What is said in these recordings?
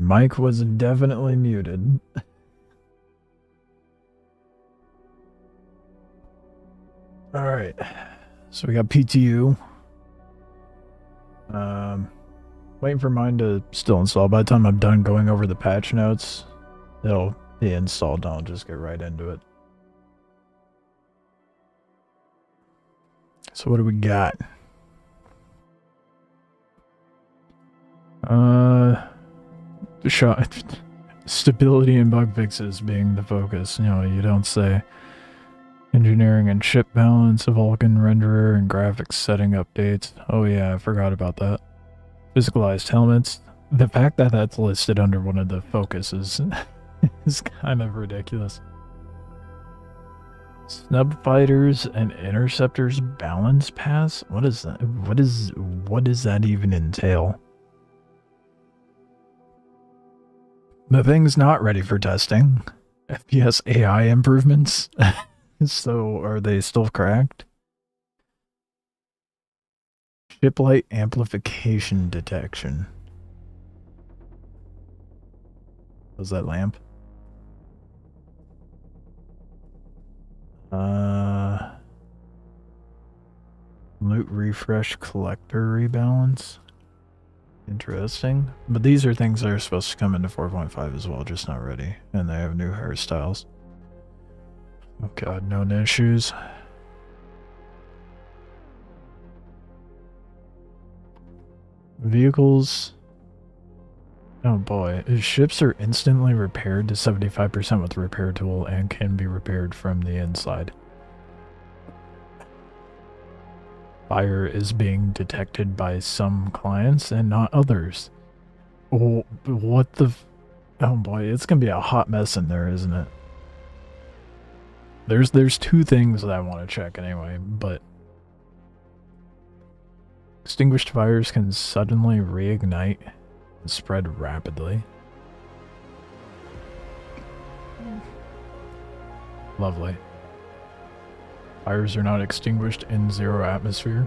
Mic was definitely muted. Alright. So we got PTU. Waiting for mine to still install. By the time I'm done going over the patch notes, it'll be installed. I'll just get right into it. So what do we got? Stability and bug fixes being the focus. You know, you don't say engineering and chip balance, a Vulkan renderer, and graphics setting updates. Oh yeah, I forgot about that. Physicalized helmets. The fact that that's listed under one of the focuses is kind of ridiculous. Snub fighters and interceptors balance pass? What is that? What does that even entail? The thing's not ready for testing. FPS AI improvements? So are they still cracked? Chip light amplification detection. Was that lamp? Loot refresh collector rebalance. Interesting. But these are things that are supposed to come into 4.5 as well, just not ready. And they have new hairstyles. Oh god, known issues. Vehicles. Oh boy. Ships are instantly repaired to 75% with the repair tool and can be repaired from the inside. Fire is being detected by some clients and not others. Oh, what the... Oh boy, it's gonna be a hot mess in there, isn't it? There's two things that I want to check anyway, but... Extinguished fires can suddenly reignite and spread rapidly. Lovely. Fires are not extinguished in zero atmosphere.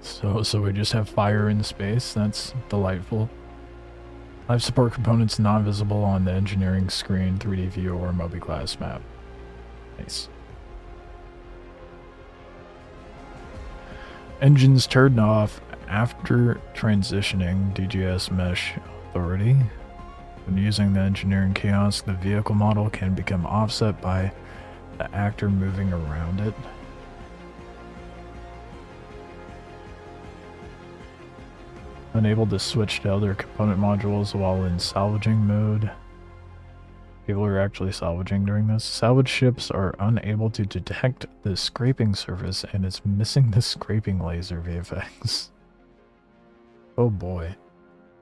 So we just have fire in space. That's delightful. Life support components not visible on the engineering screen, 3D view, or Moby class map. Nice. Engines turned off after transitioning DGS mesh authority. When using the engineering kiosk, the vehicle model can become offset by the actor moving around it. Unable to switch to other component modules while in salvaging mode. People are actually salvaging during this. Salvage ships are unable to detect the scraping surface and it's missing the scraping laser VFX. Oh boy.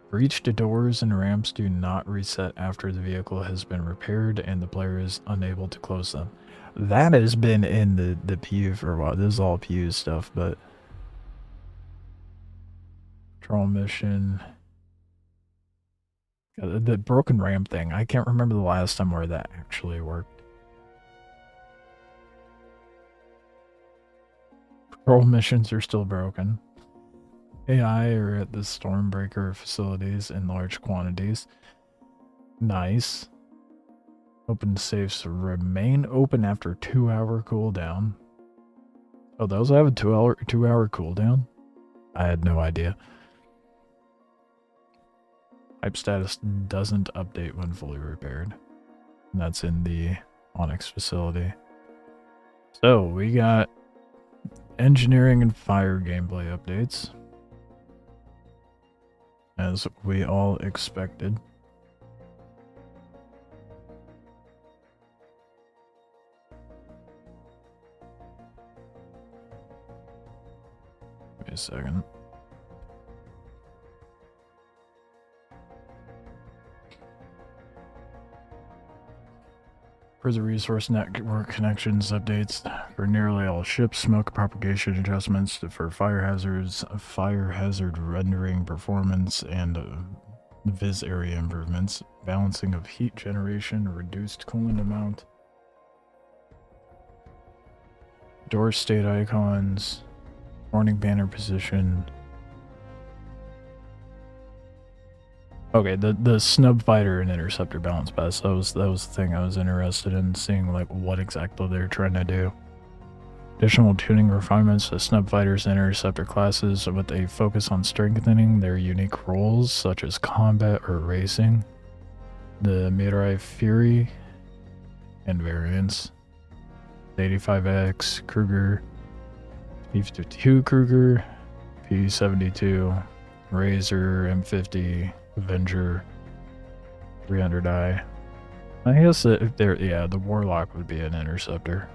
Breached doors and ramps do not reset after the vehicle has been repaired and the player is unable to close them. That has been in the PU for a while. This is all PU stuff, but... Patrol mission... The broken ramp thing, I can't remember the last time where that actually worked. Patrol missions are still broken. AI are at the Stormbreaker facilities in large quantities. Nice. Open safes remain open after 2-hour cooldown. Oh, those have a 2-hour cooldown? I had no idea. Hype status doesn't update when fully repaired. And that's in the Onyx facility. So, we got engineering and fire gameplay updates. As we all expected. Give me a second. For the resource network connections updates for nearly all ships, smoke propagation adjustments for fire hazards, fire hazard rendering performance, and viz area improvements, balancing of heat generation, reduced coolant amount, door state icons, warning banner position, Okay, the snub fighter and interceptor balance pass. That was the thing I was interested in seeing, like what exactly they're trying to do. Additional tuning refinements to snub fighters and interceptor classes with a focus on strengthening their unique roles such as combat or racing. The Mirai Fury and variants. 85X Kruger, P-52 Kruger, P-72 Razor, M50 Avenger, 300i. I guess that if they're, yeah, the Warlock would be an interceptor.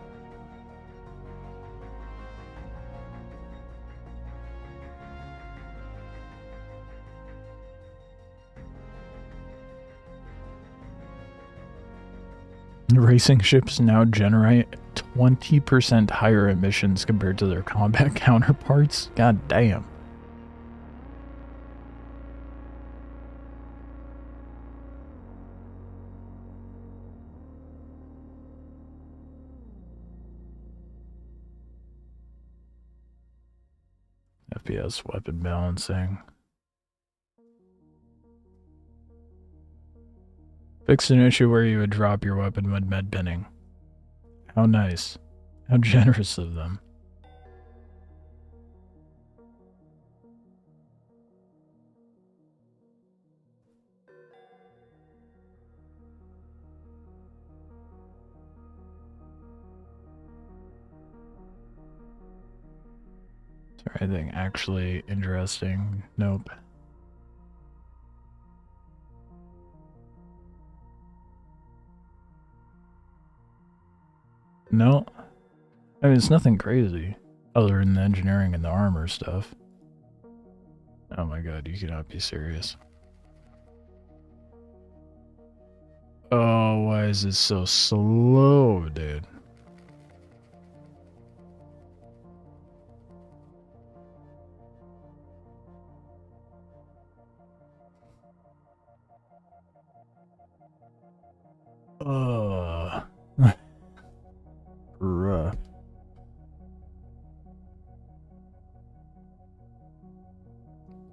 Racing ships now generate 20% higher emissions compared to their combat counterparts. God damn. FPS weapon balancing. Fix an issue where you would drop your weapon when med pinning. How nice. How generous of them. Is there anything actually interesting? Nope. No. I mean, it's nothing crazy other than the engineering and the armor stuff. Oh my god, you cannot be serious. Oh, why is it so slow, dude? Bruh.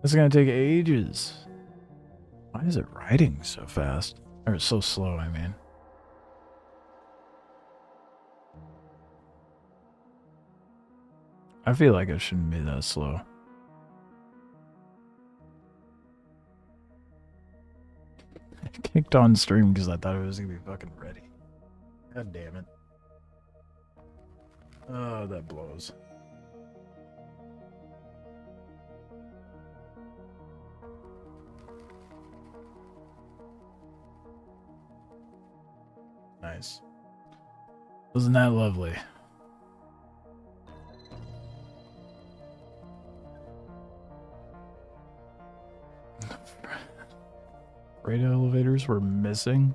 It's gonna take ages. Why is it writing so fast? Or so slow, I mean. I feel like it shouldn't be that slow. I kicked on stream because I thought it was gonna be fucking ready. God damn it. Oh, that blows. Nice. Wasn't that lovely? Freight elevators were missing?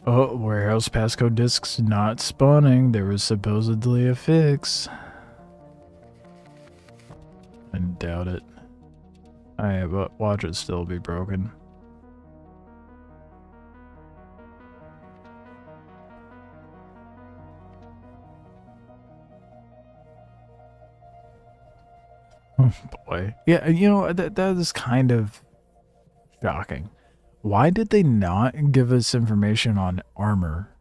Oh, warehouse passcode disks not spawning. There was supposedly a fix. I doubt it. But watch it still be broken. Oh boy. Yeah, you know, that is kind of shocking. Why did they not give us information on armor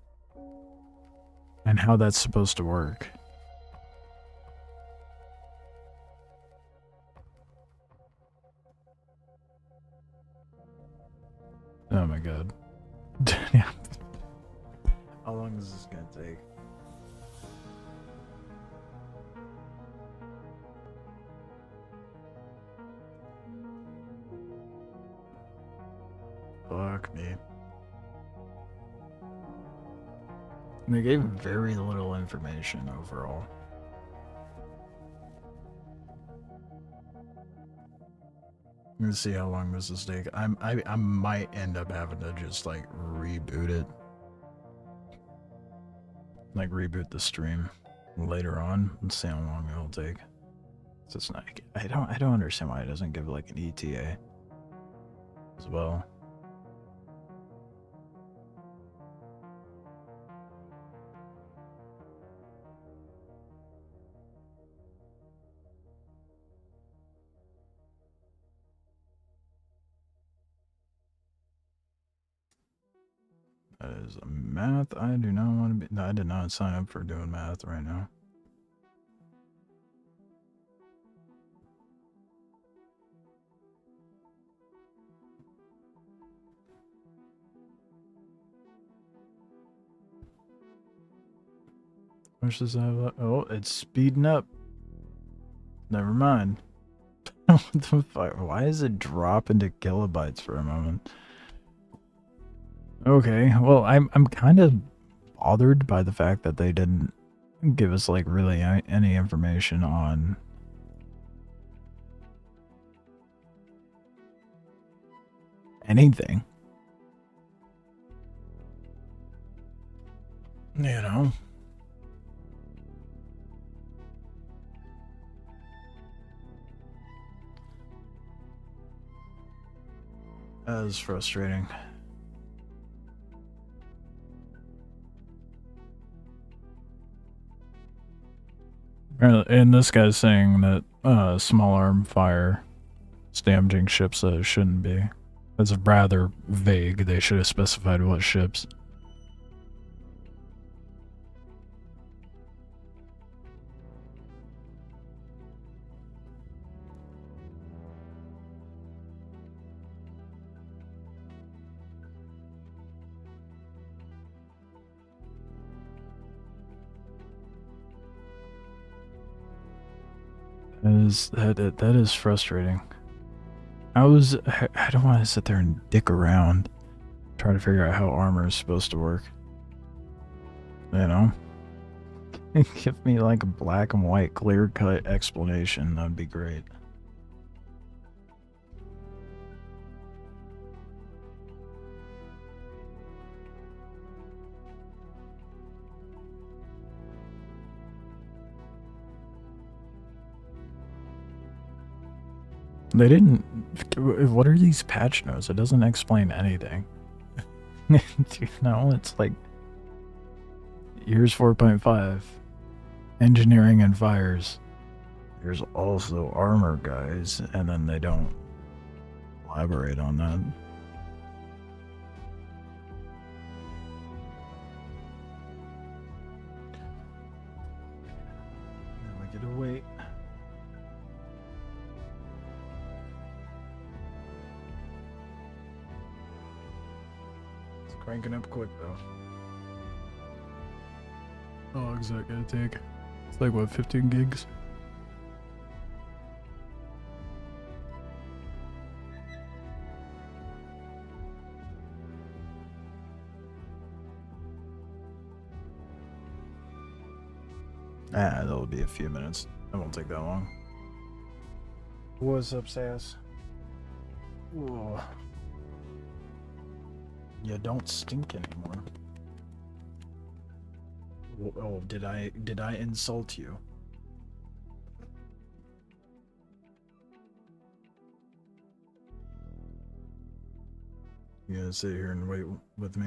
and how that's supposed to work? Oh my god. How long is this gonna take? Fuck me. They gave very little information overall. Let's see how long this is take. I might end up having to just like reboot it. Like reboot the stream later on and see how long it'll take. So it's not, I don't understand why it doesn't give like an ETA as well. is math. I do not want to be. No, I did not sign up for doing math right now. Which does have? Oh, it's speeding up. Never mind. What the fuck? Why is it drop into kilobytes for a moment? Okay, well, I'm kind of bothered by the fact that they didn't give us like really any information on anything. You know. That is frustrating. And this guy's saying that small arm fire is damaging ships that it shouldn't be. That's rather vague. They should have specified what ships. That is frustrating. I don't want to sit there and dick around trying to figure out how armor is supposed to work. You know? Give me like a black and white clear-cut explanation. That'd be great. They didn't. What are these patch notes? It doesn't explain anything. You know, it's like. Here's 4.5. Engineering and fires. There's also armor, guys, and then they don't elaborate on that. Now we get to wait. Cranking up quick though. How long is that gonna take? It's like what, 15 gigs? That'll be a few minutes. That won't take that long. What's up, Sass? Whoa. You don't stink anymore. Oh, did I insult you? You gonna sit here and wait with me?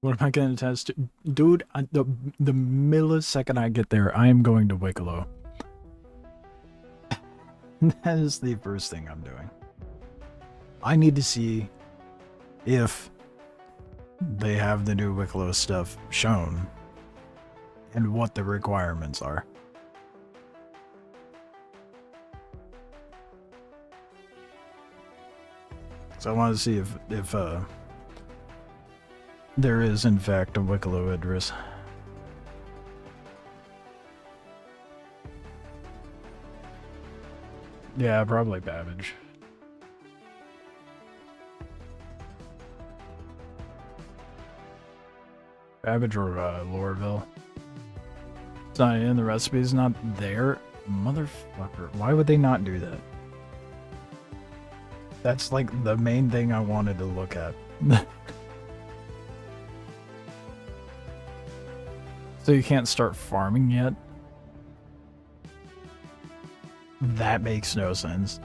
What am I going to test? Dude, the millisecond I get there, I am going to Wicklow. That is the first thing I'm doing. I need to see if they have the new Wicklow stuff shown and what the requirements are. So I want to see if there is, in fact, a Wicklow Idris. Yeah, probably Babbage. Babbage or Lorville. It's not in the recipe, it's not there. Motherfucker. Why would they not do that? That's like the main thing I wanted to look at. So you can't start farming yet? That makes no sense.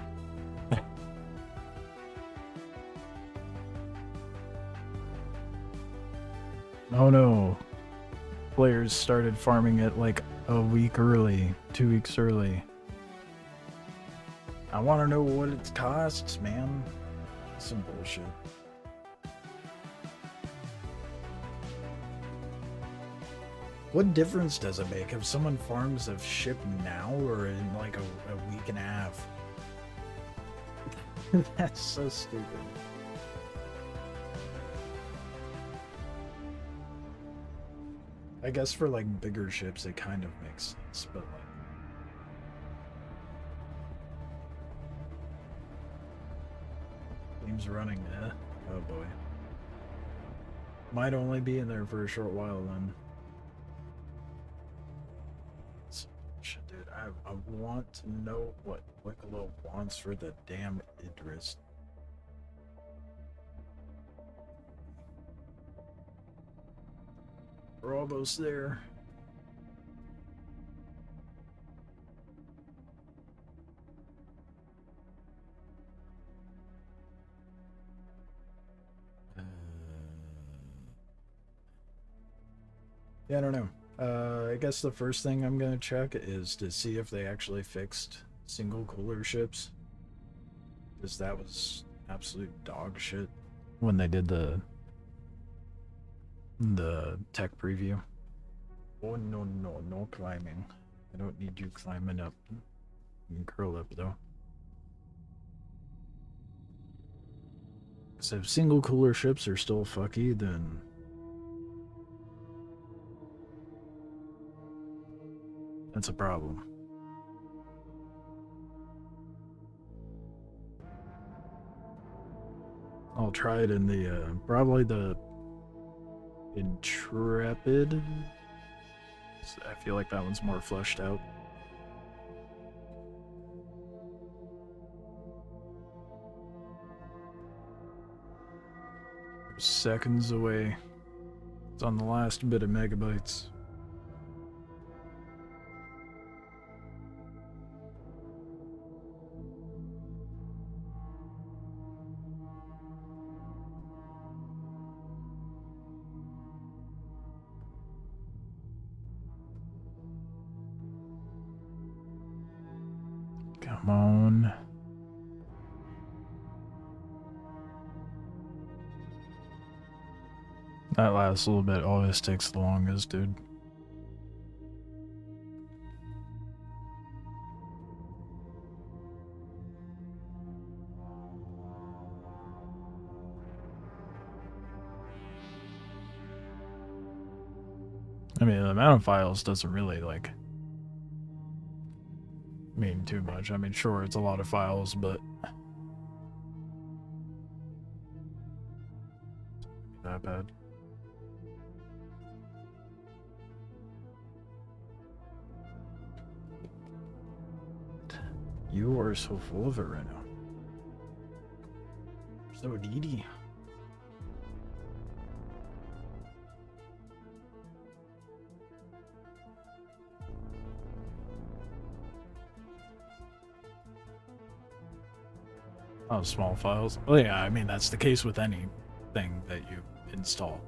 Oh no. players started farming it like a week early, 2 weeks early. I want to know what it costs, man. Some bullshit. What difference does it make if someone farms a ship now or in like a week and a half? That's so stupid. I guess for like bigger ships it kind of makes sense, but like game's running, eh? Oh boy. Might only be in there for a short while then. Shit, dude, I want to know what Wicklow wants for the damn Idris. We're almost there. Yeah, I don't know. I guess the first thing I'm gonna check is to see if they actually fixed single cooler ships. Because that was absolute dog shit when they did the tech preview. Oh no, no climbing. I don't need you climbing up. You can curl up though. So if single cooler ships are still fucky, then that's a problem. I'll try it in the probably the Intrepid. I feel like that one's more fleshed out. We're seconds away. It's on the last bit of megabytes. Come on. That last little bit always takes the longest, dude. I mean, the amount of files doesn't really, like, mean too much. I mean, sure, it's a lot of files, but not bad. You are so full of it right now. So needy. Oh, small files. Well, yeah, I mean, that's the case with anything that you install.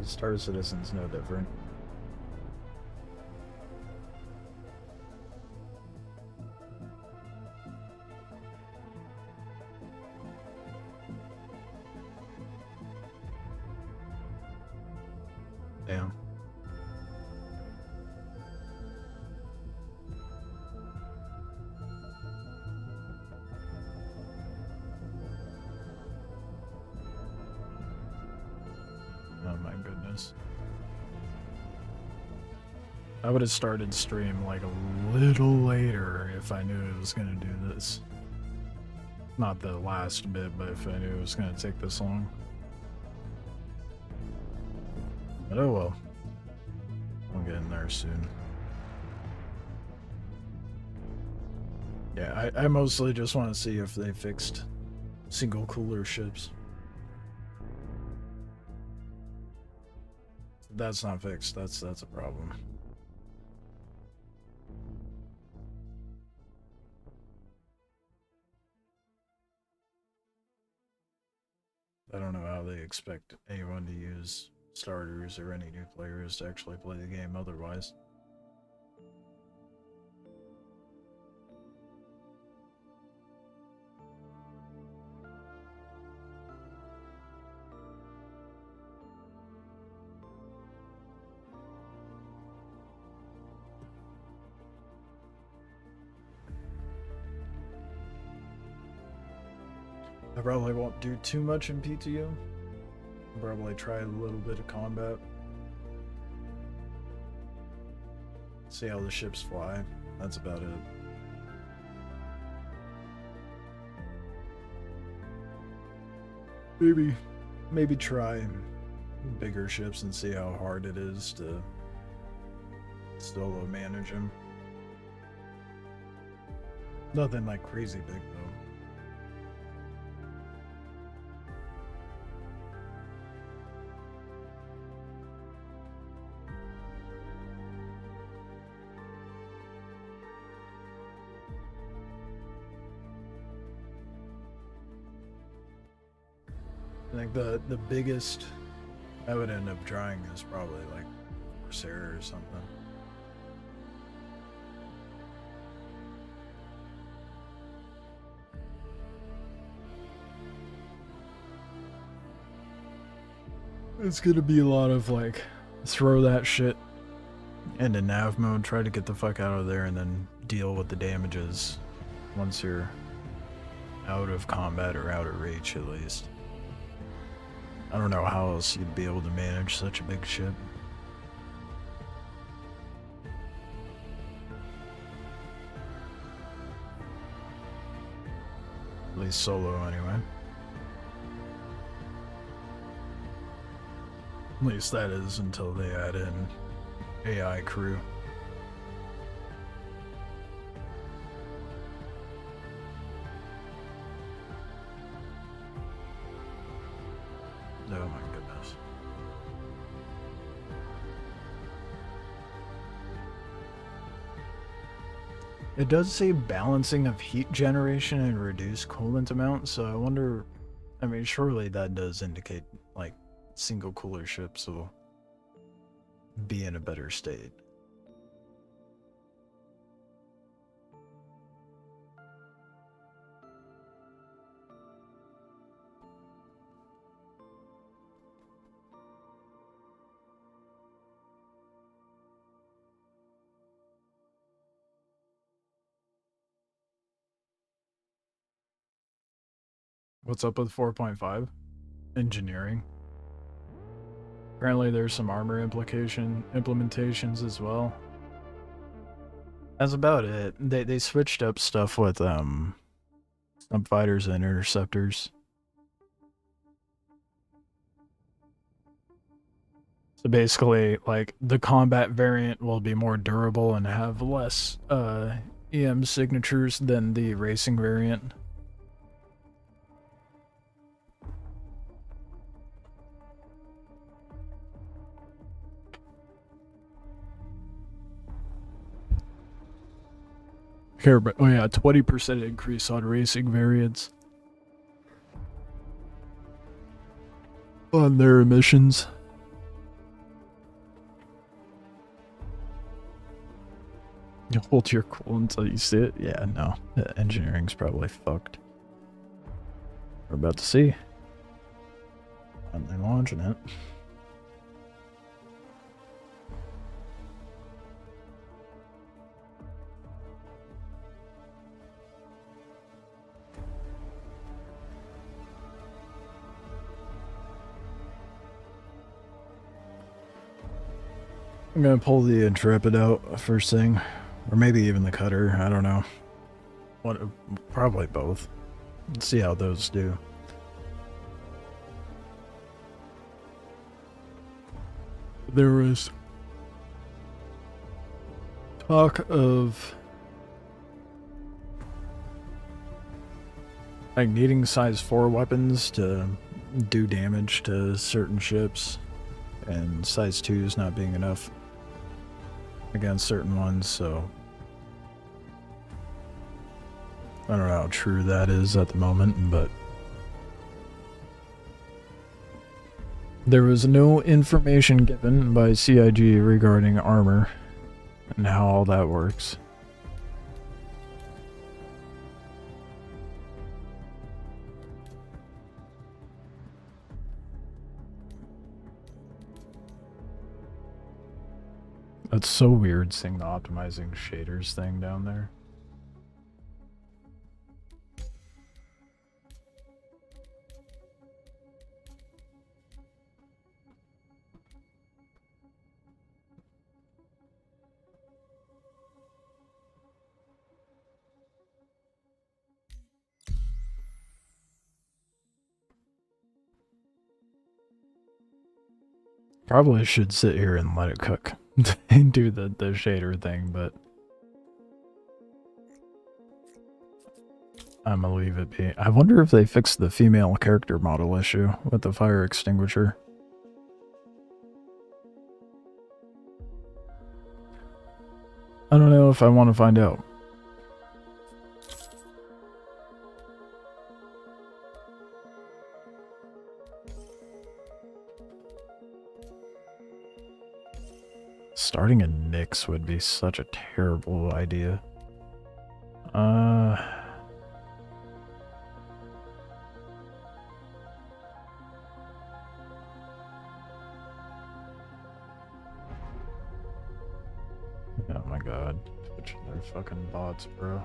Star Citizen's no different. Damn. Oh my goodness. I would have started stream like a little later if I knew it was gonna do this. Not the last bit, but if I knew it was gonna take this long. But oh well. I'll get in there soon. Yeah, I mostly just want to see if they fixed single cooler ships. If that's not fixed, that's a problem. I don't know how they expect anyone to use starters or any new players to actually play the game otherwise. I probably won't do too much in PTU. I'll probably try a little bit of combat. See how the ships fly. That's about it. Maybe try bigger ships and see how hard it is to solo manage them. Nothing like crazy big though. I think the biggest I would end up trying is probably like Corsair or something. It's gonna be a lot of like throw that shit into nav mode, try to get the fuck out of there, and then deal with the damages once you're out of combat or out of reach at least. I don't know how else you'd be able to manage such a big ship. At least solo anyway. At least that is until they add in AI crew. Oh my goodness. It does say balancing of heat generation and reduce coolant amount, so I wonder, I mean, surely that does indicate like single cooler ships will be in a better state. What's up with 4.5? Engineering. Apparently there's some armor implementations as well. That's about it. They switched up stuff with some fighters and interceptors. So basically, like, the combat variant will be more durable and have less EM signatures than the racing variant. Here, but oh yeah, 20% increase on racing variants on their emissions. You hold your cool until you see it. Yeah, no, engineering's probably fucked. We're about to see. I'm launching it. I'm gonna pull the Intrepid out first thing, or maybe even the Cutter. I don't know. What? Probably both. Let's see how those do. There was talk of like needing size 4 weapons to do damage to certain ships, and size 2s not being enough against certain ones, so I don't know how true that is at the moment, but There was no information given by CIG regarding armor and how all that works. That's so weird seeing the optimizing shaders thing down there. Probably should sit here and let it cook and do the shader thing, but I'm gonna leave it be. I wonder if they fixed the female character model issue with the fire extinguisher. I don't know if I want to find out. Starting a Nyx would be such a terrible idea. Oh my god. Twitch and their fucking bots, bro.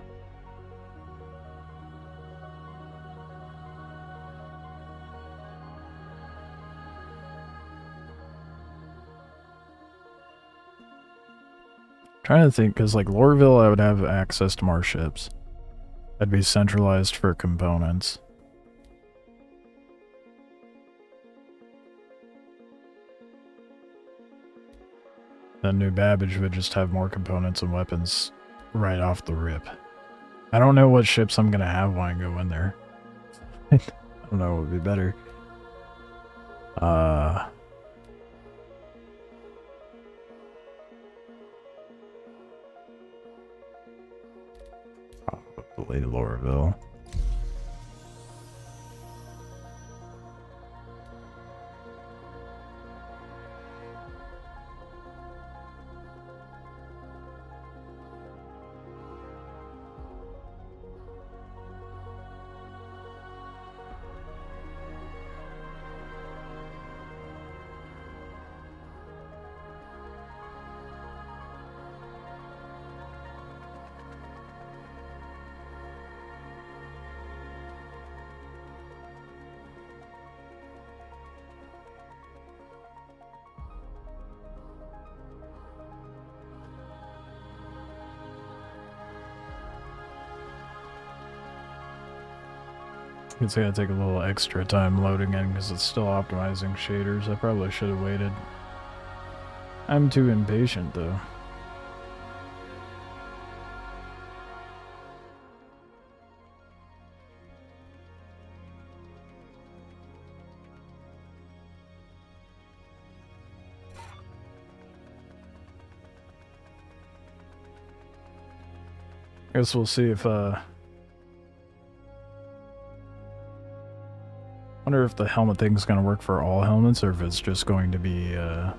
Trying to think, because like Lorville, I would have access to more ships. That'd be centralized for components. Then New Babbage would just have more components and weapons right off the rip. I don't know what ships I'm gonna have when I go in there. I don't know what would be better. Probably Lorville. It's gonna take a little extra time loading in because it's still optimizing shaders. I probably should have waited. I'm too impatient though. I guess we'll see if wonder if the helmet thing's gonna work for all helmets or if it's just going to be I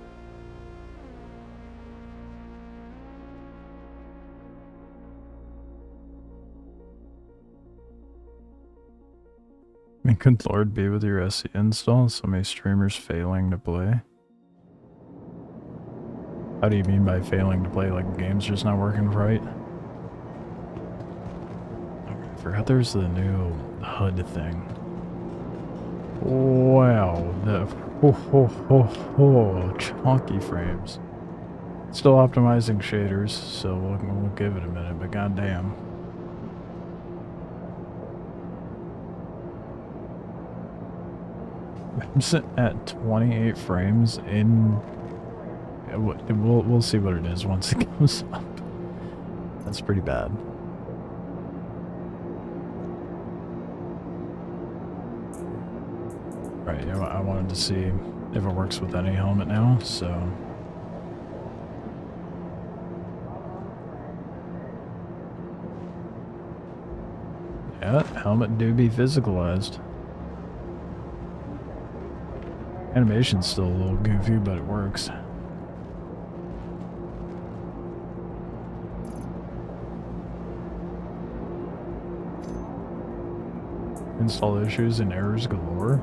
mean, could Lord be with your SE install? So many streamers failing to play. How do you mean by failing to play? Like the game's just not working right? I forgot there's the new HUD thing. Wow, the chunky frames. Still optimizing shaders, so we'll give it a minute, but goddamn. I'm sitting at 28 frames in. We'll see what it is once it goes up. That's pretty bad. Right, yeah, I wanted to see if it works with any helmet now, so. Yeah, helmet do be physicalized. Animation's still a little goofy, but it works. Install issues and errors galore.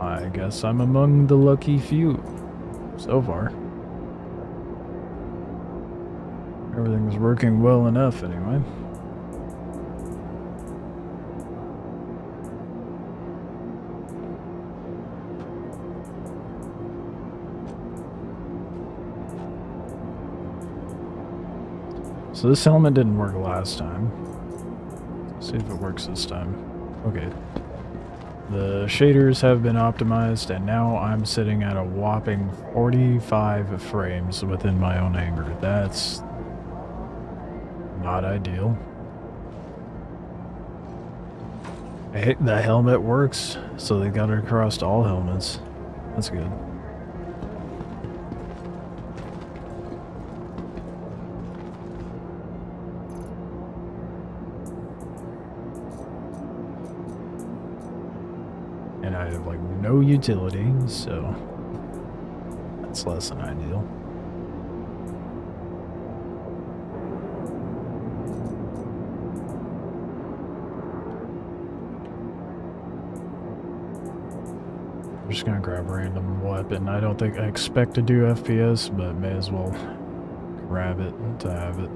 I guess I'm among the lucky few so far. Everything's working well enough anyway. So this helmet didn't work last time. Let's see if it works this time. Okay. The shaders have been optimized, and now I'm sitting at a whopping 45 frames within my own anger. That's not ideal. Hey, the helmet works, so they got it across all helmets. That's good. And I have, like, no utility, so that's less than ideal. I'm just gonna grab a random weapon. I don't think I expect to do FPS, but may as well grab it to have it.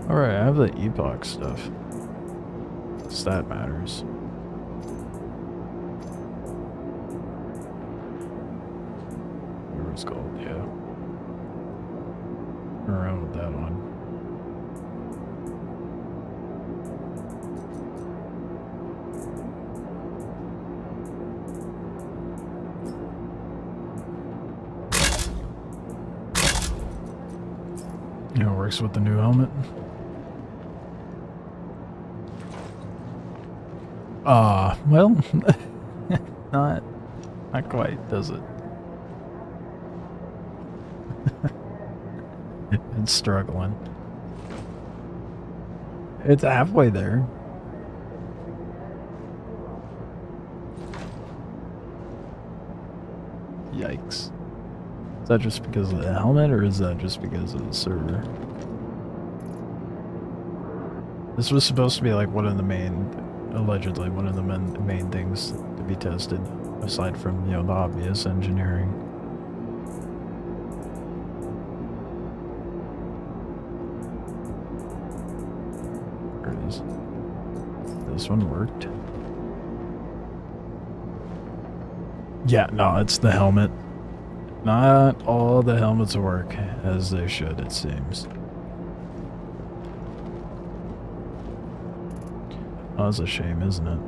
Alright, I have the epoch stuff. That matters. Whatever it's called, yeah. Turn around with that on. You know, it works with the new helmet. Well, not quite, does it? It's struggling. It's halfway there. Yikes. Is that just because of the helmet, or is that just because of the server? This was supposed to be like one of the main, allegedly one of the main things to be tested, aside from, you know, the obvious engineering. There it is. This one worked. Yeah, no, it's the helmet. Not all the helmets work as they should, it seems. Oh, that's a shame, isn't it?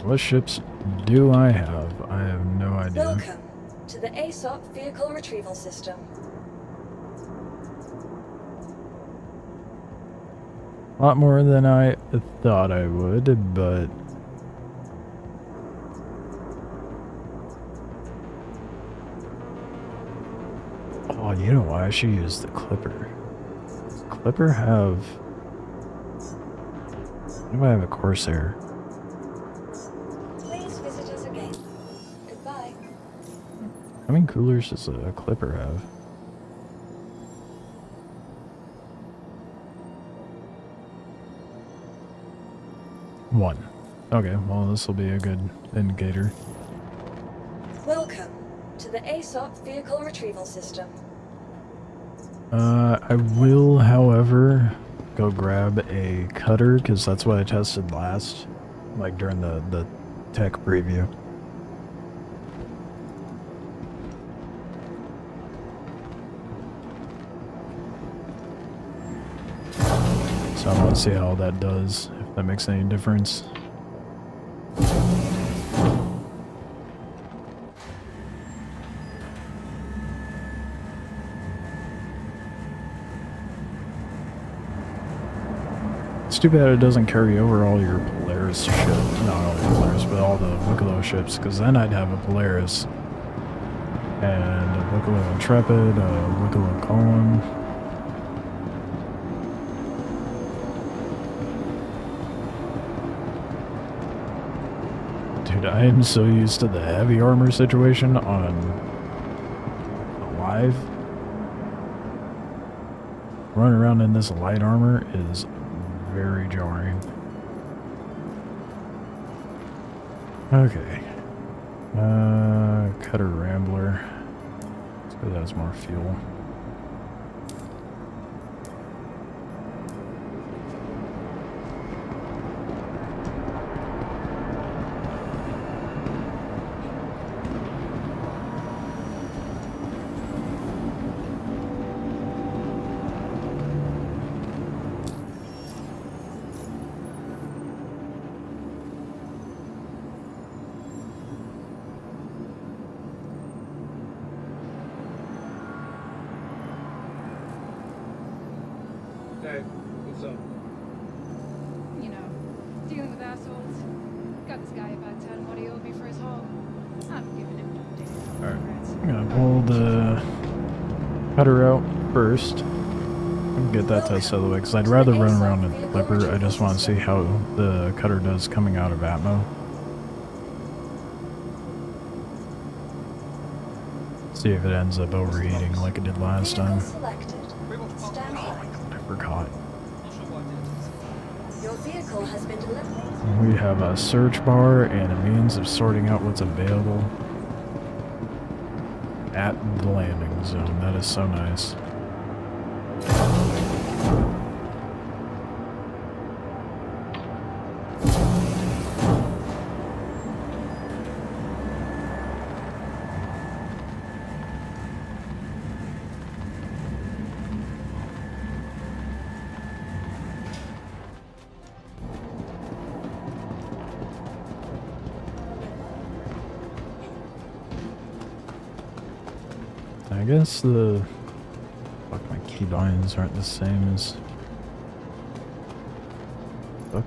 What ships do I have? I have no idea. Welcome to the ASOP Vehicle Retrieval System. A lot more than I thought I would, but... Oh, you know why? I should use the Clipper. Does Clipper have... Why do I have a Corsair? Please visit us again. Goodbye. How many coolers does a Clipper have? One. Okay, well, this will be a good indicator. Welcome to the ASOP Vehicle Retrieval System. I will, however, go grab a cutter, because that's what I tested last, like during the tech preview. So I want to see how that does, if that makes any difference. It's too bad it doesn't carry over all your Polaris shit. Not all the Polaris, but all the Wicklow ships, because then I'd have a Polaris and a Wicklow Intrepid, a Wicklow Column. Dude, I am so used to the heavy armor situation on Live. Running around in this light armor is very jarring. Okay. Cutter Rambler. Let's go, that's more fuel. Hey, what's up? You know, dealing with assholes. Got this guy about 10 what he owed me for his haul. I'm giving him no damn. Alright, I'm gonna pull the cutter out first. And get that test out of the way, because I'd rather run around in the Clipper. I just want to see how the cutter does coming out of Atmo. See if it ends up overheating like it did last time. Selected. Stand by. I forgot. Your vehicle has been delivered. We have a search bar and a means of sorting out what's available at the landing zone. That is so nice. I guess the... Fuck, my keybinds aren't the same as... Fuck.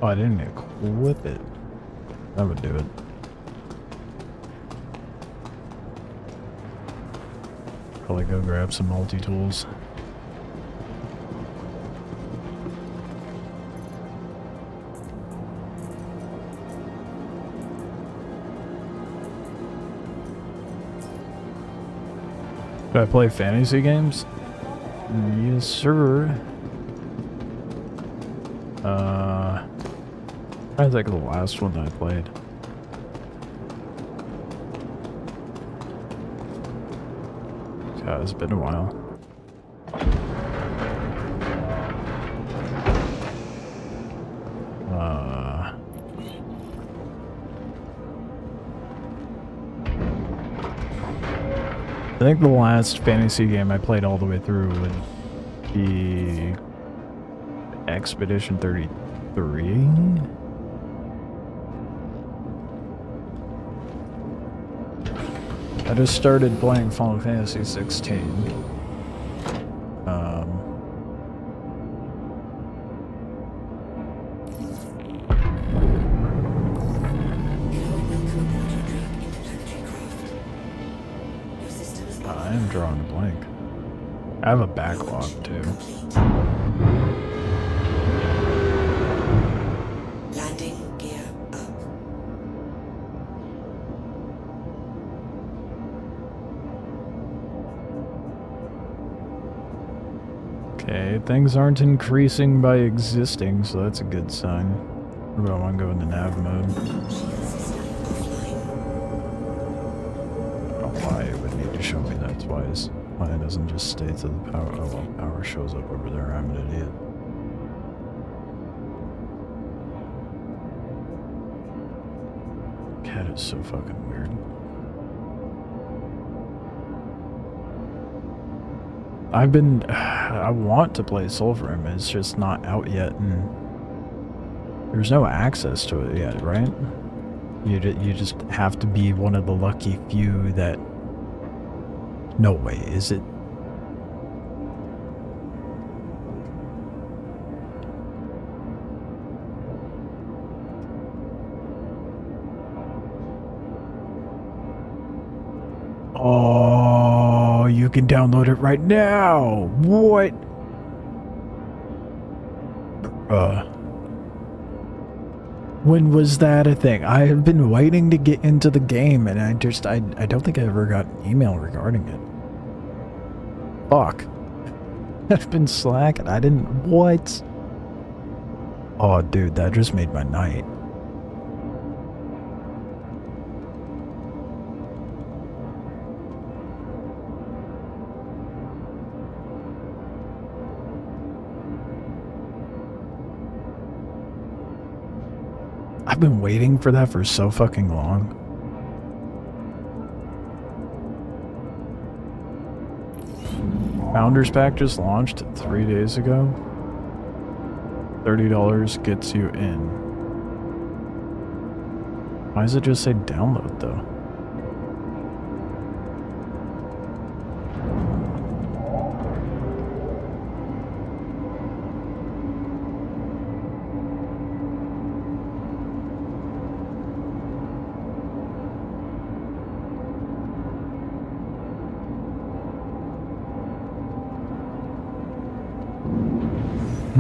Oh, I didn't equip it. That would do it. Probably go grab some multi-tools. Do I play fantasy games? Yes, sir. I think of the last one that I played. God, it's been a while. I think the last fantasy game I played all the way through would be Expedition 33. I just started playing Final Fantasy 16. I am drawing a blank. I have a backlog too. Landing gear up. Okay, things aren't increasing by existing, so that's a good sign. What about I want to go into nav mode? I don't know why it would need to show me that twice. Why it doesn't just stay to the power. Oh well, power shows up over there. I'm an idiot. Cat is so fucking weird. I want to play Sulfurum, it's just not out yet, and there's no access to it yet, right? You just have to be one of the lucky few that... No way, is it? Oh, you can download it right now. What? When was that a thing? I have been waiting to get into the game, and I don't think I ever got an email regarding it. Fuck. I've been slacking. I didn't... What? Oh, dude, that just made my night. I've been waiting for that for so fucking long. Founders Pack just launched 3 days ago. $30 gets you in. Why does it just say download though?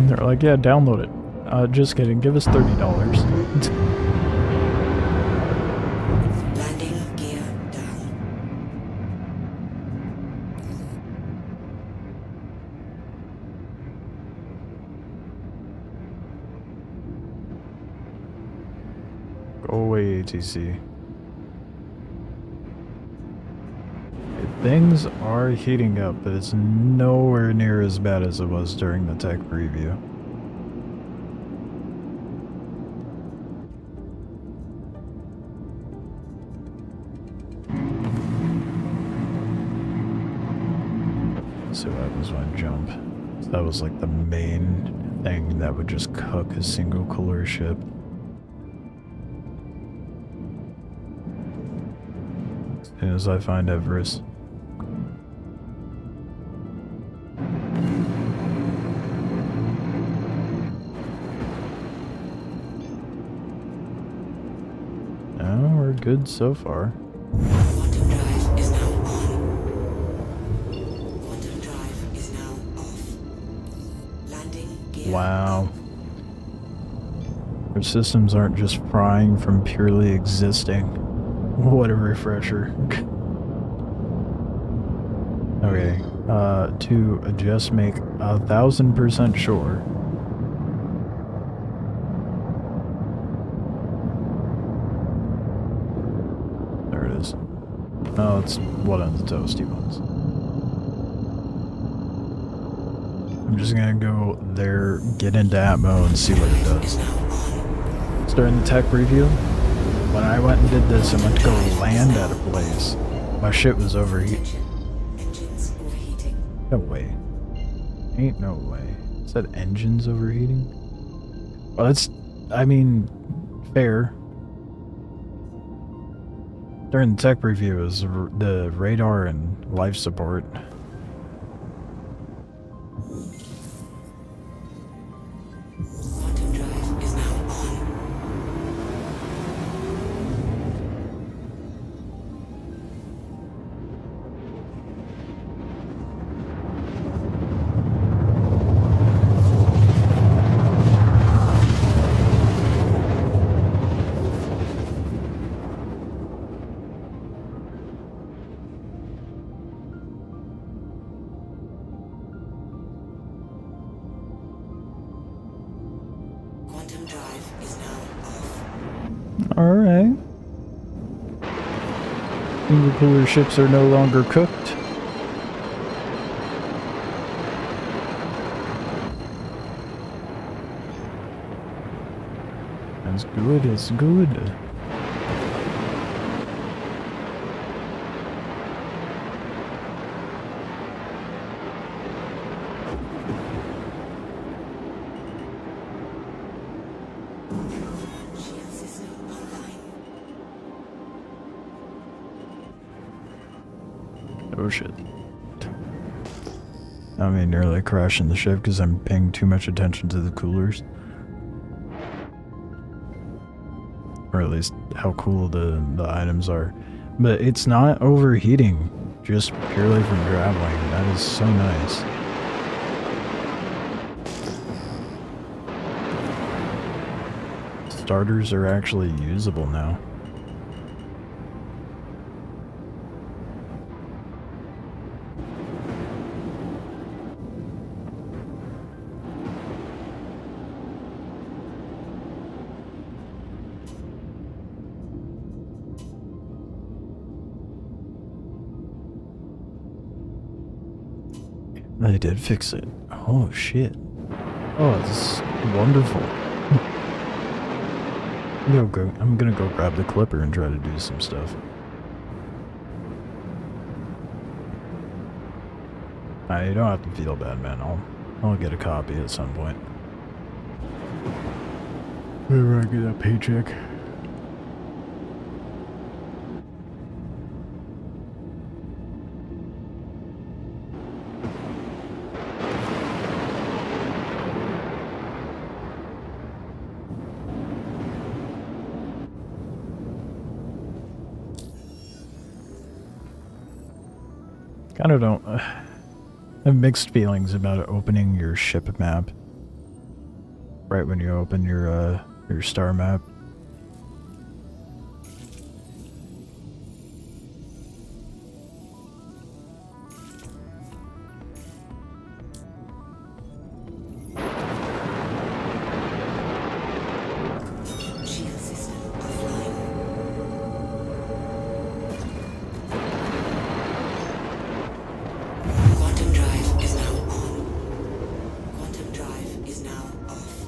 They're like, yeah, download it. Just kidding. Give us $30. Landing gear down. Go away, ATC. Things are heating up, but it's nowhere near as bad as it was during the tech preview. Let's see what happens when I jump. So that was like the main thing that would just cook a single color ship. As soon as I find Everest. We're good so far. Quantum drive is now on. Quantum drive is now off. Landing gear. Wow. Our systems aren't just frying from purely existing. What a refresher. Okay, to just make 1000% sure. There it is. Oh, it's one of the toasty ones. I'm just gonna go there, get into Atmo, and see what it does. It's during the tech preview. When I went and did this, I went to go land at a place. My shit was overheating. Engines overheating. No way. Ain't no way. Is that engines overheating? Well, that's, I mean, fair. During the tech preview, it was the radar and life support. Quantum drive is now on. Quantum drive is now off. Alright. Single cooler ships are no longer cooked. That's good, it's good. Shield system online. Oh shit. I mean, nearly crashing the ship because I'm paying too much attention to the coolers. Or at least how cool the items are. But it's not overheating, just purely from traveling. That is so nice. Starters are actually usable now. They did fix it. Oh shit. Oh, it's wonderful. I'm gonna go grab the clipper and try to do some stuff. You don't have to feel bad, man. I'll get a copy at some point. Whenever I get that paycheck. Kind of don't. I have mixed feelings about opening your ship map right when you open your star map. Shield system offline. Quantum drive is now on. Quantum drive is now off.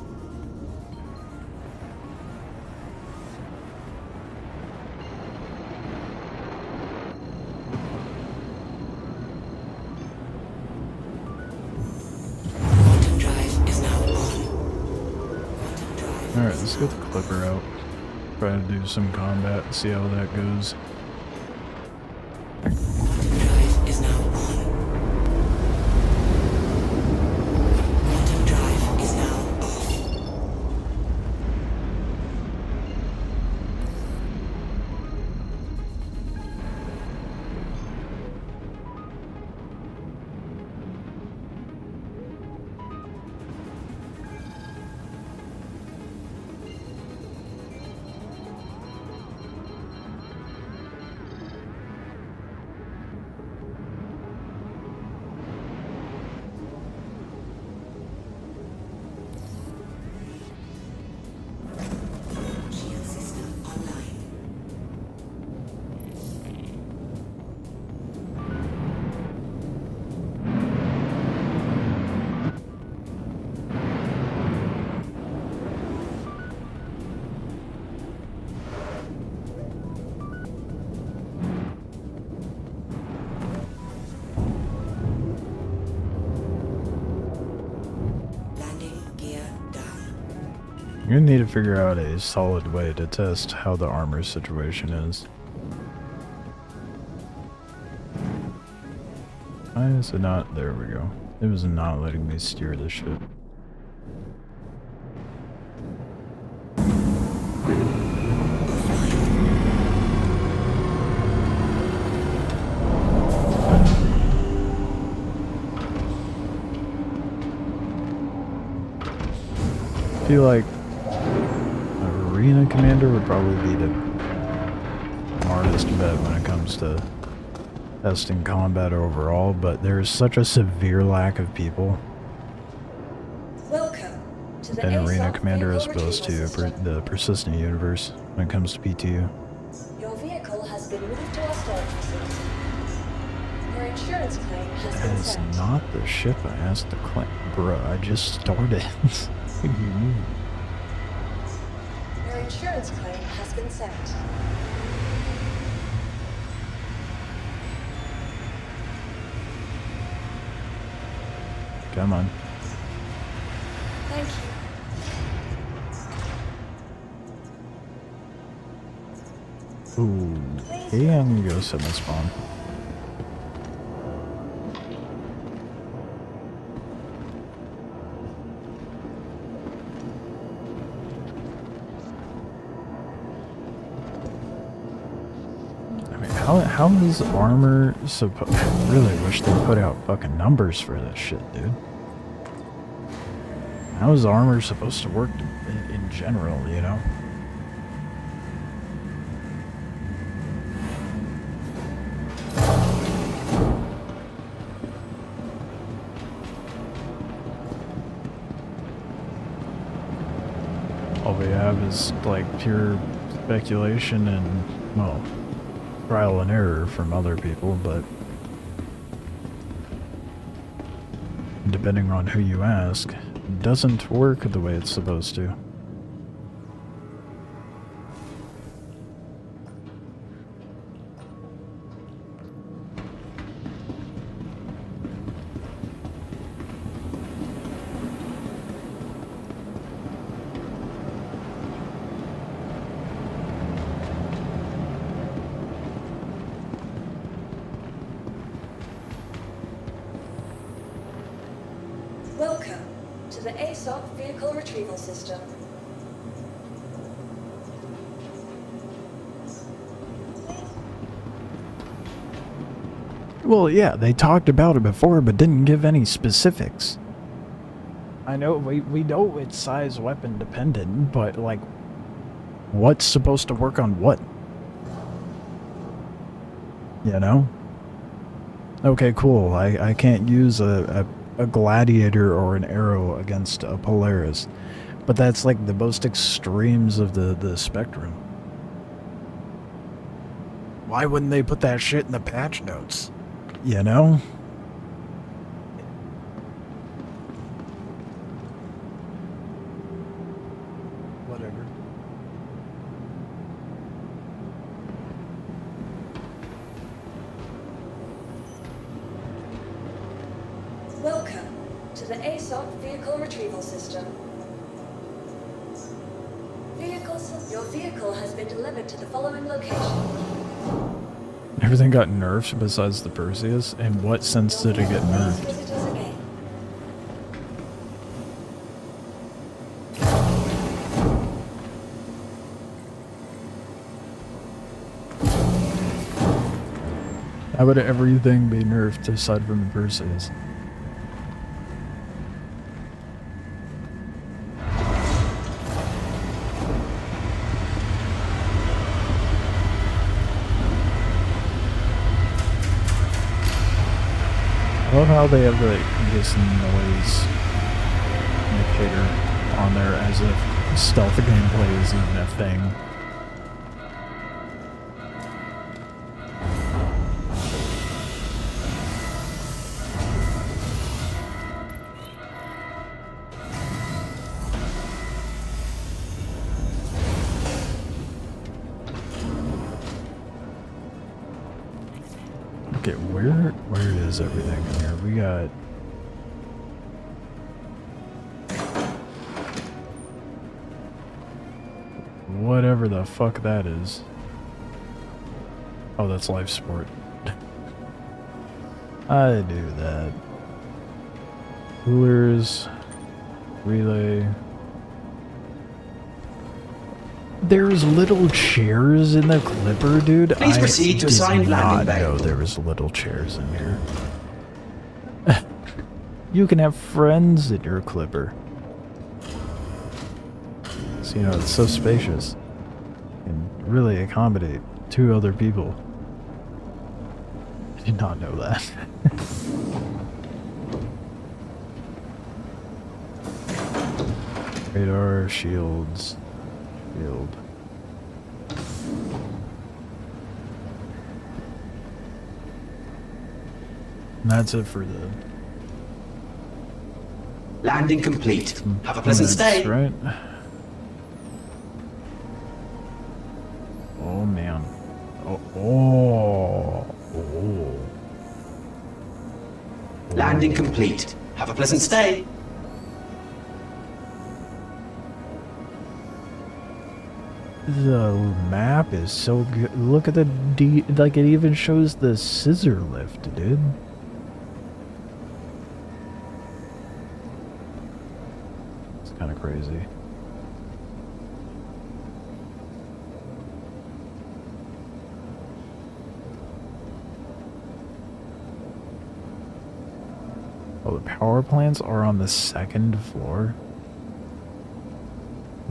Quantum drive is now on. Quantum drive. Alright, let's get the clipper out. Try to do some combat, see how that goes. Quantum drive is now on. Quantum drive is now off. Shield system online. Landing gear down. You're gonna need to figure out a solid way to test how the armor situation is. Why is it not? There we go. It was not letting me steer the ship. I feel like Arena Commander would probably be the smartest bet when it comes to testing combat overall, but there's such a severe lack of people Welcome to the in Arena ASOP Commander as vehicle opposed to retrieval system. the persistent universe when it comes to PTU. Your vehicle has been moved to our storage facility. Your insurance claim has That been is sent. not the ship I asked to claim. Bruh, I just started. What do you mean? Your insurance claim has been sent. Come on. Thank you. Ooh. Okay, I'm gonna go set my spawn. I mean, how how is armor supposed... I really wish they put out fucking numbers for this shit, dude. How is armor supposed to work in general, you know? All we have is like pure speculation and, well, trial and error from other people, but depending on who you ask, it doesn't work the way it's supposed to. Welcome to the ASOP Vehicle Retrieval System. Well, yeah, they talked about it before, but didn't give any specifics. I know, we know it's size weapon dependent, but, like, what's supposed to work on what? You know? Okay, cool, I can't use a gladiator or an arrow against a Polaris, but that's, like, the most extremes of the spectrum. Why wouldn't they put that shit in the patch notes? You know? Whatever. Welcome to the ASOP Vehicle Retrieval System. Your vehicle has been delivered to the following location. Everything got nerfed besides the Perseus? In what sense did it get nerfed? Visitors again. How would everything be nerfed aside from the Perseus? I love how they have this noise indicator on there as if stealth gameplay is even a thing. Okay, where is everything in here? We got... whatever the fuck that is. Oh, that's life support. I do that. Coolers. Relay. There's little chairs in the Clipper, dude. Please proceed to assigned landing bay. I did not know there was little chairs in here. You can have friends in your Clipper. So, you know, it's so spacious. And really accommodate 2 other people. I did not know that. Radar, shields, shield. And that's it for the... Landing complete. Have a pleasant stay. Right? Oh, man. Oh. Landing complete. Have a pleasant stay. The map is so good. Look at the like it even shows the scissor lift, dude. It's kind of crazy. Oh, the power plants are on the 2nd floor.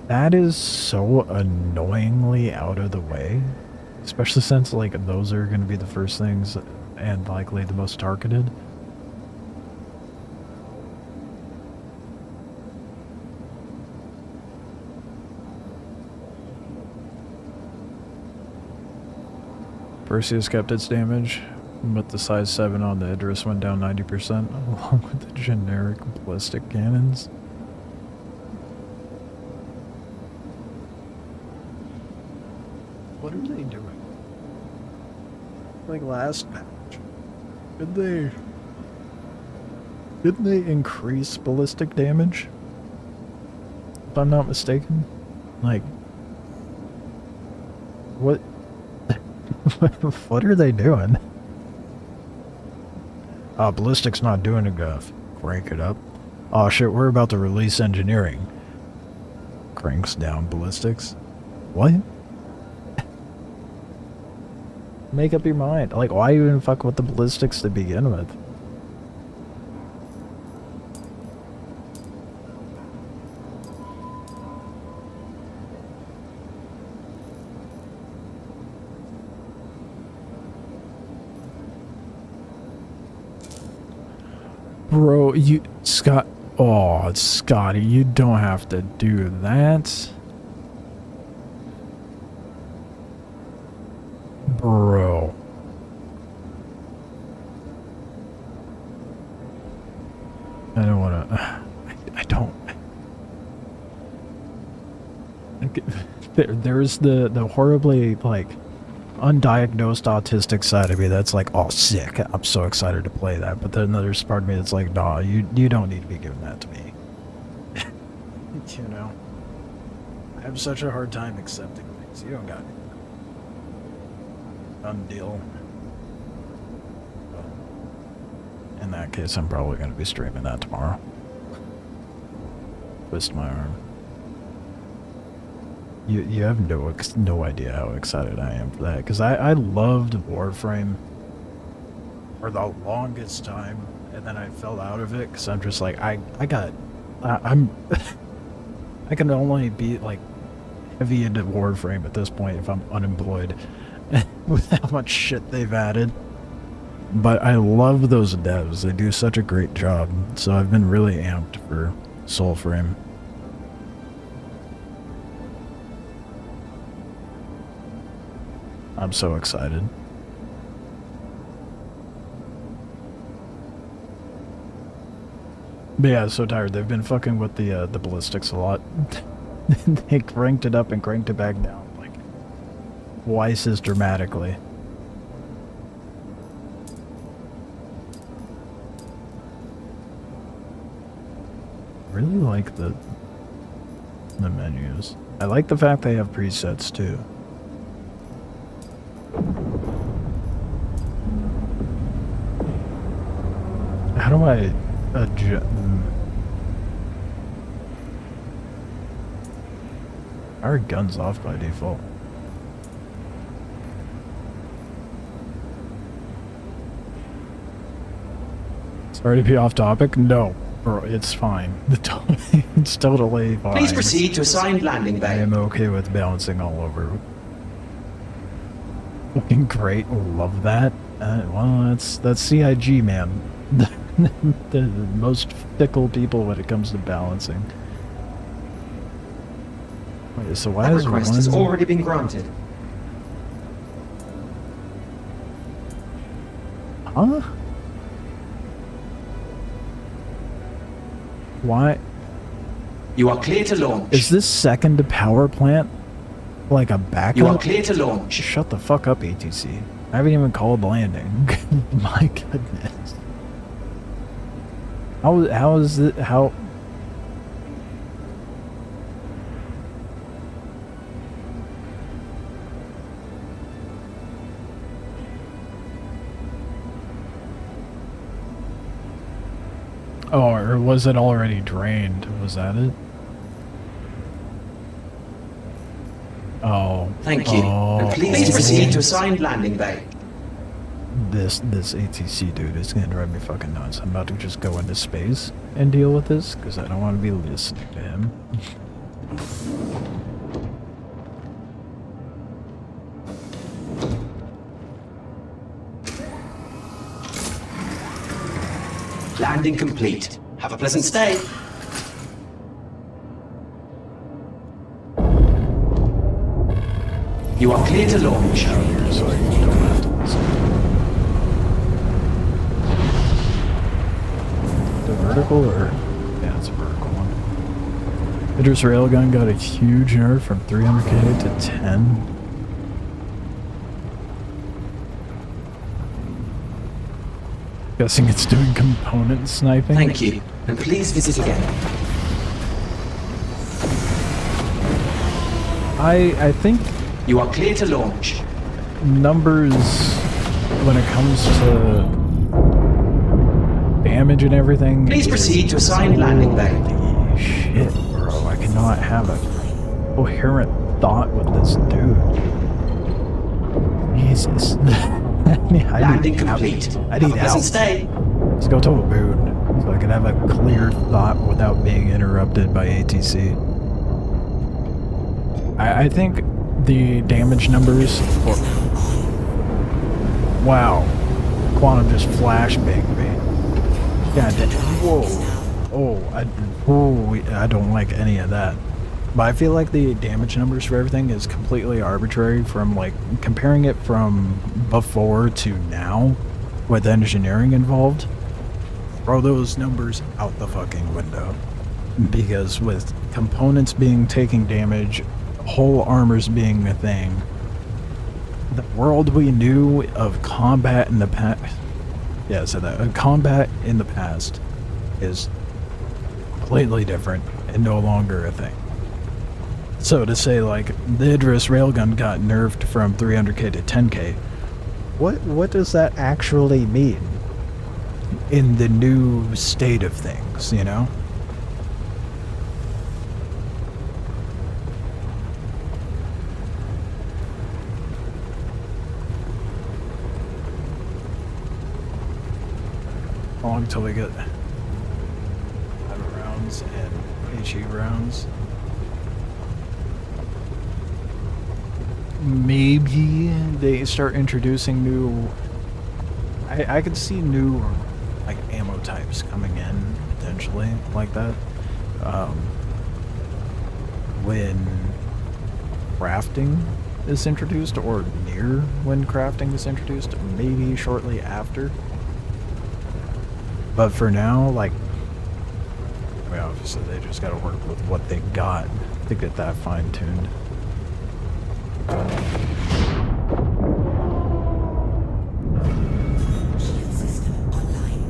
That is so annoyingly out of the way. Especially since, like, those are going to be the first things and likely the most targeted. Perseus kept its damage, but the size 7 on the Idris went down 90%, along with the generic ballistic cannons. What are they doing? Like last patch. Didn't they increase ballistic damage? If I'm not mistaken? Like, what? What are they doing? Ballistic's not doing enough. Crank it up. Oh shit, we're about to release engineering. Cranks down ballistics. What? Make up your mind. Like, why even fuck with the ballistics to begin with? Bro, Scott, oh, Scotty, you don't have to do that. Bro. I don't want to, I don't. There's the horribly, like, undiagnosed autistic side of me that's like, oh, sick, I'm so excited to play that. But then there's part of me that's like, nah, you don't need to be giving that to me. You know? I have such a hard time accepting things. You don't got it. Done deal. But in that case, I'm probably going to be streaming that tomorrow. Twist my arm. You have no idea how excited I am for that, because I loved Warframe for the longest time, and then I fell out of it because I'm just like, I'm I can only be like heavy into Warframe at this point if I'm unemployed with how much shit they've added. But I love those devs. They do such a great job. So I've been really amped for Soulframe. I'm so excited. But yeah, so tired. They've been fucking with the ballistics a lot. They cranked it up and cranked it back down, like, twice as dramatically. Really like the menus. I like the fact they have presets too. How do I adjust? Our guns off by default. Sorry to be off topic. No, bro, it's fine. It's totally fine. Please proceed to assigned landing I bay. am okay with bouncing all over. Fucking great, love that. Well, that's CIG, man. The most fickle people when it comes to balancing. Wait, so why That is request one... has already been granted. Huh? Why? You are clear to launch. Is this second power plant like a backup? You are clear to launch. Shut the fuck up, ATC. I haven't even called landing. My goodness. How is it, how... Oh, or was it already drained? Was that it? Oh. Thank you. Oh. And please proceed to assigned landing bay. this ATC dude is gonna drive me fucking nuts. I'm about to just go into space and deal with this because I don't want to be listening to him. Landing complete. Have a pleasant stay. You are clear to launch. Out here so I don't have to listen. The vertical or yeah, it's a vertical one. Idris Railgun got a huge nerf from 300k to 10. Guessing it's doing component sniping. Thank you, and please visit again. I think You are clear to launch. numbers when it comes to damage and everything. Please proceed to assigned landing bay. Holy shit, bro. I cannot have a coherent thought with this dude. Jesus. Landing complete. I Have need a pleasant help. stay. Let's go to a moon so I can have a clear thought without being interrupted by ATC. I think the damage numbers. Wow. Quantum just flashbanged me. God damn. Whoa. I don't like any of that. But I feel like the damage numbers for everything is completely arbitrary from like comparing it from before to now with engineering involved. Throw those numbers out the fucking window. Because with components taking damage, whole armors being a thing, the world we knew of combat in the past, combat in the past is completely different and no longer a thing. So to say like the Idris railgun got nerfed from 300k to 10k, what does that actually mean in the new state of things, you know? How long till we get rounds and HE rounds? Maybe they start introducing new. I could see new like ammo types coming in potentially like that. When crafting is introduced, or near when crafting is introduced, maybe shortly after. But for now, like, I mean, obviously they just gotta work with what they got to get that fine-tuned. Shield system online.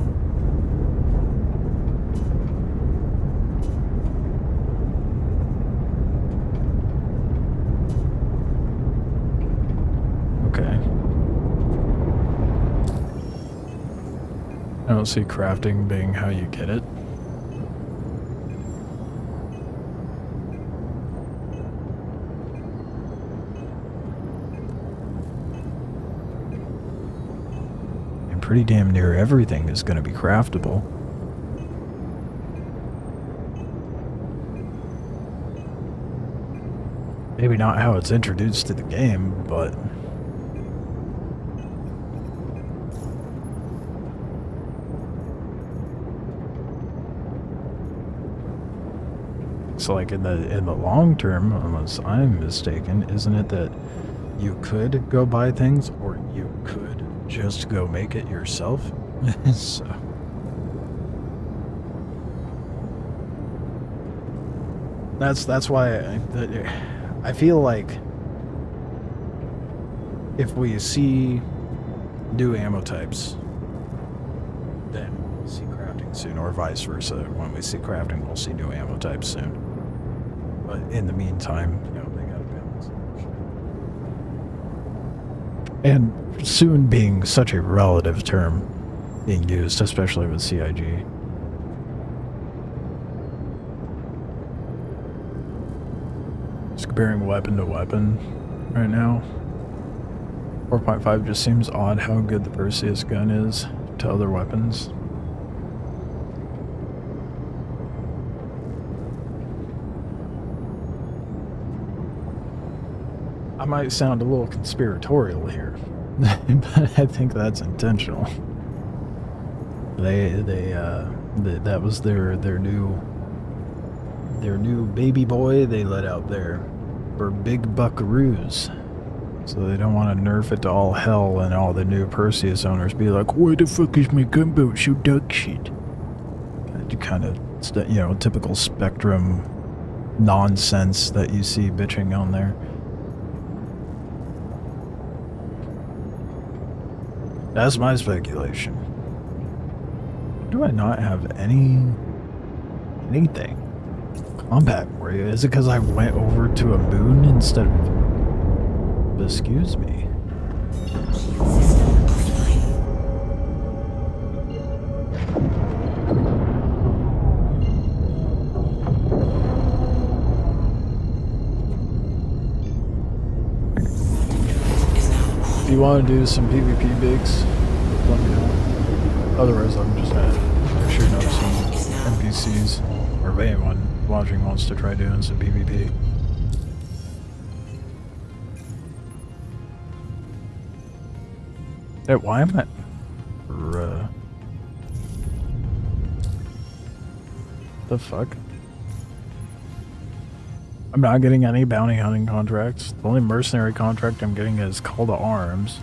Okay. I don't see crafting being how you get it. And pretty damn near everything is going to be craftable. Maybe not how it's introduced to the game, but it's like in the long term, unless I'm mistaken, isn't it that you could go buy things or you could just go make it yourself? So that's why I feel like if we see new ammo types, then we'll see crafting soon, or vice versa. When we see crafting, we'll see new ammo types soon. But in the meantime, you know, they gotta balance. And soon being such a relative term being used, especially with CIG. Just comparing weapon to weapon right now. 4.5 just seems odd how good the Perseus gun is to other weapons. I might sound a little conspiratorial here, but I think that's intentional. That was their new baby boy they let out there for big buckaroos. So they don't want to nerf it to all hell and all the new Perseus owners be like, why the fuck is my gunboat so dog shit? Kind of, you know, typical Spectrum nonsense that you see bitching on there. That's my speculation. Do I not have anything combat warrior? Is it because I went over to a moon instead of... Excuse me. If you want to do some PvP bigs, let me know. Otherwise, I'm just gonna shoot up some NPCs, or if anyone watching wants to try doing some PvP. Hey, why am I... The fuck? I'm not getting any bounty hunting contracts. The only mercenary contract I'm getting is Call to Arms.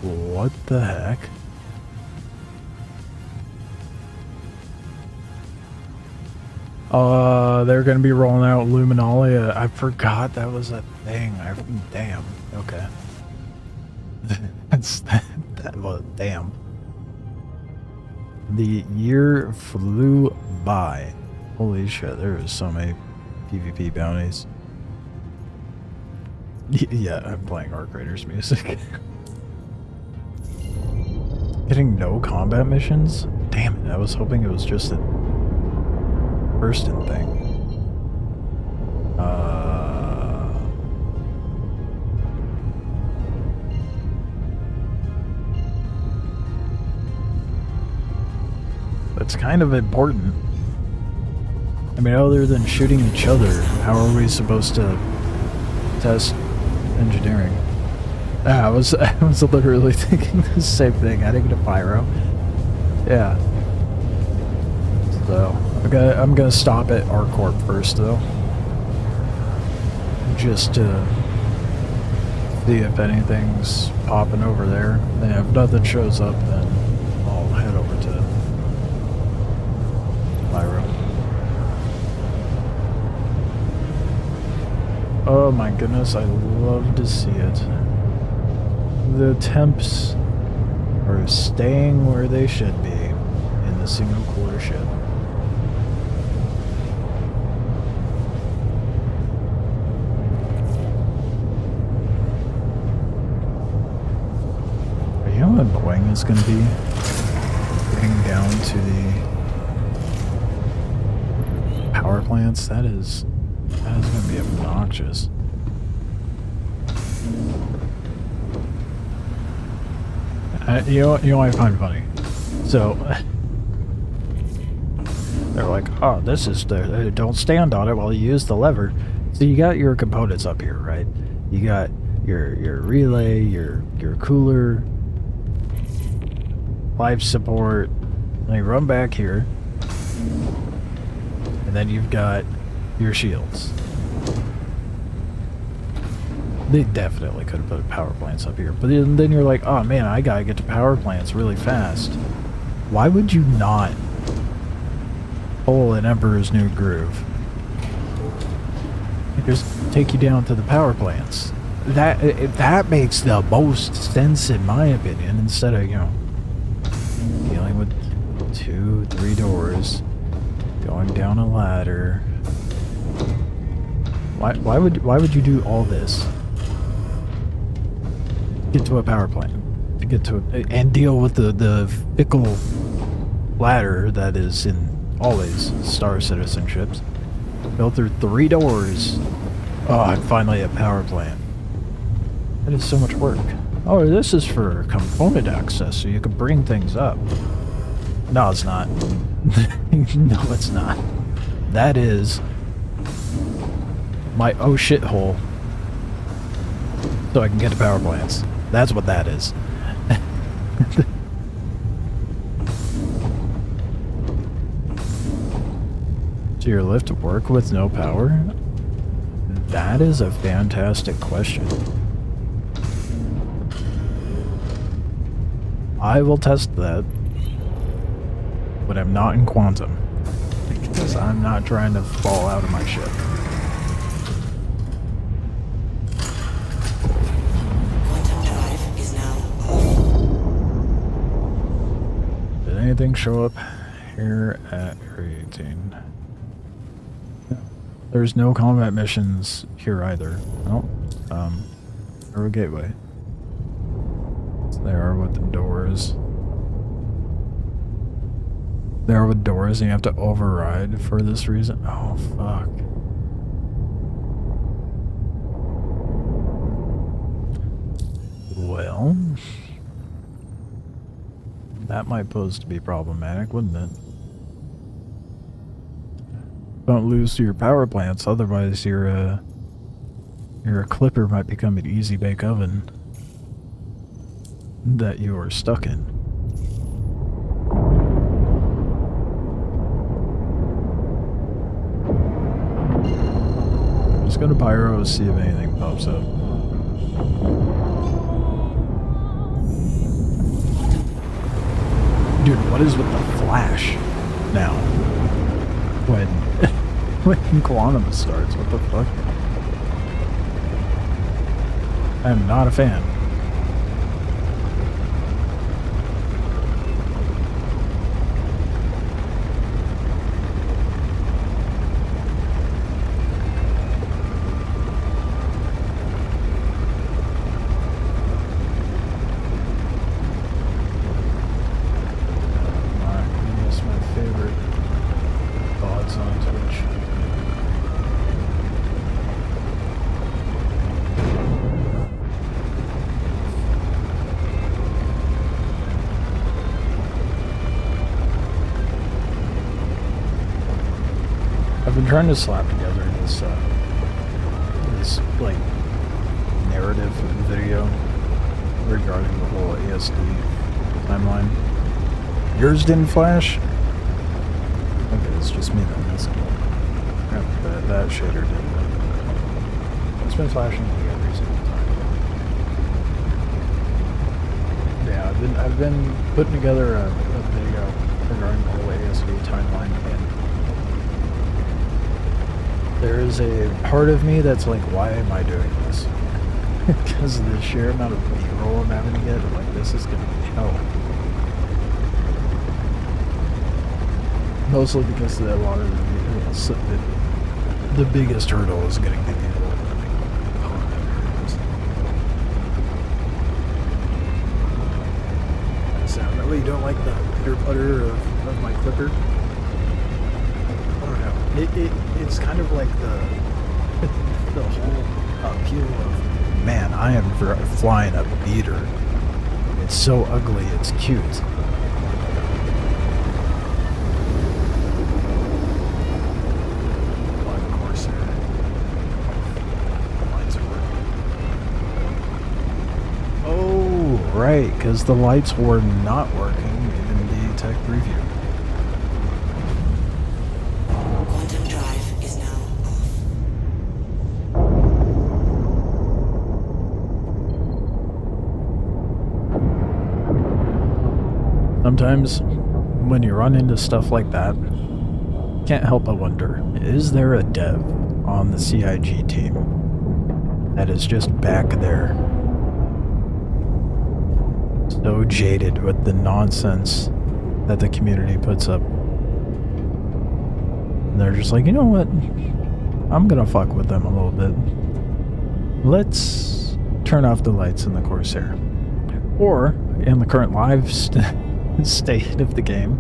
What the heck? They're gonna be rolling out Luminalia. I forgot that was a thing. Damn. Okay. Well, damn. The year flew by. Holy shit, there is so many PvP bounties. Yeah, I'm playing Arc Raiders music. Getting no combat missions? Damn it, I was hoping it was just a Hurston thing. That's kind of important. I mean, other than shooting each other, how are we supposed to test engineering? I was literally thinking the same thing. Adding to pyro. Yeah. So I'm gonna stop at ArcCorp first, though, just to see if anything's popping over there. And if nothing shows up, then I'll head over to pyro. Oh my goodness, I love to see it. The temps are staying where they should be in the single core ship. You know how annoying it's going to be getting down to the power plants? That is going to be obnoxious. You know what I find funny? So they're like, oh, this is the don't stand on it while you use the lever. So you got your components up here, right? You got your relay, your cooler, life support. Then you run back here, and then you've got your shields. They definitely could have put power plants up here. But then you're like, oh man, I gotta get to power plants really fast. Why would you not pull an Emperor's New Groove? Just take you down to the power plants. That makes the most sense in my opinion, instead of, you know, dealing with 2-3 doors, going down a ladder. Why would you do all this? Get to a power plant, to get to and deal with the fickle ladder that is in always Star Citizenships. Go through 3 doors. Oh, and finally a power plant. That is so much work. Oh, this is for component access, so you can bring things up. No, it's not. No, it's not. That is my oh shit hole. So I can get to power plants. That's what that is. So your lift work with no power? That is a fantastic question. I will test that, but I'm not in quantum, because I'm not trying to fall out of my ship. Quantum drive is now off. Did anything show up here at Area 18? No. There's no combat missions here either. Oh, Referral Gateway. There are with the doors. There are with doors, and you have to override for this reason. Oh, fuck. Well, that might pose to be problematic, wouldn't it? Don't lose to your power plants, otherwise your clipper might become an easy bake oven that you are stuck in. I'm just gonna pyro, see if anything pops up. Dude, what is with the flash now? When Quantum starts, what the fuck? I am not a fan. I've been trying to slap together this like narrative video regarding the whole ASD timeline. Yours didn't flash? Okay, it's just me then. That's cool. That shader didn't. It's been flashing like every single time. Yeah, I've been putting together a video regarding the whole ASD timeline, and there is a part of me that's like, why am I doing this? Because of the sheer amount of B-roll I'm having to get, I'm like, this is gonna be hell. Mostly because a lot of the biggest hurdle is getting the B-roll. I really don't like the pitter putter of my clipper. It's kind of like the whole appeal of, man, I am flying a beater. It's so ugly, it's cute. Of course, lights are working. Oh, right, because the lights were not working in the tech preview. Sometimes, when you run into stuff like that, can't help but wonder, is there a dev on the CIG team that is just back there, so jaded with the nonsense that the community puts up? And they're just like, you know what? I'm gonna fuck with them a little bit. Let's turn off the lights in the Corsair. Or, in the current live state of the game,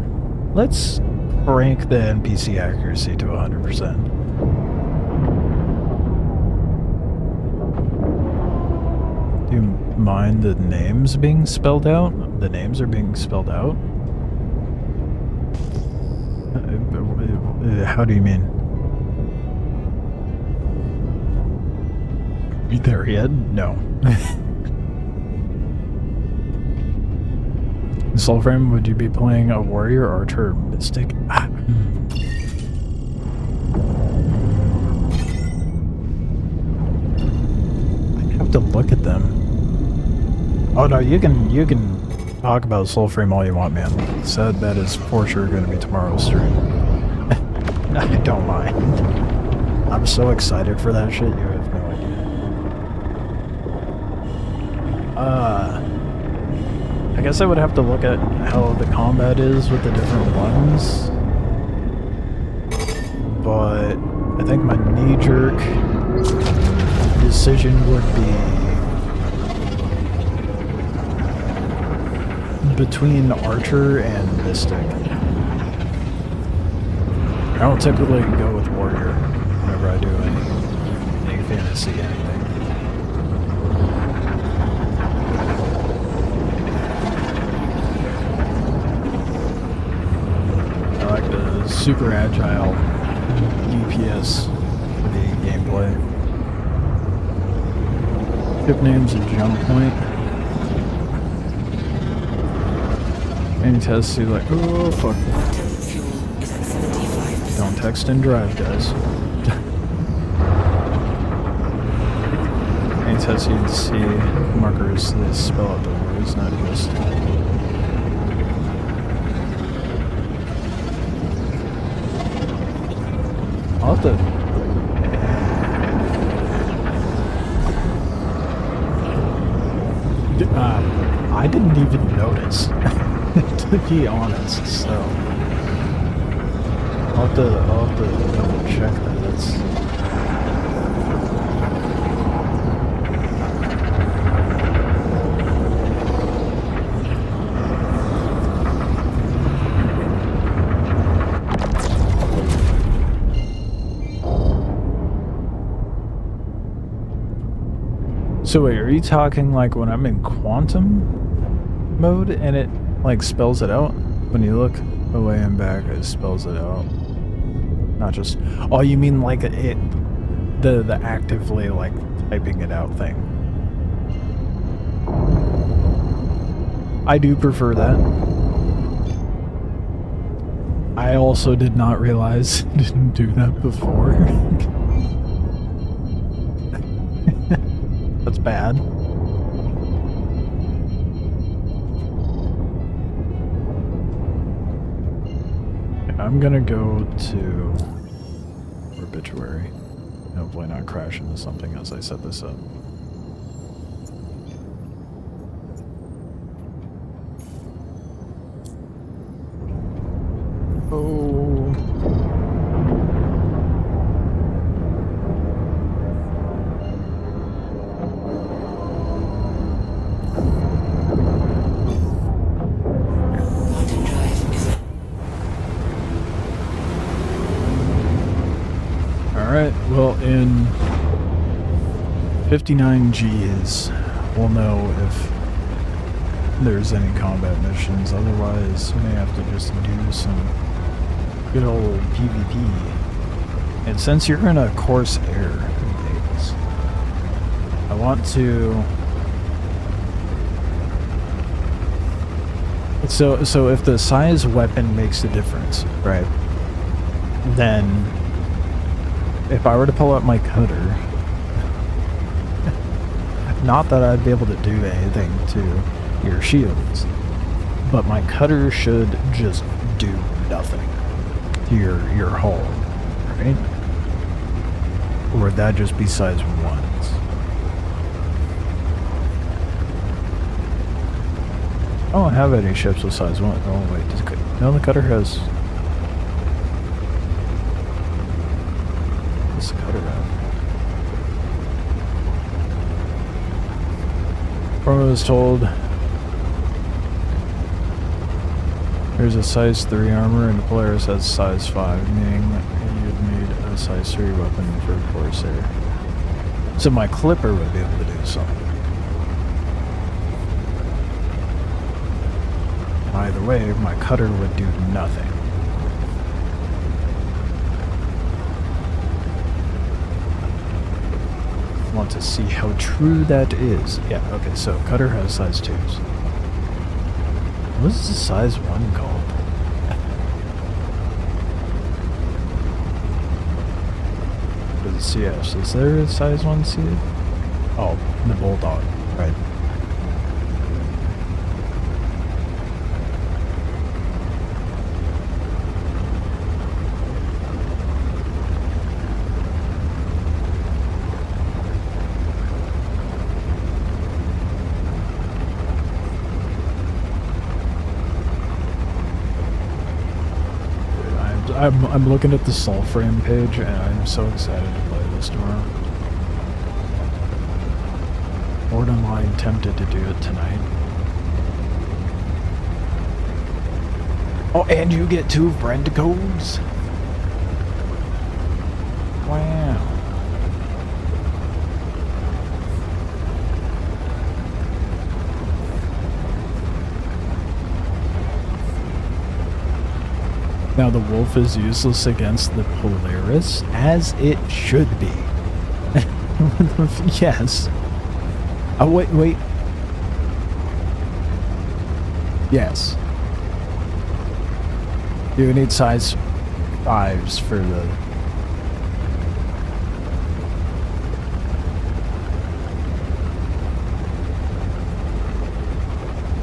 Let's rank the NPC accuracy to 100%. Do you mind the names being spelled out? The names are being spelled out? How do you mean? You there yet? No. Soulframe, would you be playing a warrior, archer, mystic? I have to look at them. Oh no, you can talk about Soulframe all you want, man. Said that is for sure going to be tomorrow's stream. I don't mind. I'm so excited for that shit, you have no idea. I guess I would have to look at how the combat is with the different ones. But I think my knee-jerk decision would be between Archer and Mystic. I don't typically go with Warrior whenever I do any fantasy anything. I like the super agile DPS for the gameplay. Ship names and jump point. Any tests you like, oh fuck. Don't text and drive, guys. Any tests you'd see markers that spell out the words, not just. I'll have to. I didn't even notice, to be honest, so. I'll have to double check that. So wait, are you talking like when I'm in quantum mode and it like spells it out? When you look away and back, it spells it out. Not just, oh, you mean like it, the actively like typing it out thing. I do prefer that. I also did not realize I didn't do that before. That's bad. I'm gonna go to Obituary. Hopefully not crash into something as I set this up. Oh. Alright, well, in 59 Gs, we'll know if there's any combat missions. Otherwise, we may have to just do some good old PvP. And since you're in a coarse air base, I want to... So if the size weapon makes a difference, right, then if I were to pull out my cutter, not that I'd be able to do anything to your shields, but my cutter should just do nothing to your hull, right? Or would that just be size 1s? I don't have any ships with size 1. Oh wait, no, the cutter has... What's the cutter have? I was told There's a size 3 armor and the Polaris has size 5, meaning you'd need a size 3 weapon for Corsair. So my Clipper would be able to do something. Either way, my Cutter would do nothing. Want to see how true that is. Yeah, okay, so Cutter has size 2s. What is the size 1 called? For the CS, is there a size 1 CS? Oh, the Bulldog, right. I'm looking at the Soul Frame page and I'm so excited to play this tomorrow. Borderline tempted to do it tonight. Oh, and you get 2 friend codes? Wow. Now the Wolf is useless against the Polaris, as it should be. Yes. Oh, wait. Yes. You need size 5s for the...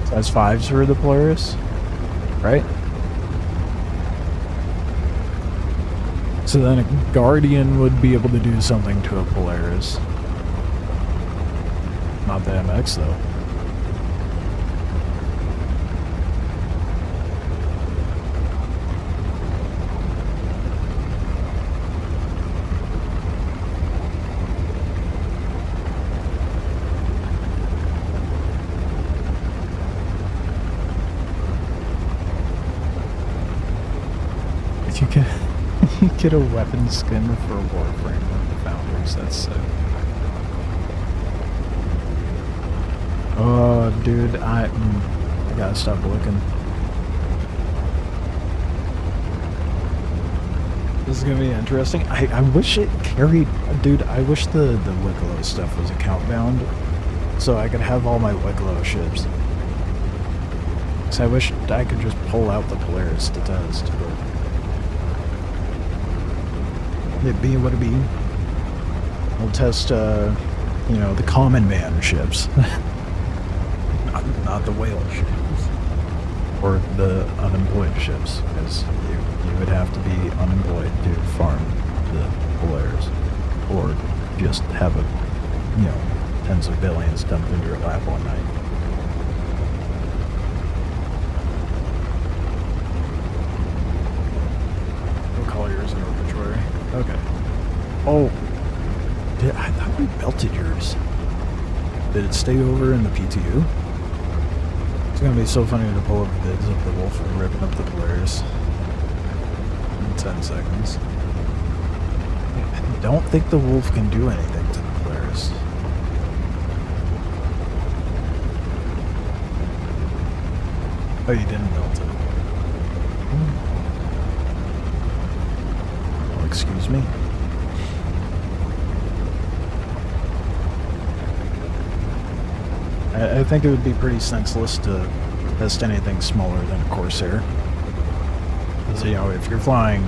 Size 5s for the Polaris, right? So then a Guardian would be able to do something to a Polaris. Not the MX though. If you can... You get a weapon skin for Warframe with the Founders, that's sick. Oh, dude, I gotta stop looking. This is gonna be interesting. I wish it carried... Dude, I wish the Wicklow stuff was account bound, so I could have all my Wicklow ships. Because I wish I could just pull out the Polaris to test, but... It be what it be. We'll test, you know, the common man ships. not the whale ships. Or the unemployed ships, because you would have to be unemployed to farm the Polaris. Or just have a, you know, tens of billions dumped into your lap one night. We'll call yours an obituary. Okay. Oh. I thought we belted yours. Did it stay over in the PTU? It's gonna be so funny to pull up vids of the Wolf ripping up the Polaris in 10 seconds. I don't think the Wolf can do anything to the Polaris. Oh, you didn't melt it. Well, excuse me. I think it would be pretty senseless to test anything smaller than a Corsair. Because, you know, if you're flying...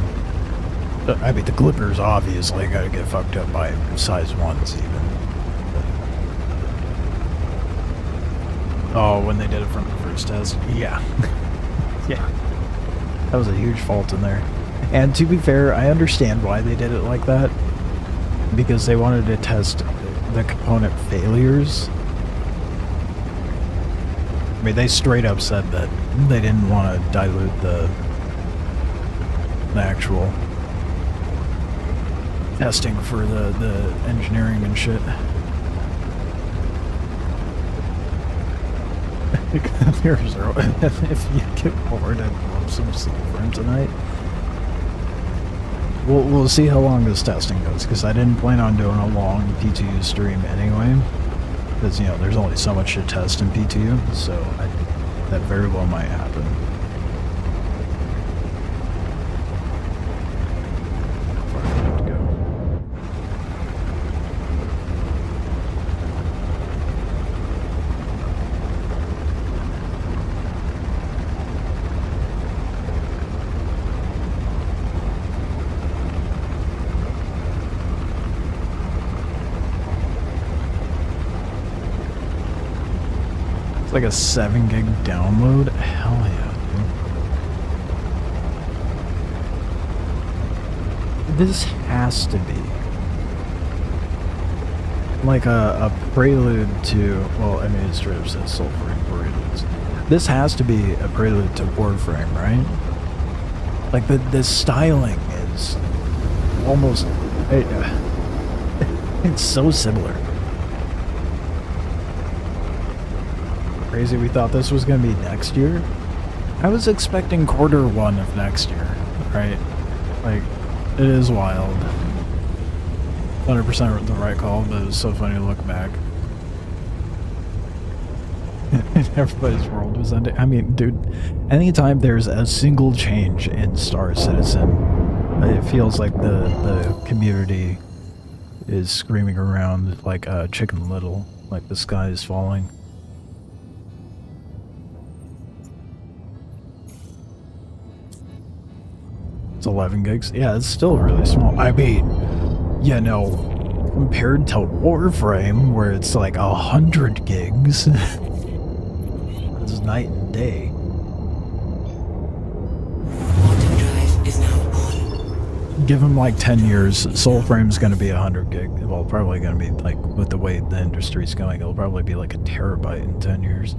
I mean, the Clippers obviously gotta get fucked up by size 1s even. But, oh, when they did it from the first test? Yeah. Yeah. That was a huge fault in there. And to be fair, I understand why they did it like that. Because they wanted to test the component failures. I mean, they straight up said that they didn't want to dilute the actual testing for the engineering and shit. If you get bored, I'd love some Silverframe tonight. We'll see how long this testing goes, because I didn't plan on doing a long PTU stream anyway. Because, you know, there's only so much to test in PTU, so that very well might happen. How far do I have to go? It's like a 7 gig download? Hell yeah, dude. This has to be like a prelude to, well, I mean, it straight up says Soulframe preludes. This has to be a prelude to Warframe, right? Like, the styling is almost, it's so similar. Crazy we thought this was going to be next year. I was expecting Q1 of next year, right? Like, it is wild. 100% the right call, but it was so funny to look back. Everybody's world was ending. I mean, dude, anytime there's a single change in Star Citizen, it feels like the community is screaming around like Chicken Little, like the sky is falling. It's 11 gigs. Yeah, it's still really small. I mean, you know, compared to Warframe, where it's like 100 gigs, it's night and day. Quantum drive is now on. Give them like 10 years, Soulframe's gonna be 100 gig. Well, probably gonna be, like, with the way the industry's going, it'll probably be like a terabyte in 10 years.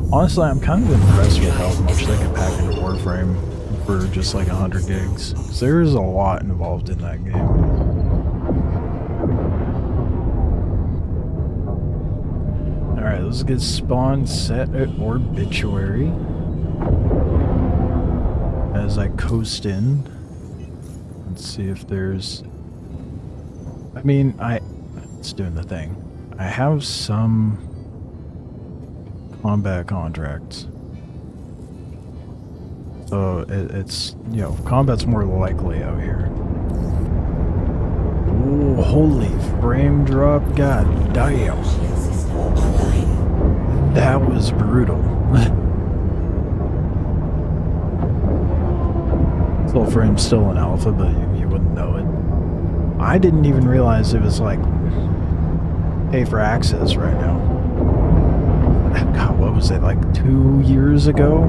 Honestly, I'm kind of impressed with how much they can pack into Warframe for just like 100 gigs. 'Cause there's a lot involved in that game. Alright, let's get spawn set at Obituary. As I coast in. Let's see if there's... I mean, it's doing the thing. I have some combat contracts. So it's, you know, combat's more likely out here. Ooh, holy frame drop, god damn. That was brutal. Soulframe's still in alpha, but you wouldn't know it. I didn't even realize it was like pay for access right now. God, what was it, like 2 years ago?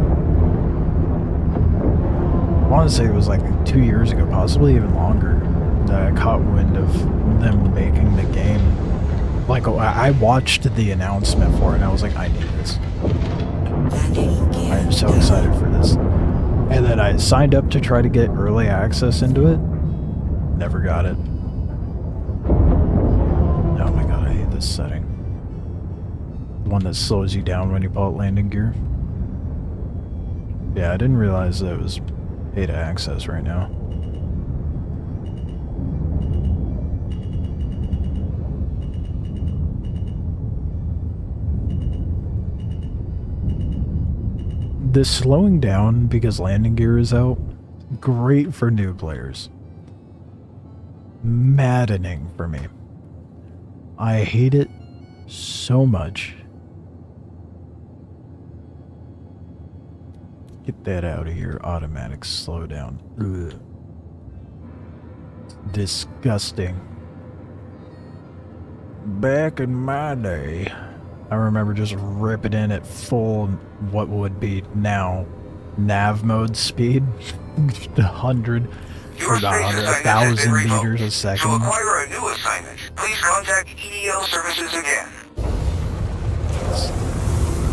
I want to say it was like 2 years ago, possibly even longer, that I caught wind of them making the game. Like, I watched the announcement for it and I was like, I need this. I am so excited for this. And then I signed up to try to get early access into it. Never got it. Oh my god, I hate this setting. The one that slows you down when you pull out landing gear. Yeah, I didn't realize that it was pay to access right now. This slowing down because landing gear is out, great for new players. Maddening for me. I hate it so much. Get that out of here, automatic slowdown. Ugh. Disgusting. Back in my day, I remember just ripping in at full, what would be now nav mode speed, 100 or not 100, 1,000 meters a second. To acquire a new assignment, please contact EDL services again.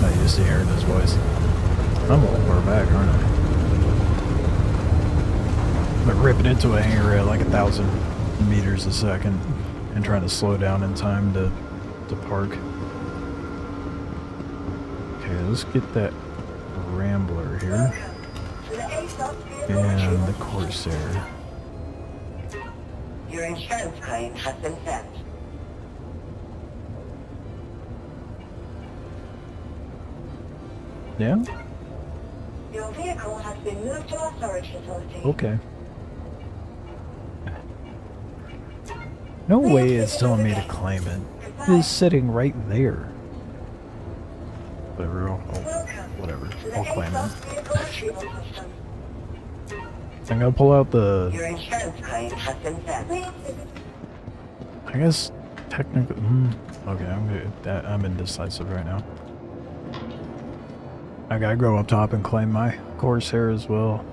Not used to hearing his voice. I'm a little far back, aren't I? But ripping into a hangar at like 1,000 meters a second and trying to slow down in time to park. Okay, let's get that Rambler here. And the Corsair. Your insurance claim has been sent. Yeah? Your vehicle has been moved to our storage facility. Okay. No way it's telling me to claim it. It is sitting right there. Whatever, whatever. I'll claim it. I'm gonna pull out the... Your insurance claim has been sent. I guess technically... okay, I'm indecisive right now. I gotta go up top and claim my Corsair as well.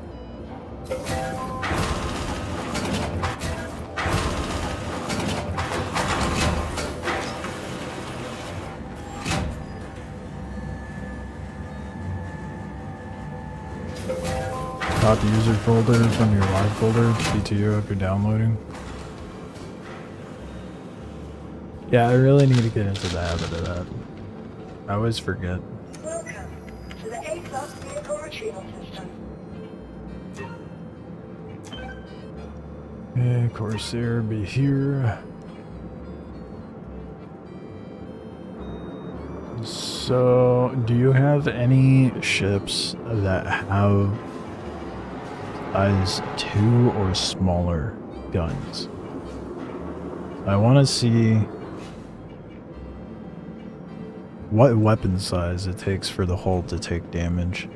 Got the user folder from your live folder, PTU if you're downloading. Yeah, I really need to get into the habit of that. I always forget. Welcome to the A-Class vehicle retrieval system. Okay, Corsair be here. So, do you have any ships that have size 2 or smaller guns? I want to see what weapon size it takes for the hull to take damage.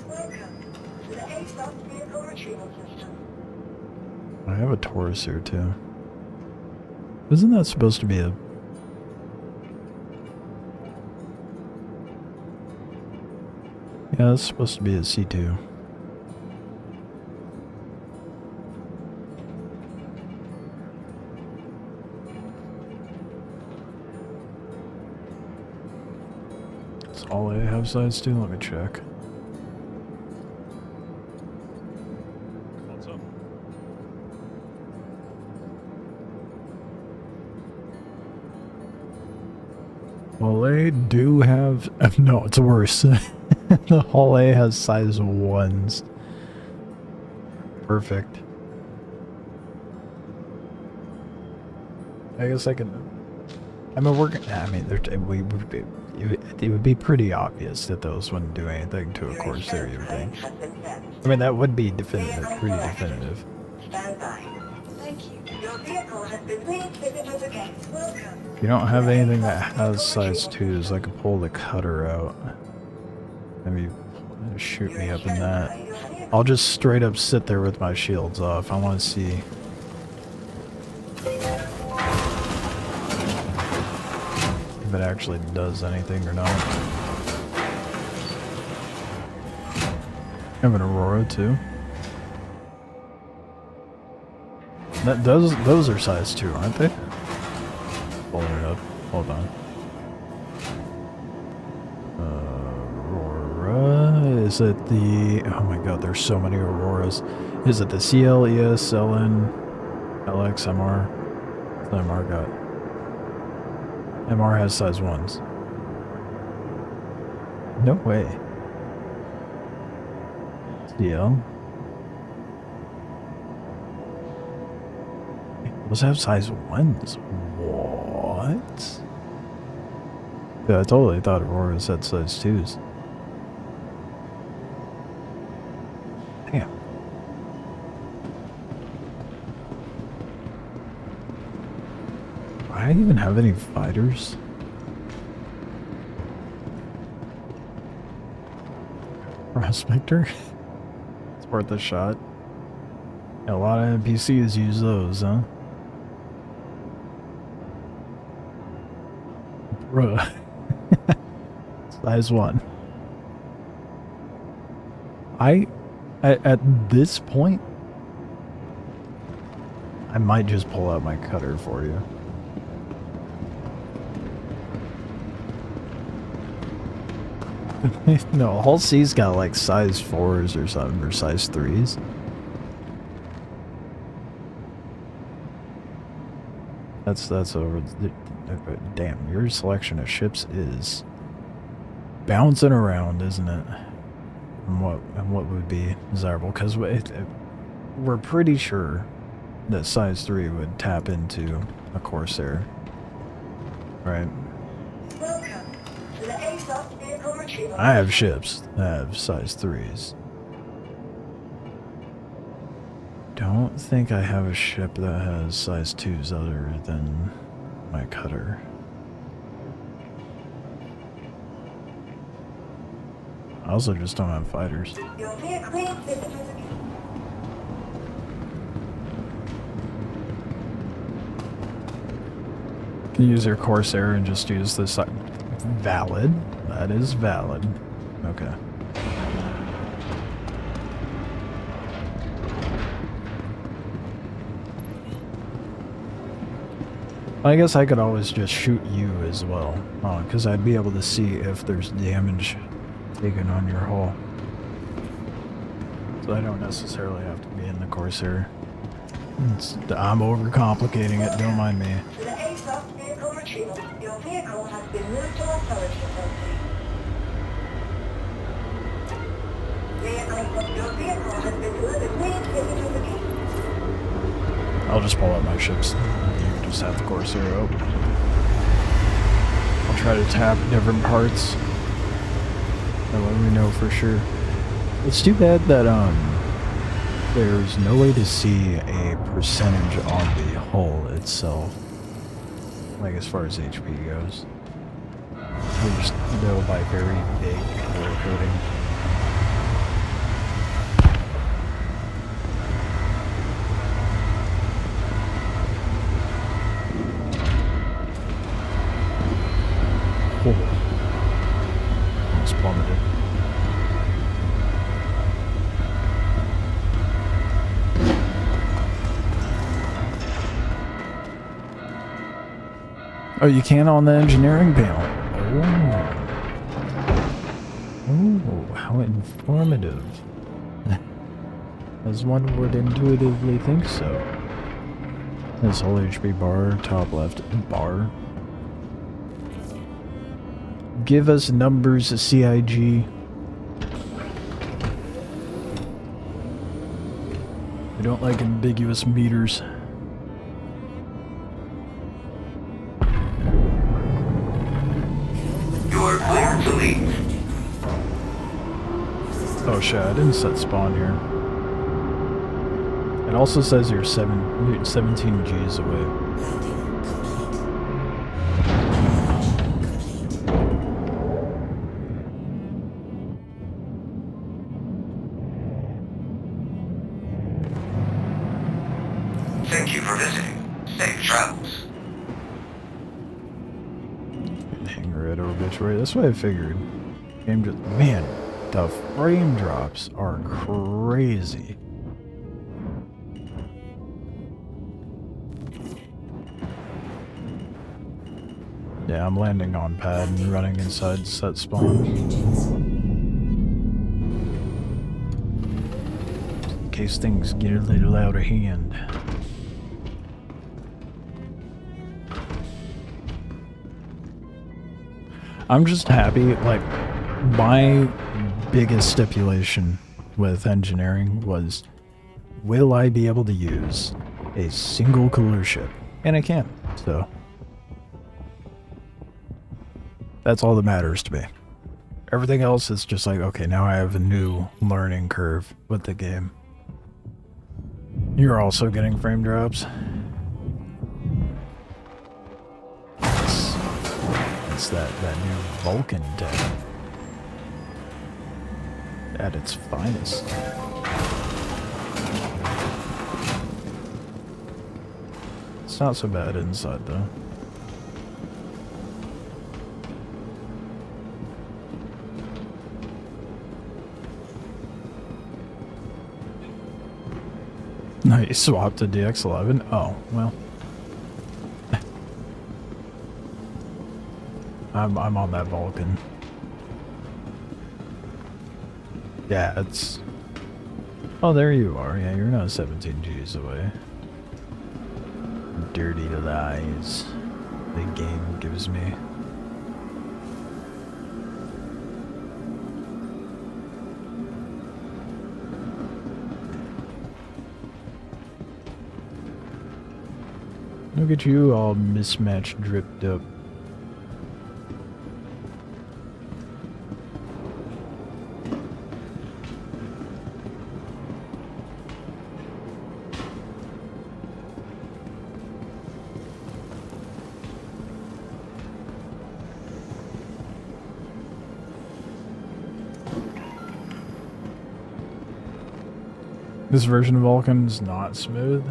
Welcome to the A-Class vehicle retrieval system. I have a Taurus here too. Isn't that supposed to be a... yeah, that's supposed to be a C2. Does all A have size 2? Let me check. What's up? Well, they do have... no, it's worse. The Hull A has size 1s. Perfect. I guess I can... I mean, it would be pretty obvious that those wouldn't do anything to a Corsair, you would think. I mean, that would be definitive, pretty definitive. Stand by. Thank you. Your vehicle has been refitted as a gate. Welcome. If you don't have anything that has size 2s, I could pull the cutter out. Maybe shoot me up in that. I'll just straight up sit there with my shields off. I want to see... if it actually does anything or not. I have an Aurora too. Those are size 2, aren't they? Pulling it up. Hold on. Aurora. Is it the... oh my god, there's so many Auroras. Is it the CL, ES, LN, LX, MR? What's the MR got? MR has size 1s. No way. CL. Those have size 1s. What? Yeah, I totally thought Auroras had size 2s. Damn. Do I even have any fighters? Prospector? It's worth a shot. Yeah, a lot of NPCs use those, huh? Bruh. Size 1. At this point, I might just pull out my cutter for you. No, Hull C's got like size 4s or something, or size 3s. That's over. Damn, your selection of ships is bouncing around, isn't it? And what would be desirable? Because we're pretty sure that size 3 would tap into a Corsair, right? Welcome to the ASOS vehicle retrieval. I have ships that have size 3s. Don't think I have a ship that has size 2s other than my cutter. I also just don't have fighters. Your vehicle needs visitors. Can use your Corsair and just use this. Valid. That is valid. Okay. I guess I could always just shoot you as well, because I'd be able to see if there's damage taken on your hull. So I don't necessarily have to be in the Corsair. I'm overcomplicating it, don't mind me. To the ASOS vehicle retrieval. Your vehicle has been moved to our storage facility. Your vehicle has been delivered. Please visit us again. I'll just pull out my ships. You can just have the Corsair out. I'll try to tap different parts. That way we know for sure. It's too bad that there's no way to see a percentage on the hull itself. Like as far as HP goes. We just know by very big color coding. Almost plummeted. Oh, you can on the engineering panel. Oh, how informative. As one would intuitively think so. This whole HP bar, top left bar. Give us numbers, CIG. We don't like ambiguous meters. You're clear to leave. Oh shit, I didn't set spawn here. It also says you're 17 Gs away. Thank you for visiting. Safe travels. Hangar at obituary. That's what I figured. Game just, man, the frame drops are crazy. Yeah, I'm landing on pad and running inside set spawn. In case things get a little out of hand. I'm just happy, like, my biggest stipulation with engineering was, will I be able to use a single cooler ship? And I can, so. That's all that matters to me. Everything else is just like, okay, now I have a new learning curve with the game. You're also getting frame drops. It's that new Vulcan tech. At its finest. It's not so bad inside though. No, you swapped to DX11? Oh, well. I'm on that Vulcan. Yeah, it's... Oh, there you are. Yeah, you're not 17 Gs away. dirty lies the game gives me. Look at you all mismatched, dripped up. This version of Vulcan is not smooth.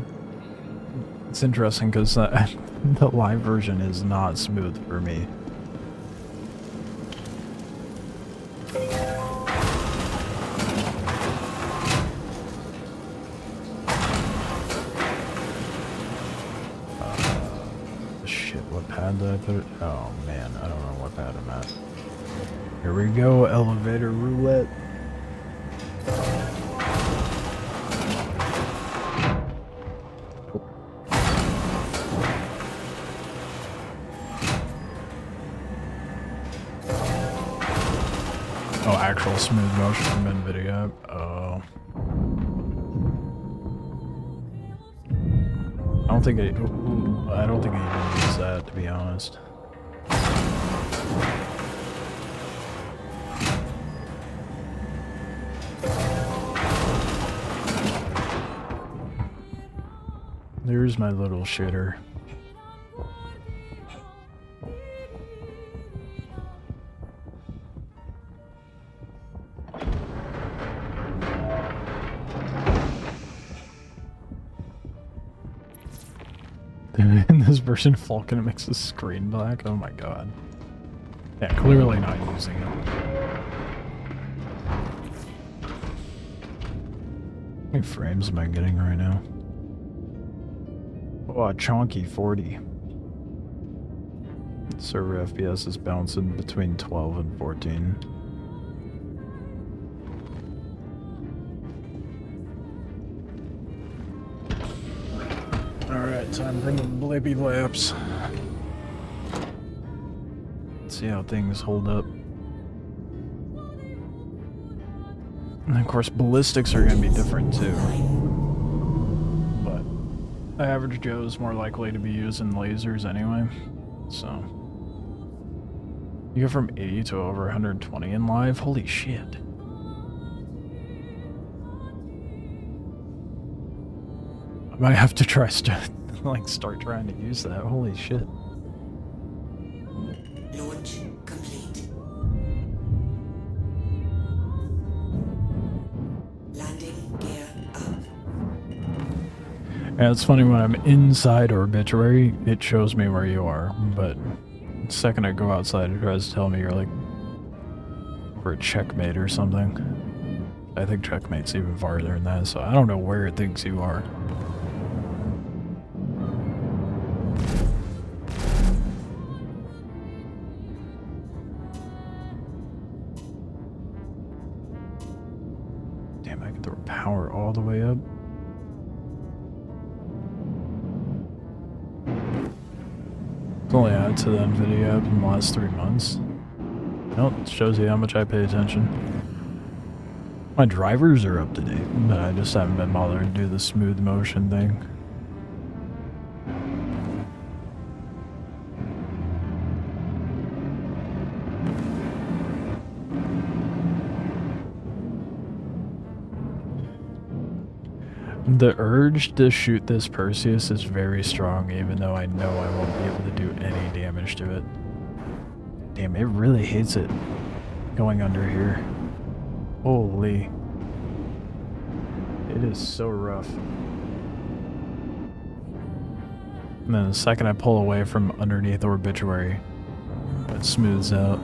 It's interesting because the live version is not smooth for me. Shit, what pad did I put it? Oh man, I don't know what pad I'm at. Here we go, elevator roulette. Oh, actual smooth motion from NVIDIA. Oh. I don't think I even use that, to be honest. There's my little shitter. In this version, Falcon makes the screen black. Oh my god. Yeah, clearly not using it. How many frames am I getting right now? Oh, a chonky 40. Server FPS is bouncing between 12 and 14. Alright, time for the blippy laps. Let's see how things hold up. And of course, ballistics are going to be different too. But the average Joe is more likely to be using lasers anyway, so. You go from 80 to over 120 in live? Holy shit. I might have to try start trying to use that. Holy shit. Launch complete. Landing gear up. Yeah, it's funny when I'm inside Obituary, it shows me where you are, but the second I go outside, it tries to tell me you're like over a checkmate or something. I think checkmate's even farther than that, so I don't know where it thinks you are. Damn, I can throw power all the way up. It's only added to the NVIDIA app in the last 3 months. Well, it shows you how much I pay attention. My drivers are up to date, but I just haven't been bothered to do the smooth motion thing. The urge to shoot this Perseus is very strong, even though I know I won't be able to do any damage to it. Damn, it really hates it going under here. Holy. It is so rough. And then the second I pull away from underneath Obituary, it smooths out.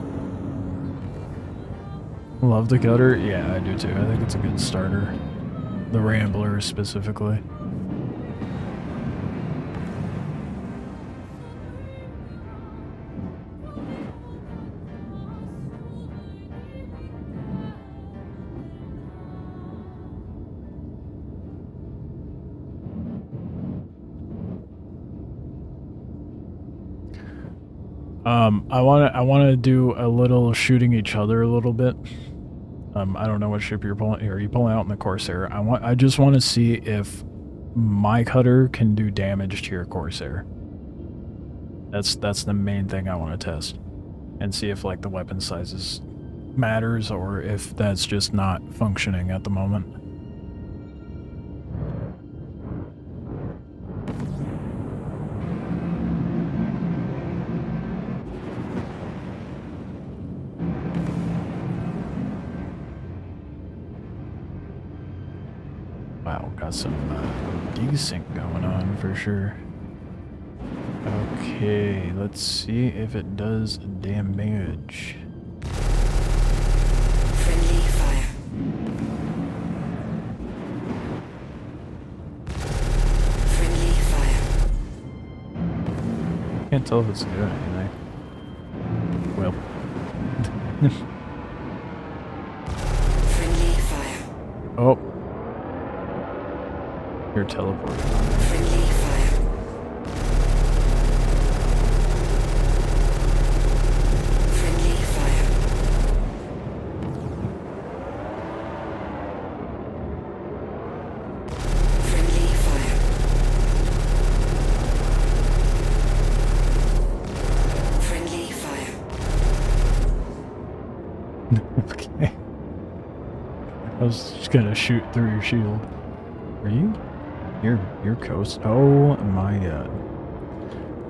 Love the cutter? Yeah, I do too. I think it's a good starter. The Rambler specifically. I wanna do a little shooting each other a little bit. I don't know what ship you're pulling. Are you pulling out in the Corsair? I just want to see if my cutter can do damage to your Corsair. That's the main thing I want to test, and see if like the weapon sizes matters or if that's just not functioning at the moment. Wow, got some desync going on for sure. Okay, let's see if it does damage. Friendly fire. Friendly fire. Can't tell if it's doing anything. Well. Friendly fire. Oh. You're teleporting. Friendly fire. Friendly fire. Friendly fire. Friendly fire. Okay. I was just gonna shoot through your shield. Are you? You're coast. Oh my god.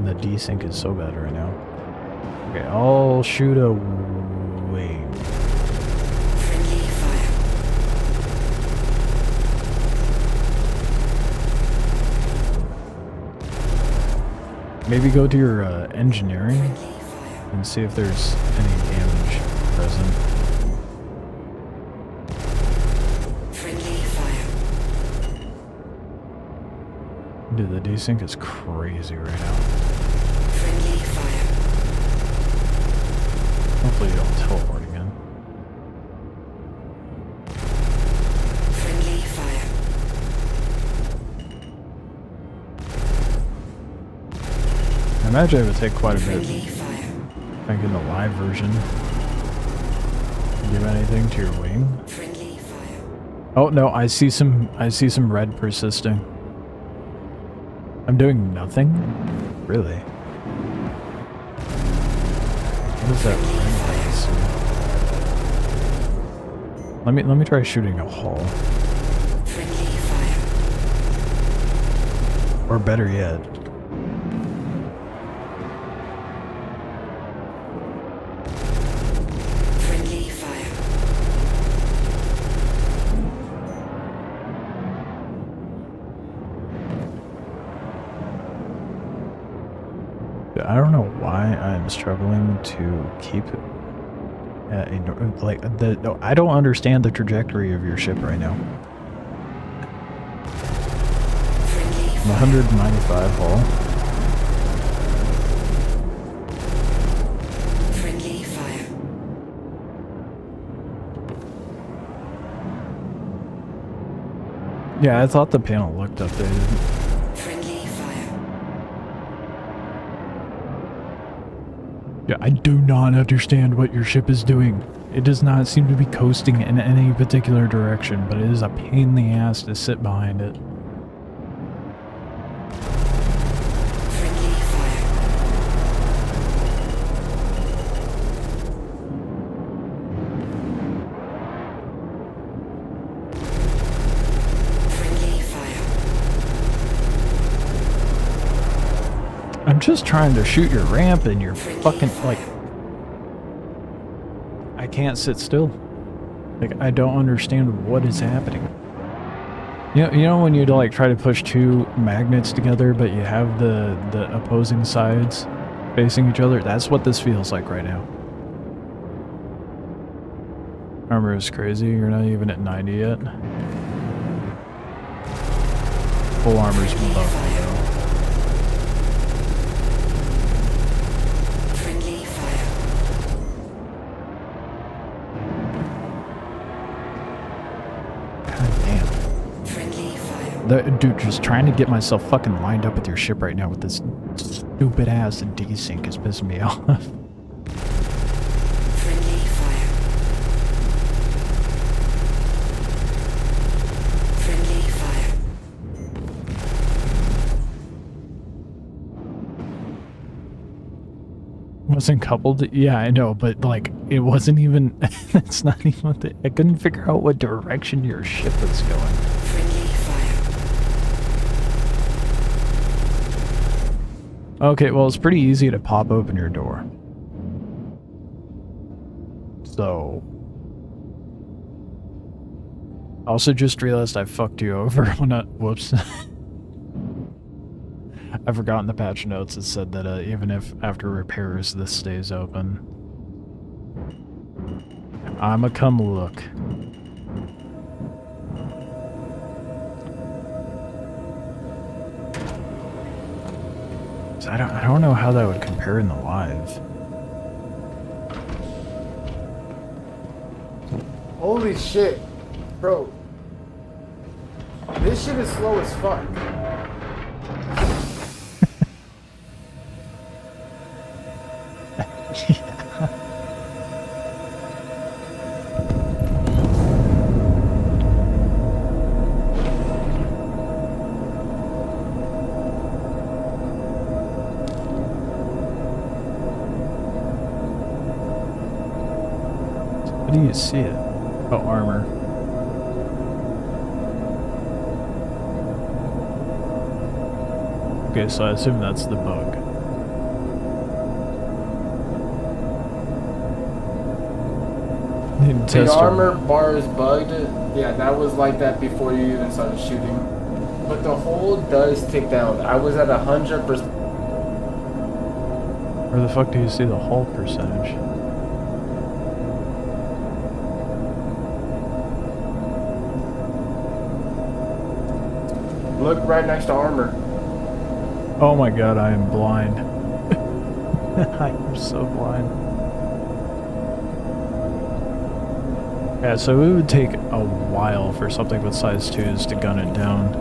The desync is so bad right now. Okay, I'll shoot a wing. Friendly fire. Maybe go to your engineering Friendly fire. and see if there's any damage present. Friendly fire. Dude, the desync is crazy right now. Friendly fire. Hopefully you don't teleport again. Friendly fire. I imagine it would take quite a bit Friendly fire. if I get a live version. Do anything to your wing? Friendly fire. Oh no, I see some red persisting. I'm doing nothing? Really? What is that ring? Let me try shooting a hull. Friendly fire. Or better yet. Friendly fire. I don't know why I'm struggling to keep I don't understand the trajectory of your ship right now. Friendly I'm fire. 195 hull. Friendly fire. Yeah, I thought the panel looked updated. Friendly fire. Yeah, I do not understand what your ship is doing. It does not seem to be coasting in any particular direction, but it is a pain in the ass to sit behind it. Friendly fire. Friendly fire. I'm just trying to shoot your ramp and you're fucking, like... I can't sit still. Like, I don't understand what is happening. You know when you like try to push two magnets together, but you have the opposing sides facing each other? That's what this feels like right now. Armor is crazy. You're not even at 90 yet. Full armor's below me, though. Friendly fire. God damn. Friendly fire. dude, just trying to get myself fucking lined up with your ship right now with this stupid ass desync is pissing me off. Friendly fire. Friendly fire. Wasn't coupled? Yeah, I know, but like, it wasn't even, that's not even, I couldn't figure out what direction your ship was going. Friendly fire. Okay, well, it's pretty easy to pop open your door. So... Also just realized I fucked you over when I... Whoops. I forgot in the patch notes it said that even if after repairs this stays open. I'ma come look. So I don't know how that would compare in the live. Holy shit, bro. This shit is slow as fuck. How do you see it? Oh, armor. Okay, so I assume that's the bug. Didn't The test armor bar is bugged. Yeah, that was like that before you even started shooting. But the hold does tick down. I was at 100%. Where the fuck do you see the hull percentage? Look right next to armor. Oh my god, I am blind. I am so blind. Yeah, so it would take a while for something with size 2s to gun it down.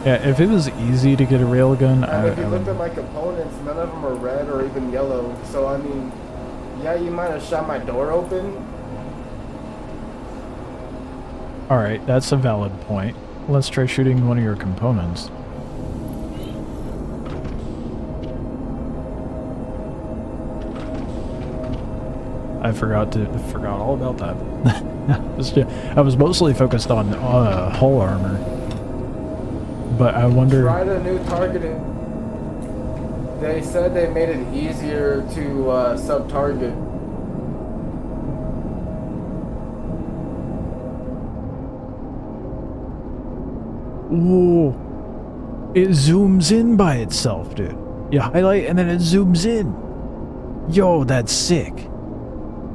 Yeah, if it was easy to get a railgun, And if you looked at my components, none of them are red or even yellow. So I mean, yeah, you might have shot my door open. Alright, that's a valid point. Let's try shooting one of your components. I forgot all about that. I was mostly focused on hull armor. But I wonder... Tried a new targeting. They said they made it easier to sub-target. Whoa. It zooms in by itself, dude. You highlight and then it zooms in. Yo, that's sick.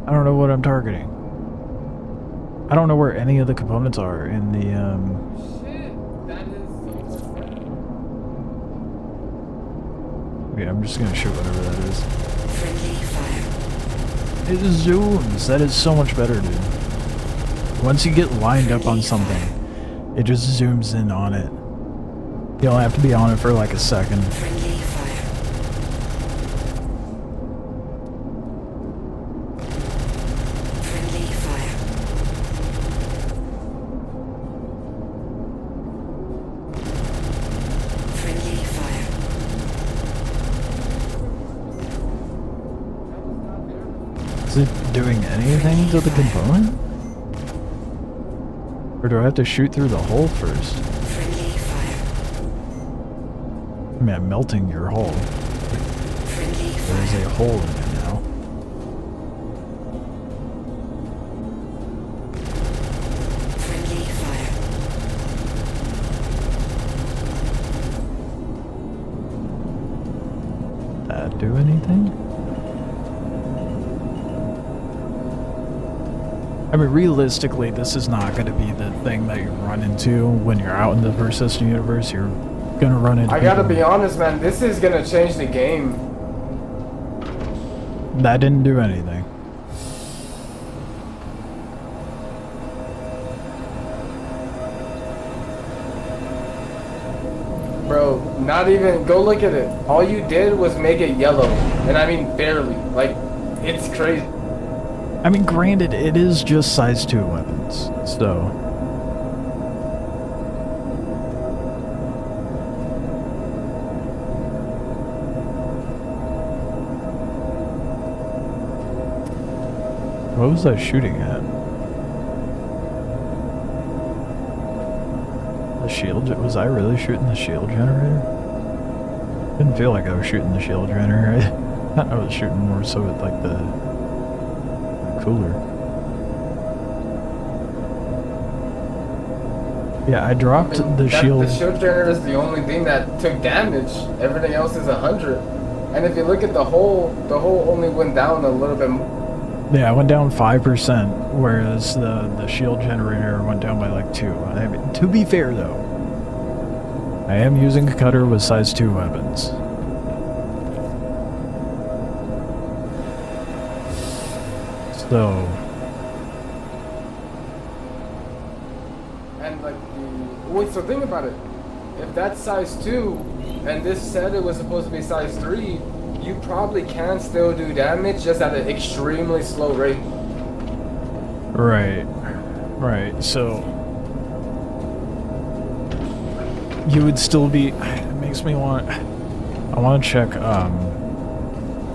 I don't know what I'm targeting. I don't know where any of the components are in the, Shit, that is so much better. Okay, I'm just gonna shoot whatever that is. Friendly fire. It zooms. That is so much better, dude. Once you get lined up on something, it just zooms in on it. You don't have to be on it for like a second. Friendly fire. Friendly fire. Friendly fire. Is it doing anything to the component? Or do I have to shoot through the hole first? Friendly fire. I mean, I'm melting your hull. Friendly There's fire. a hole in it now. Friendly fire. That do anything? I mean, realistically, this is not going to be the thing that you run into when you're out in the persistent universe. You're going to run into I gotta people- be honest, man. This is gonna change the game. That didn't do anything. Not even, go look at it. All you did was make it yellow. And I mean barely. Like, it's crazy. I mean, granted, it is just size 2 weapons, so... What was I shooting at? The shield? Was I really shooting the shield generator? Didn't feel like I was shooting the shield generator. I thought I was shooting more so at like the cooler. Yeah, I dropped the shield. The shield generator is the only thing that took damage. Everything else is 100. And if you look at the hole only went down a little bit more. Yeah, it went down 5%, whereas the shield generator went down by like 2. I mean, to be fair though, I am using a cutter with size 2 weapons. So... And like wait, so think about it. If that's size 2, and this said it was supposed to be size 3, you probably can still do damage, just at an extremely slow rate. Right. Right, so... You would still be... It makes me want... I want to check,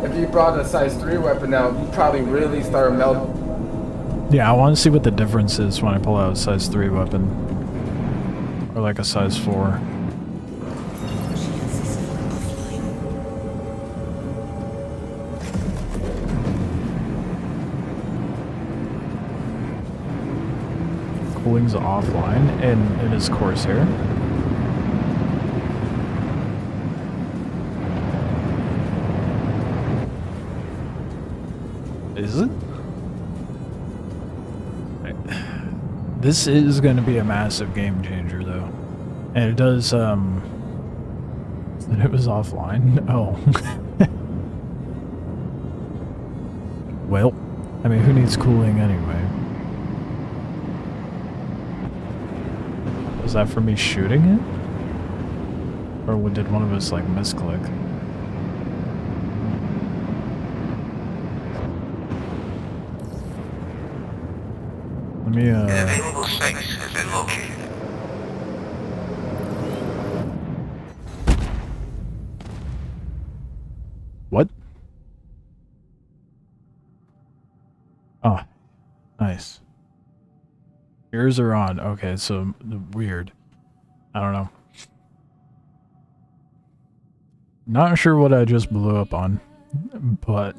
If you brought a size 3 weapon out, you'd probably really start melting. Yeah, I want to see what the difference is when I pull out a size 3 weapon. Or like a size 4. Cooling's offline in his Corsair. Is it? This is going to be a massive game changer, though. And it does, it was offline? Oh. Well, I mean, who needs cooling anyway? Was that for me shooting it? Or did one of us, like, misclick? Let me, An available space has been located. What? Oh, nice. Ears are on. Okay, so weird. I don't know. Not sure what I just blew up on, but...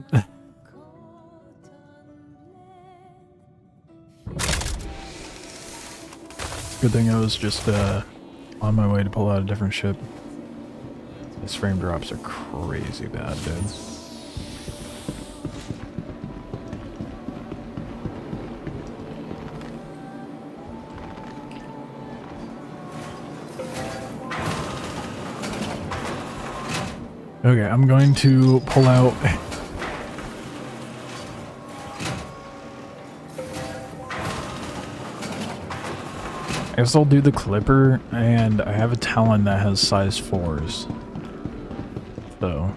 Good thing I was just on my way to pull out a different ship. These frame drops are crazy bad, dude. Okay, I'm going to pull out... I guess I'll do the Clipper, and I have a Talon that has size 4s. So...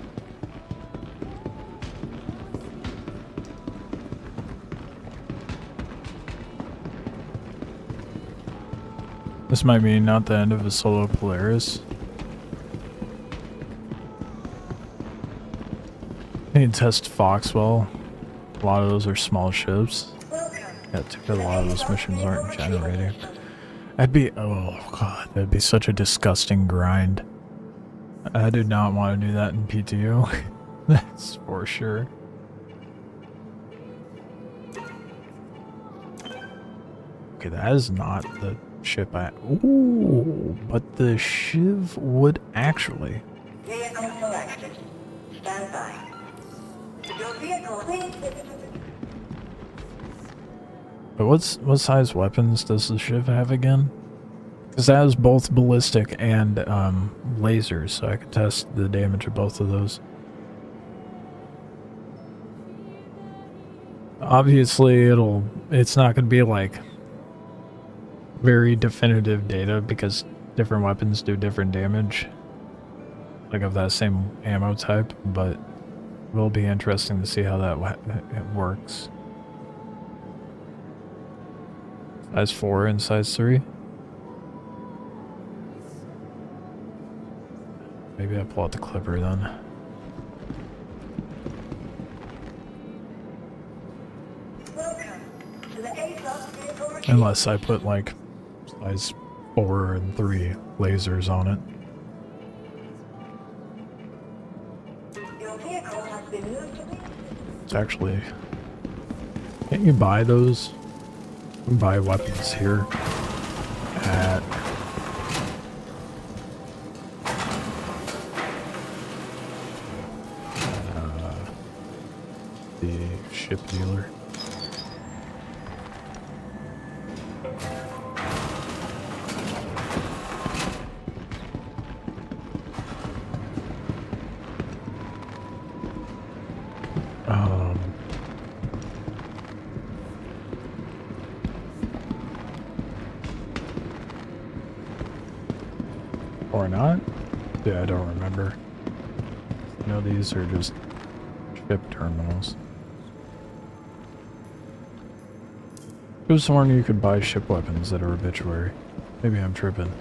This might be not the end of a solo Polaris. I need to test Foxwell. A lot of those are small ships. Yeah, a lot of those missions aren't generating. That'd be, oh god, that'd be such a disgusting grind. I do not want to do that in PTU. That's for sure. Okay, that is not the ship I... Ooh, but the Shiv would actually... Vehicle selected. Stand by. Your vehicle... But what size weapons does the Shiv have again? Because that has both ballistic and lasers, so I could test the damage of both of those. Obviously, it's not going to be like very definitive data because different weapons do different damage. like of that same ammo type, but it will be interesting to see how that it works. Size 4 and size 3. Maybe I pull out the clipper then. Welcome to the A-Class vehicle retrieval. Unless I put like size 4 and 3 lasers on it. Your vehicle has been moved to the... It's actually... Can't you buy those? You can buy weapons here at... the ship dealer. Or not? Yeah, I don't remember. I know these are just ship terminals. It was sworn you could buy ship weapons that are obituary. Maybe I'm tripping.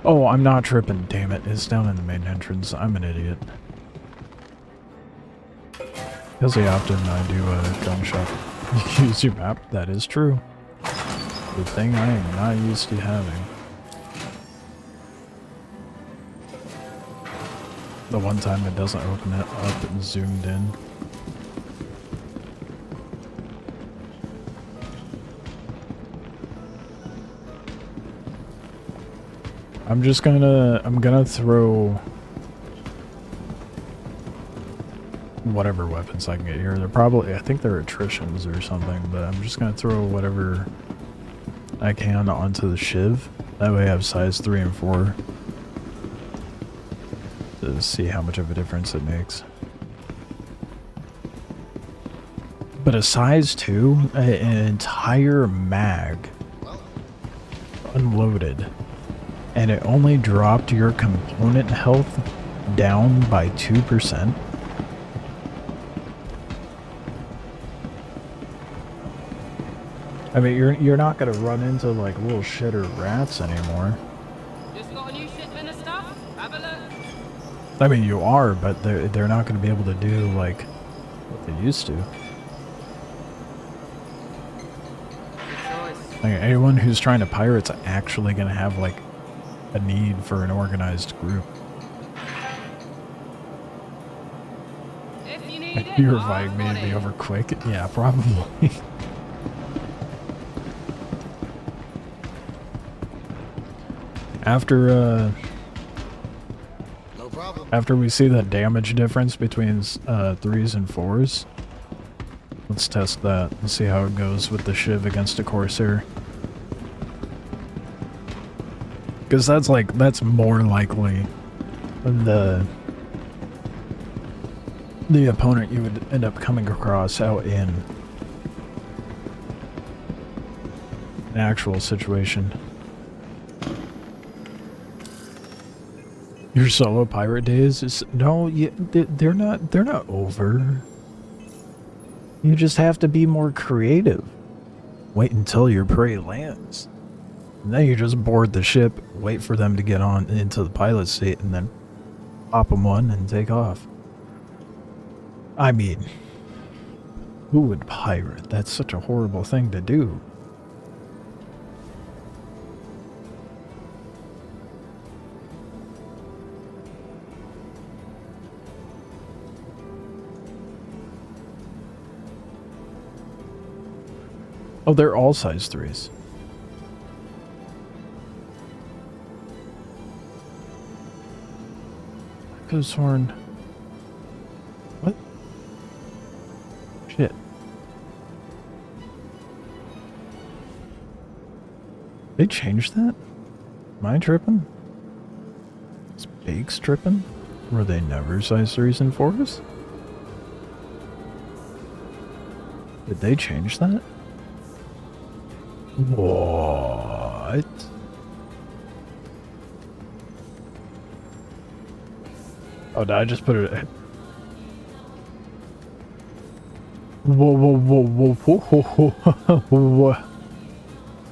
Oh, I'm not tripping, damn it. It's down in the main entrance. I'm an idiot. Because often I do a gun shop. You use your map? That is true. The thing I am not used to having. The one time it doesn't open it up and zoomed in. I'm gonna throw whatever weapons I can get here. They're probably, I think they're attritions or something, but I'm just gonna throw whatever I can onto the shiv. That way I have size 3 and 4 to see how much of a difference it makes. But a size 2, an entire mag unloaded, and it only dropped your component health down by 2%. I mean, you're not gonna run into like little shitter rats anymore. Just got a new shipment of stuff? Have a look. I mean, you are, but they're not gonna be able to do like what they used to. Like, anyone who's trying to pirate's actually gonna have like a need for an organized group. If you need it, You I'll revived me to run be it. over quick? Yeah, probably. After we see the damage difference between 3s and 4s, let's test that and see how it goes with the Shiv against a Corsair. Because that's more likely the opponent you would end up coming across out in an actual situation. Your solo pirate days is they're not over. You just have to be more creative. Wait until your prey lands. And then you just board the ship, wait for them to get on into the pilot seat, and then pop them one and take off. I mean, who would pirate? That's such a horrible thing to do. Oh, they're all size 3s. I could have sworn... What? Shit. They changed that? Am I tripping? Is Bakes tripping? Were they never size 3s and 4s? Did they change that? What? Oh, did I just put it? Whoa, whoa, whoa, whoa, whoa, whoa, whoa, whoa.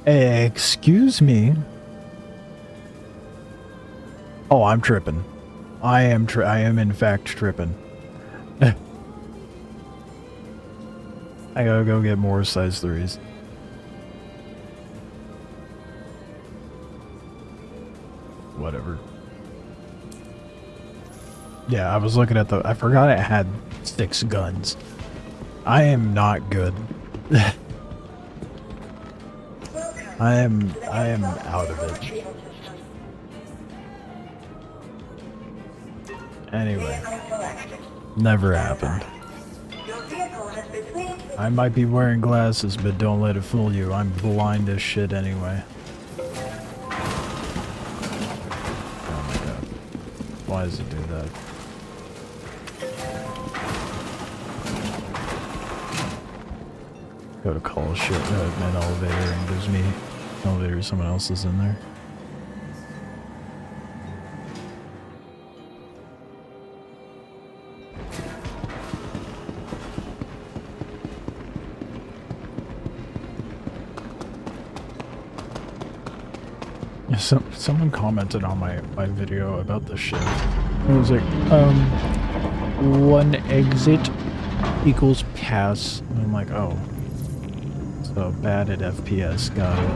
Excuse me. Oh, I'm tripping. I am in fact tripping. I gotta go get more size 3s. Whatever. Yeah, I was looking at I forgot it had 6 guns. I am not good. I am out of it. Anyway, never happened. I might be wearing glasses, but don't let it fool you. I'm blind as shit anyway. Oh my god. Why does it do that? Go to call shit an elevator and gives me elevator someone else is in there. Someone commented on my video about this shit. It was like, one exit equals pass. And I'm like, oh. So bad at FPS, got it.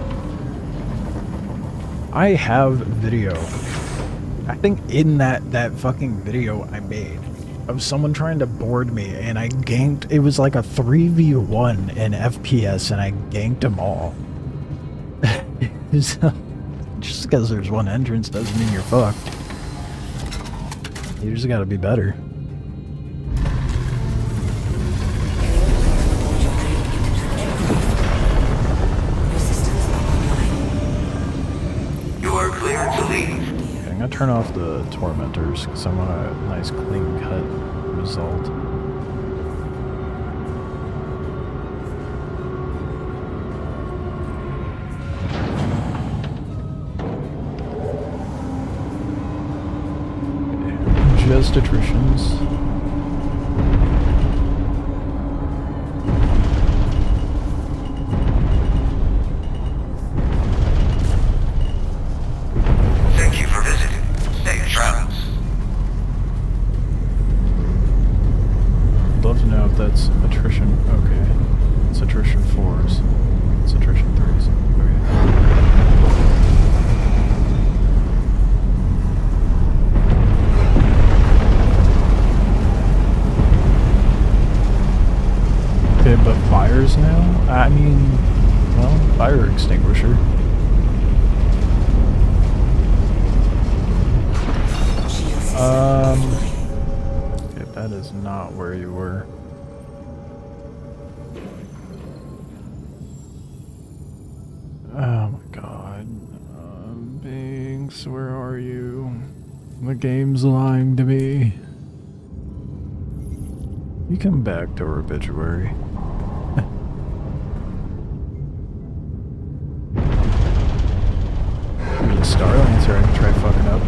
I have video. I think in that fucking video I made of someone trying to board me and I ganked, it was like a 3v1 in FPS and I ganked them all. So, just because there's one entrance doesn't mean you're fucked. You just gotta be better. You are clear to leave. Okay, I'm gonna turn off the tormentors because I want a nice clean cut result. Just attritions. Thank you for visiting. Safe travels. I'd love to know if that's attrition. Okay. It's attrition 4s. It's attrition 3s. Okay. Okay, but fires now? I mean, well, fire extinguisher. Okay, that is not where you were. Oh my god. Binks, where are you? The game's lying to me. You come back to Obituary. There's a Star Lancer I can try fucking up.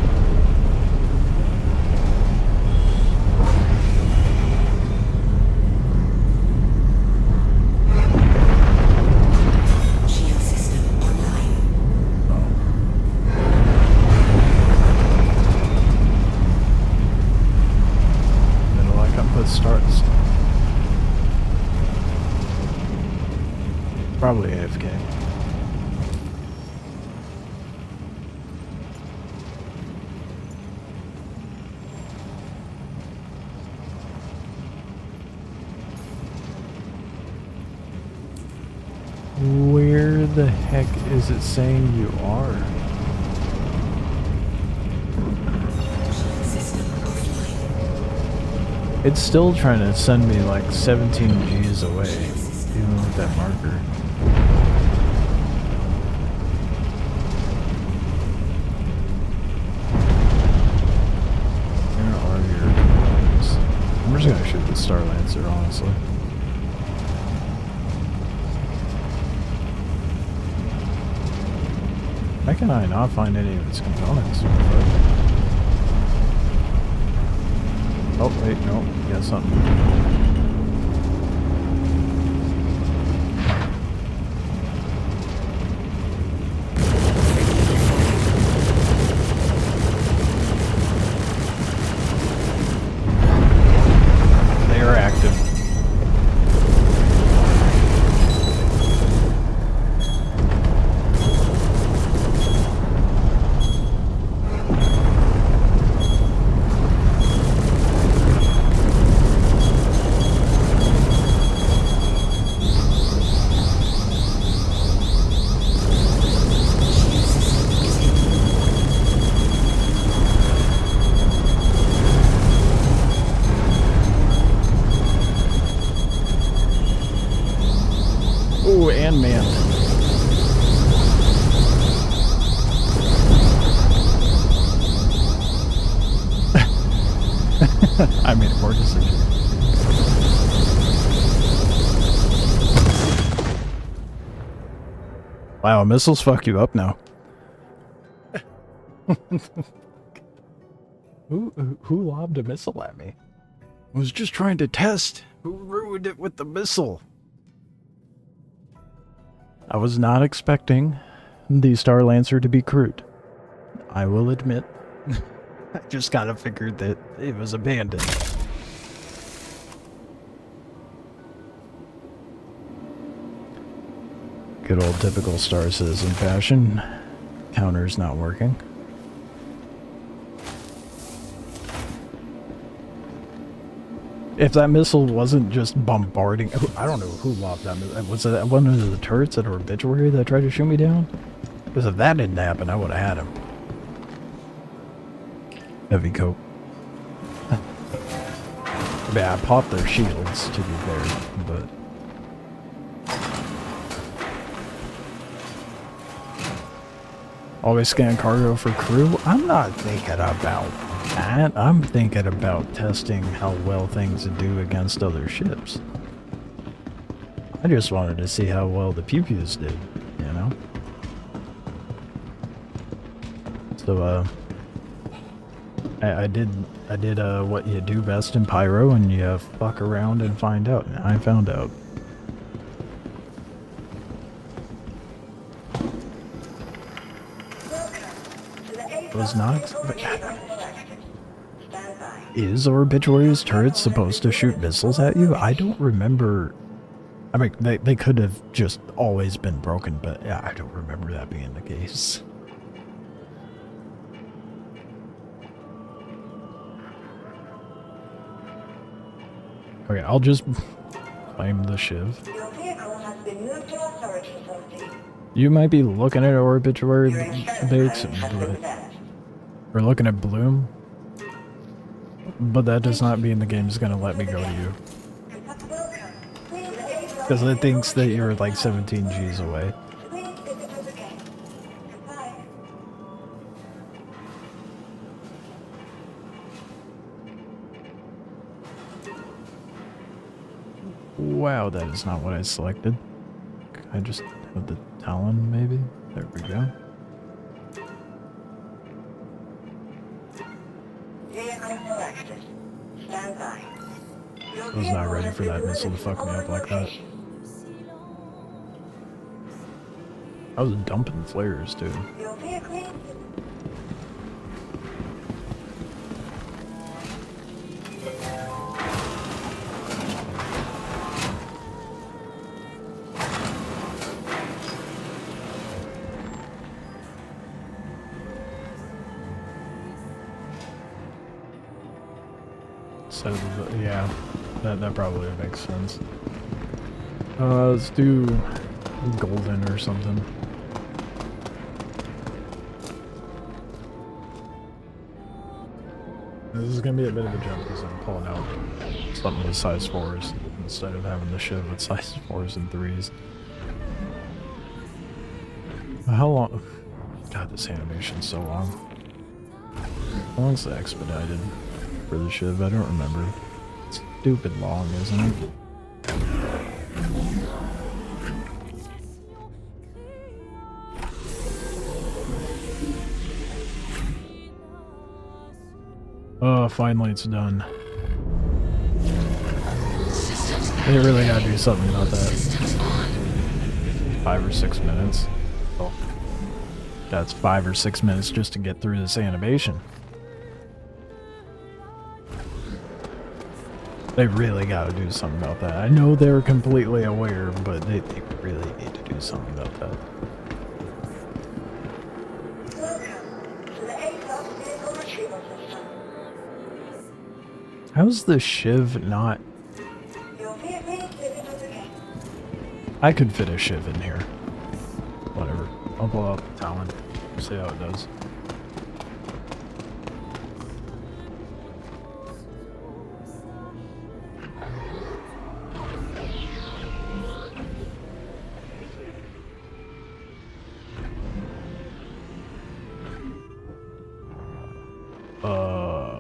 Shield system online. Oh. Middle icon put starts. Probably AFK. Where the heck is it saying you are? Shield system offline. It's still trying to send me like 17 Gs away, even with that marker. Where are your coordinates? I'm just gonna shoot the Star Lancer, honestly. How can I not find any of its components? Oh, wait, no, you got something. They are active. Ooh, and man. I made a poor decision. Wow, missiles fuck you up now. Who lobbed a missile at me? I was just trying to test. Who ruined it with the missile? I was not expecting the Star Lancer to be crude. I will admit. I just kind of figured that it was abandoned. Good old typical Star Citizen fashion. Counter's not working. If that missile wasn't just bombarding... I don't know who lobbed that missile. Was it one of the turrets at Obituary that tried to shoot me down? Because if that didn't happen, I would have had him. Heavy coat. Yeah, I popped their shields, to be fair, but... Always scan cargo for crew? I'm not thinking about that. I'm thinking about testing how well things do against other ships. I just wanted to see how well the pew-pews did, you know? So, I did what you do best in Pyro, and you fuck around and find out, and I found out. Was not Is Obituary's turrets supposed to shoot missiles at you? I don't remember. I mean, they could have just always been broken, but yeah, I don't remember that being the case. Okay, I'll just claim the Shiv. Your vehicle has been moved to authority authority. You might be looking at Obituary baits, or looking at Bloom, but that does not mean the game is gonna let me go to you. Because it thinks that you're like 17 Gs away. Wow, that is not what I selected. I just have the Talon, maybe? There we go. I was not ready for that missile to fuck me up like that. I was dumping flares, too. So, yeah, that probably makes sense. Let's do golden or something. This is gonna be a bit of a jump because I'm pulling out something with size 4s instead of having the Shiv with size 4s and 3s. How long? God, this animation's so long. How long's the expedited for the Shiv? I don't remember. It's stupid long, isn't it? Oh, finally it's done. They really gotta do something about that. Systems on. 5 or 6 minutes. Oh. That's 5 or 6 minutes just to get through this animation. They really gotta do something about that. I know they're completely aware, but they really need to do something about that. Welcome to the A-Class Vehicle Retrieval System. How's the Shiv not... Your vehicle fitted with the case. I could fit a Shiv in here. Whatever. I'll blow up the Talon. See how it does.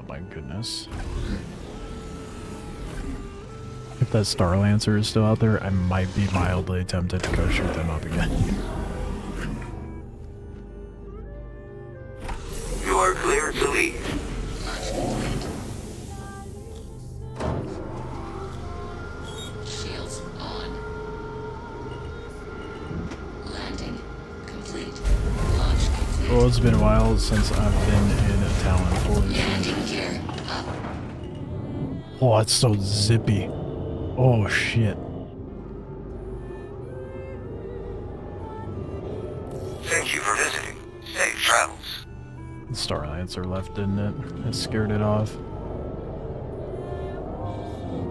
My goodness. If that Star Lancer is still out there, I might be mildly tempted to go shoot them up again. You are clear to leave. Shields on. Landing complete. Launch complete. Well, it's been a while since I've been in a Talon. Holy shit. Landing gear up. Oh, it's so zippy. Oh, shit. Thank you for visiting. Safe travels. The Star Lancer left, didn't it? It scared it off.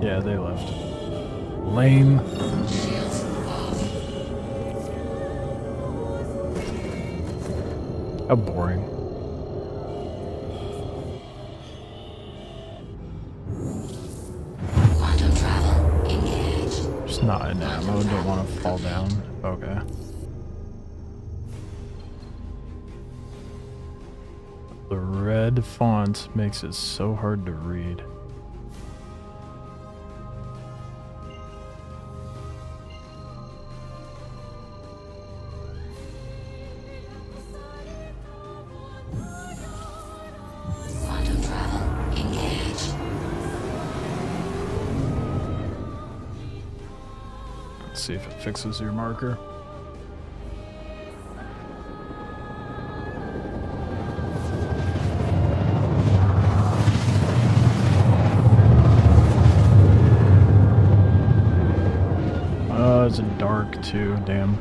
Yeah, they left. Lame. Shields off. How boring. Quantum travel engaged. Just not in ammo, don't want to fall down. Okay. The red font makes it so hard to read. Quantum travel engaged. Let's see if it fixes your marker. It's dark too, damn.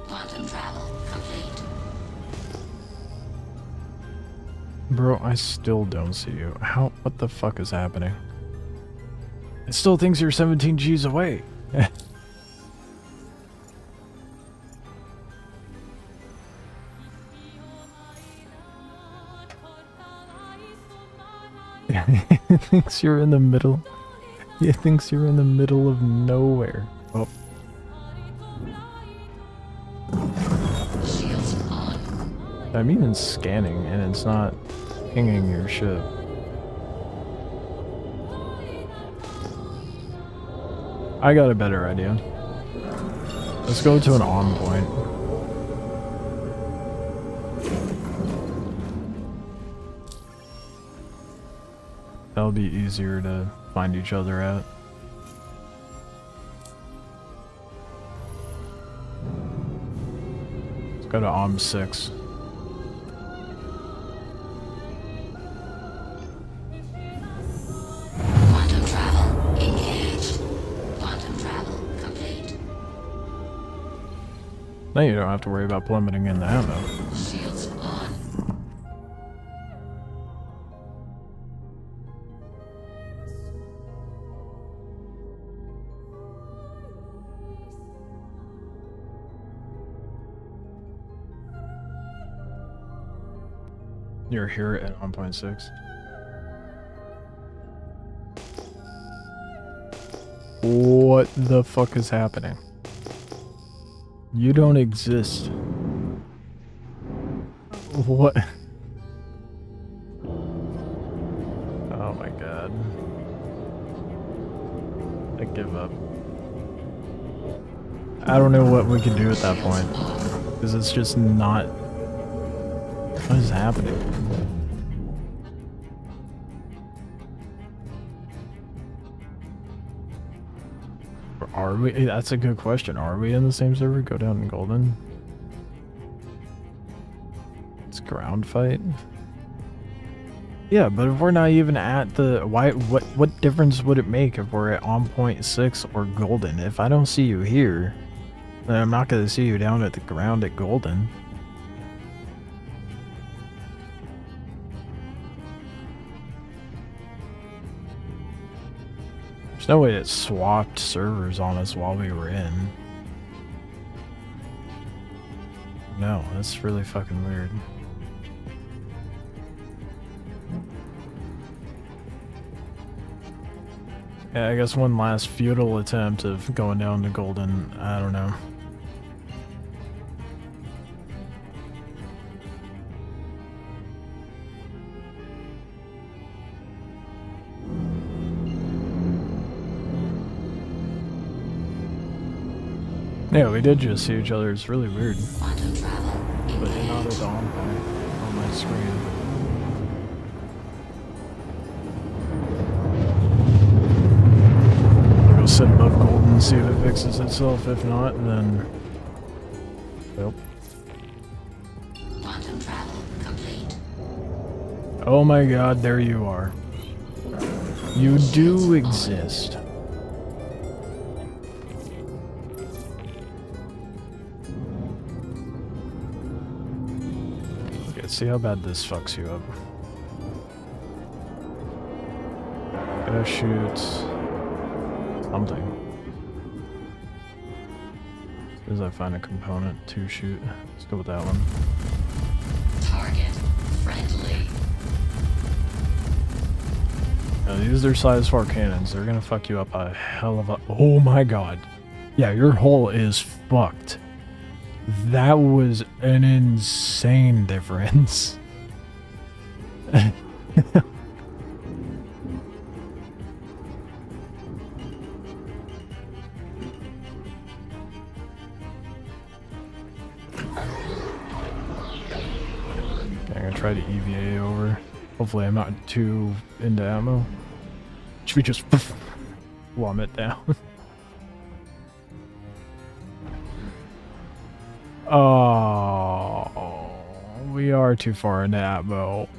Quantum travel complete. Bro, I still don't see you. How? What the fuck is happening? It still thinks you're 17 Gs away. It thinks you're in the middle. It thinks you're in the middle of nowhere. Oh. Shields on. I'm even scanning and it's not pinging your ship. I got a better idea. Let's go to an on point. That'll be easier to find each other at. Let's go to OM 6. Quantum travel engaged. Quantum travel complete. Now you don't have to worry about plummeting in the ammo. Shields on. You're here at 1.6. What the fuck is happening? You don't exist. What? Oh my god. I give up. I don't know what we can do at that point. Because it's just not... What is happening? Are we? That's a good question. Are we in the same server? Go down in Golden. It's ground fight. Yeah, but if we're not even at the what difference would it make if we're at on point 6 or Golden? If I don't see you here, then I'm not gonna see you down at the ground at Golden. There's no way it swapped servers on us while we were in. No, that's really fucking weird. Yeah, I guess one last futile attempt of going down to Golden. I don't know. Yeah, we did just see each other. It's really weird. Quantum travel. But not at the on point on my screen. I'll go sit above Golden and see if it fixes itself. If not, then... Yep. Quantum travel complete. Oh my god, there you are. You do exist. See how bad this fucks you up. Gotta shoot something. As soon as I find a component to shoot, let's go with that one. Target friendly. Now, these are size 4 cannons. They're gonna fuck you up a hell of a... Oh my god. Yeah, your hull is fucked. That was an insane difference. I'm gonna try to EVA over. Hopefully I'm not too into ammo. Should we just plummet down? Oh, we are too far into ammo.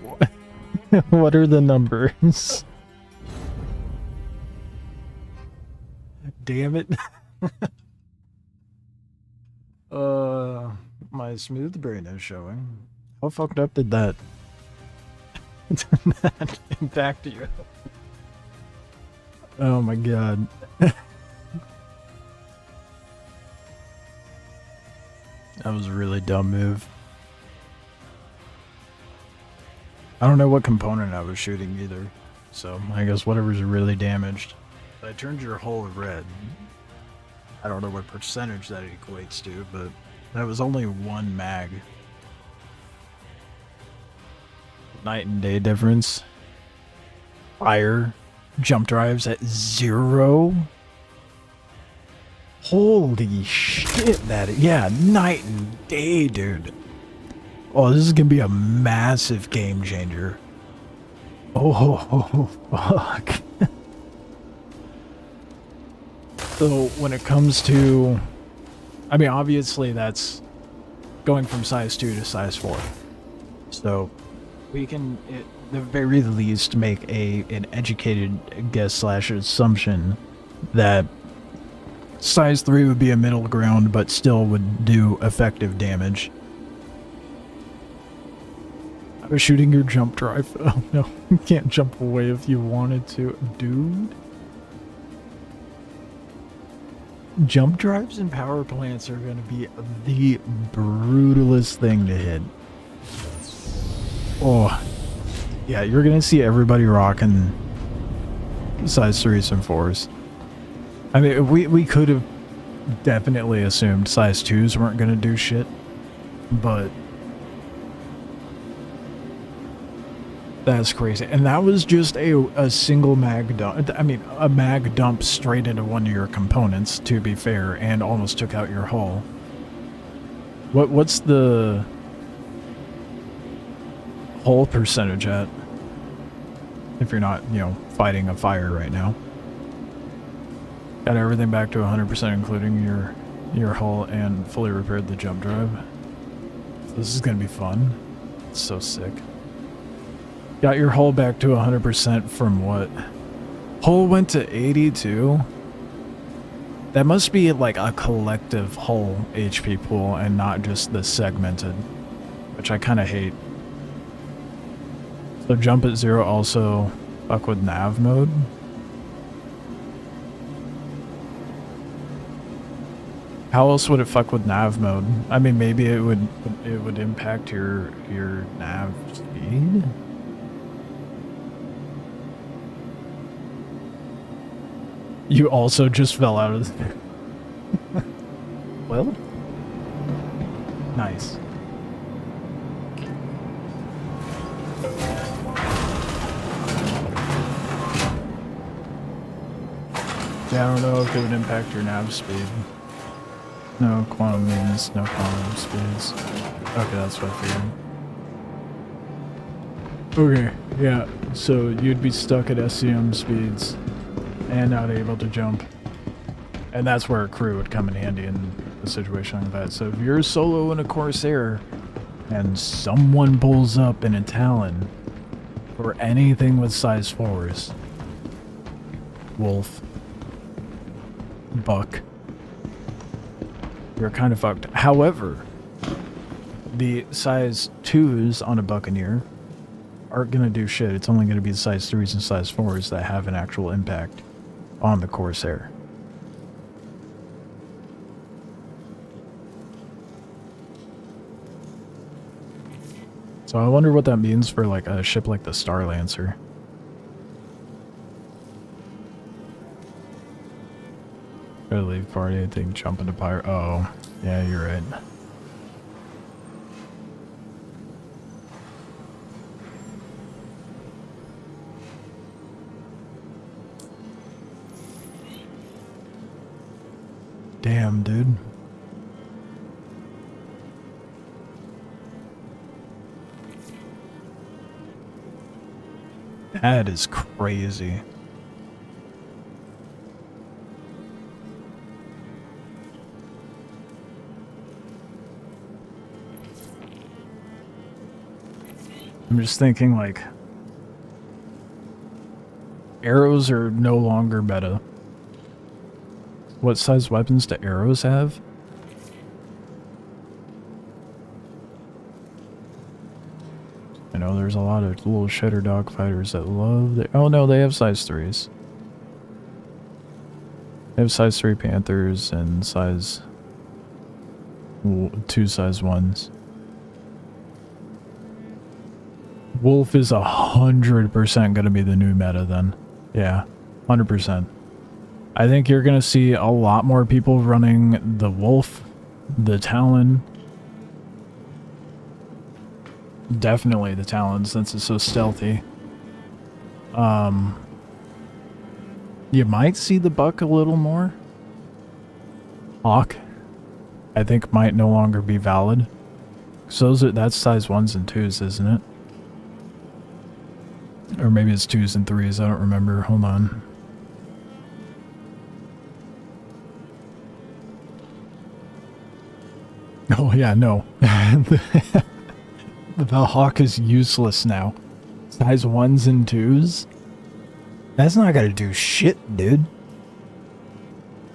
What are the numbers? Damn it. My smooth brain is showing. How fucked up did that impact you? Oh my god. That was a really dumb move. I don't know what component I was shooting either, so I guess whatever's really damaged. I turned your hull red. I don't know what percentage that equates to, but that was only one mag. Night and day difference. Fire. Jump drives at 0. Holy shit, yeah, night and day, dude. Oh, this is gonna be a massive game changer. Oh, fuck. So, when it comes to... I mean, obviously that's going from size 2 to size 4. So, we can, at the very least, make an educated guess / assumption that size 3 would be a middle ground, but still would do effective damage. I was shooting your jump drive. Oh no, you can't jump away if you wanted to. Dude. Jump drives and power plants are going to be the brutalest thing to hit. Oh. Yeah, you're going to see everybody rocking size 3s and 4s. I mean, we could have definitely assumed size 2s weren't going to do shit, but That's crazy. And that was just a single mag dump. I mean, a mag dump straight into one of your components, to be fair, and almost took out your hull. What's the hull percentage at? If you're not, you know, fighting a fire right now. Got everything back to 100%, including your hull, and fully repaired the jump drive. This is gonna be fun. It's so sick. Got your hull back to 100% from what? Hull went to 82? That must be like a collective hull HP pool and not just the segmented, which I kind of hate. So jump at 0 also fuck with nav mode. How else would it fuck with nav mode? I mean, maybe it would impact your nav speed. You also just fell out of the... Well? Nice. Yeah, I don't know if it would impact your nav speed. No quantum movements, no quantum speeds. Okay, that's what I figured. Okay, yeah, so you'd be stuck at SCM speeds and not able to jump. And that's where a crew would come in handy in a situation like that. So if you're solo in a Corsair and someone pulls up in a Talon or anything with size 4s, Wolf, Buck, you're kind of fucked. However, the size 2s on a Buccaneer aren't going to do shit. It's only going to be the size 3s and size 4s that have an actual impact on the Corsair. So I wonder what that means for like a ship like the Star Lancer. Gotta leave party, I think jump into pirate. Oh, yeah, you're right. Damn, dude. That is crazy. I'm just thinking, like, arrows are no longer meta. What size weapons do arrows have? I know there's a lot of little shitter dog fighters that love the... Oh no, they have size 3s. They have size 3 Panthers and size... 2 size 1s. Wolf is 100% gonna be the new meta then. Yeah, 100%. I think you're gonna see a lot more people running the Wolf, the Talon. Definitely the Talon, since it's so stealthy. You might see the Buck a little more. Hawk, I think, might no longer be valid. So that's size 1s and 2s, isn't it? Or maybe it's 2s and 3s, I don't remember. Hold on. Oh yeah, no. The Hawk is useless now. Size 1s and 2s? That's not gonna do shit, dude.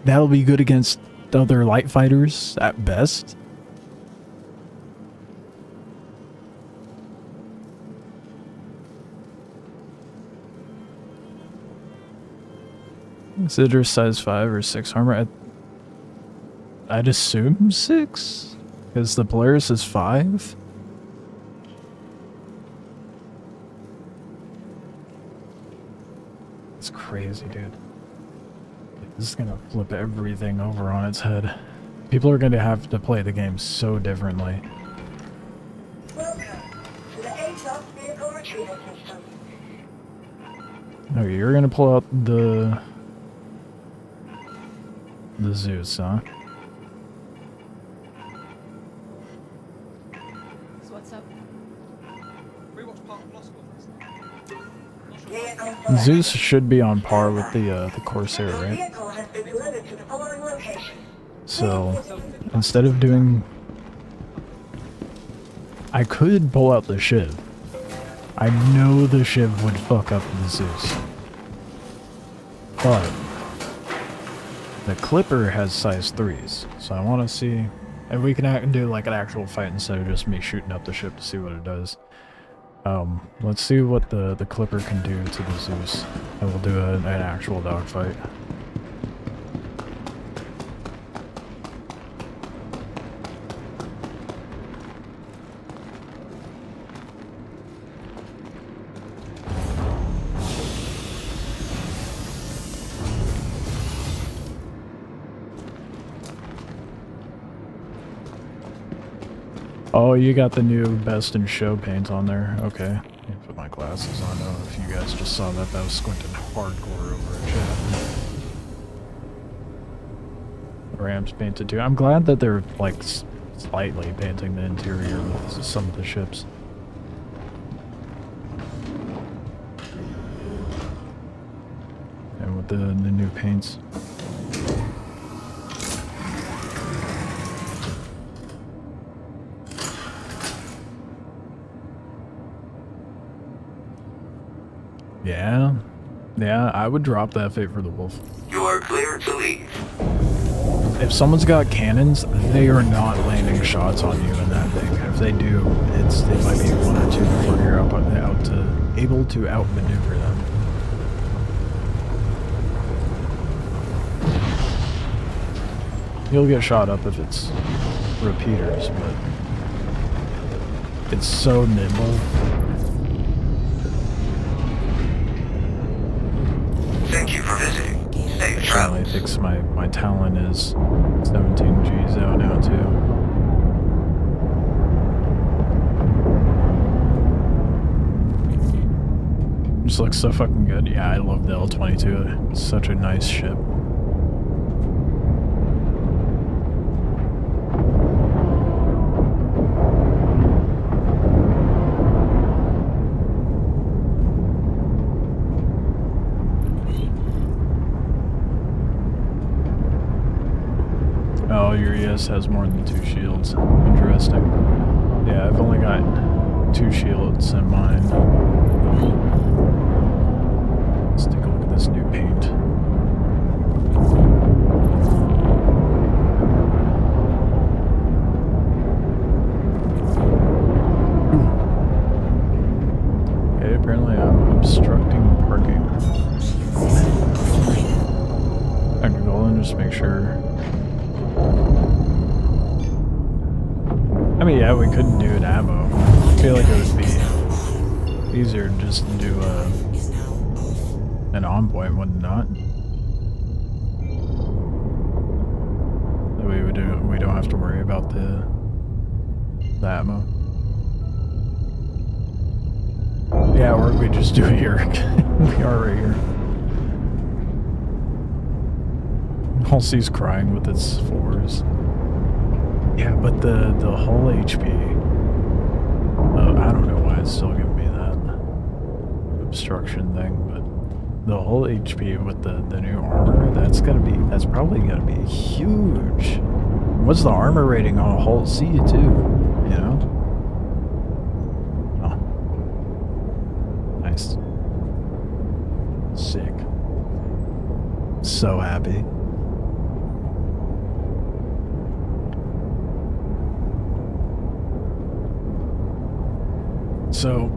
That'll be good against other light fighters at best. Consider size 5 or 6 armor. I'd assume 6? Because the Polaris is 5? It's crazy, dude. This is gonna flip everything over on its head. People are gonna have to play the game so differently. Welcome to the ATOS vehicle retrieval system. Okay, you're gonna pull out the Zeus, huh? So what's up? Zeus should be on par with the Corsair, Your right? vehicle has been delivered to the following location. So instead of doing, I could pull out the Shiv. I know the Shiv would fuck up the Zeus, but the Clipper has size 3s, so I want to see if we can do like an actual fight instead of just me shooting up the ship to see what it does. Let's see what the Clipper can do to the Zeus, and we'll do an actual dogfight. Oh, you got the new Best in Show paint on there. Okay. Let me put my glasses on. I don't know if you guys just saw that. That was squinting hardcore over a chat. Rams painted too. I'm glad that they're like slightly painting the interior with some of the ships. And with the new paints. Yeah, I would drop that Fate for the Wolf. You are clear to leave. If someone's got cannons, they are not landing shots on you in that thing. If they do, it might be 1 or 2 before you're able to outmaneuver them. You'll get shot up if it's repeaters, but it's so nimble. Thank you for visiting. Safe Finally travels. thinks my Talon is 17 G's out now too. Just looks so fucking good. Yeah, I love the L-22. It's such a nice ship. Oh, your ES has more than 2 shields. Interesting. Yeah, I've only got 2 shields in mine. Let's take a look at this new paint. Okay, apparently I'm obstructing parking. I can go and just make sure. I mean, yeah, we couldn't do an ammo. I feel like it would be easier to just do an on point, would it not? That way we don't have to worry about the ammo. Yeah, or we just do it here. We are right here. Halsey's crying with its 4s. Yeah, but the hull HP, I don't know why it's still giving me that obstruction thing, but the hull HP with the new armor, that's probably gonna be huge. What's the armor rating on a hull C too, you know? Oh. Nice. Sick. So happy. So,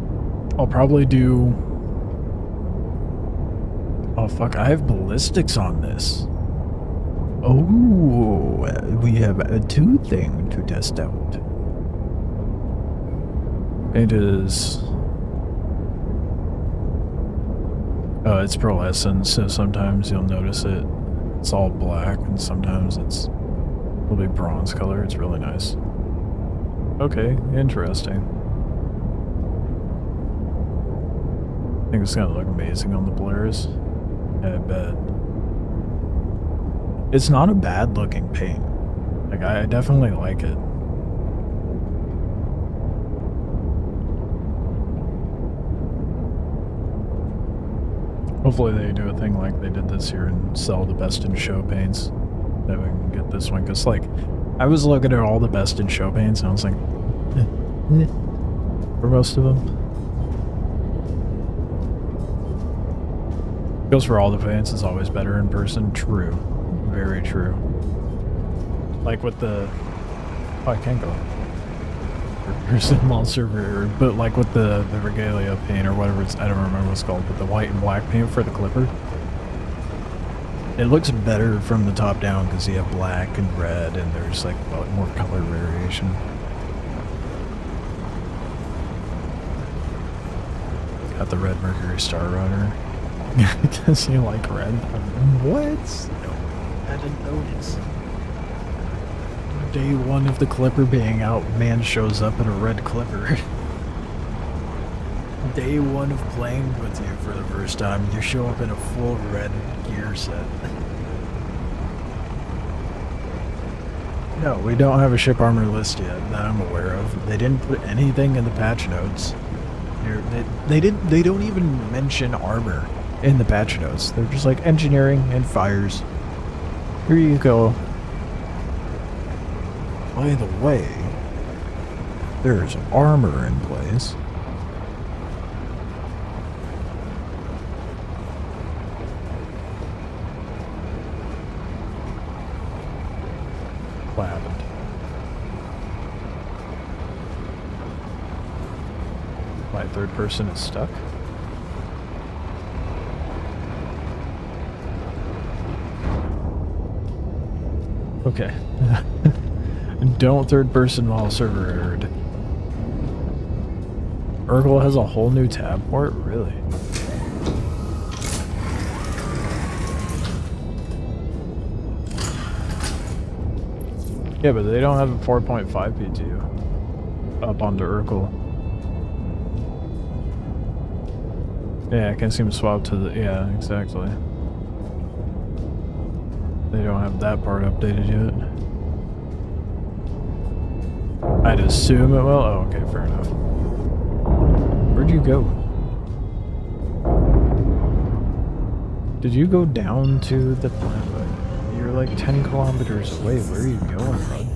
I'll probably do... Oh fuck, I have ballistics on this. Oh, we have a 2 thing to test out. It is... it's pearlescent, so sometimes you'll notice it's all black, and sometimes it'll be bronze color. It's really nice. Okay, interesting. think it's gonna look amazing on the Polaris. I bet. It's not a bad looking paint. Like, I definitely like it. Hopefully they do a thing like they did this year and sell the best in show paints. That we can get this one, because like, I was looking at all the best in show paints and I was like, for most of them. Goes for all the paints, it's always better in person. True. Very true. Like with the... Oh, I can't go. Person monster, but like with the regalia paint or whatever it's... I don't remember what it's called, but the white and black paint for the Clipper. It looks better from the top down because you have black and red and there's like more color variation. Got the red Mercury Star Runner. Does he like red? What? No, I didn't notice. Day one of the Clipper being out, man shows up in a red Clipper. Day one of playing with you for the first time, you show up in a full red gear set. No, we don't have a ship armor list yet that I'm aware of. They didn't put anything in the patch notes. They don't even mention armor in the patch notes. They're just like engineering and fires. Here you go. By the way, there's armor in place. What happened? My third person is stuck? Okay. Don't third person while server errored. Urkel has a whole new tab for it? Really? Yeah, but they don't have a 4.5 PTU up onto Urkel. Yeah, I can see him swap to the... Yeah, exactly. They don't have that part updated yet. I'd assume it will. Oh, okay, fair enough. Where'd you go? Did you go down to the planet? You're like 10 kilometers away. Where are you going, bud?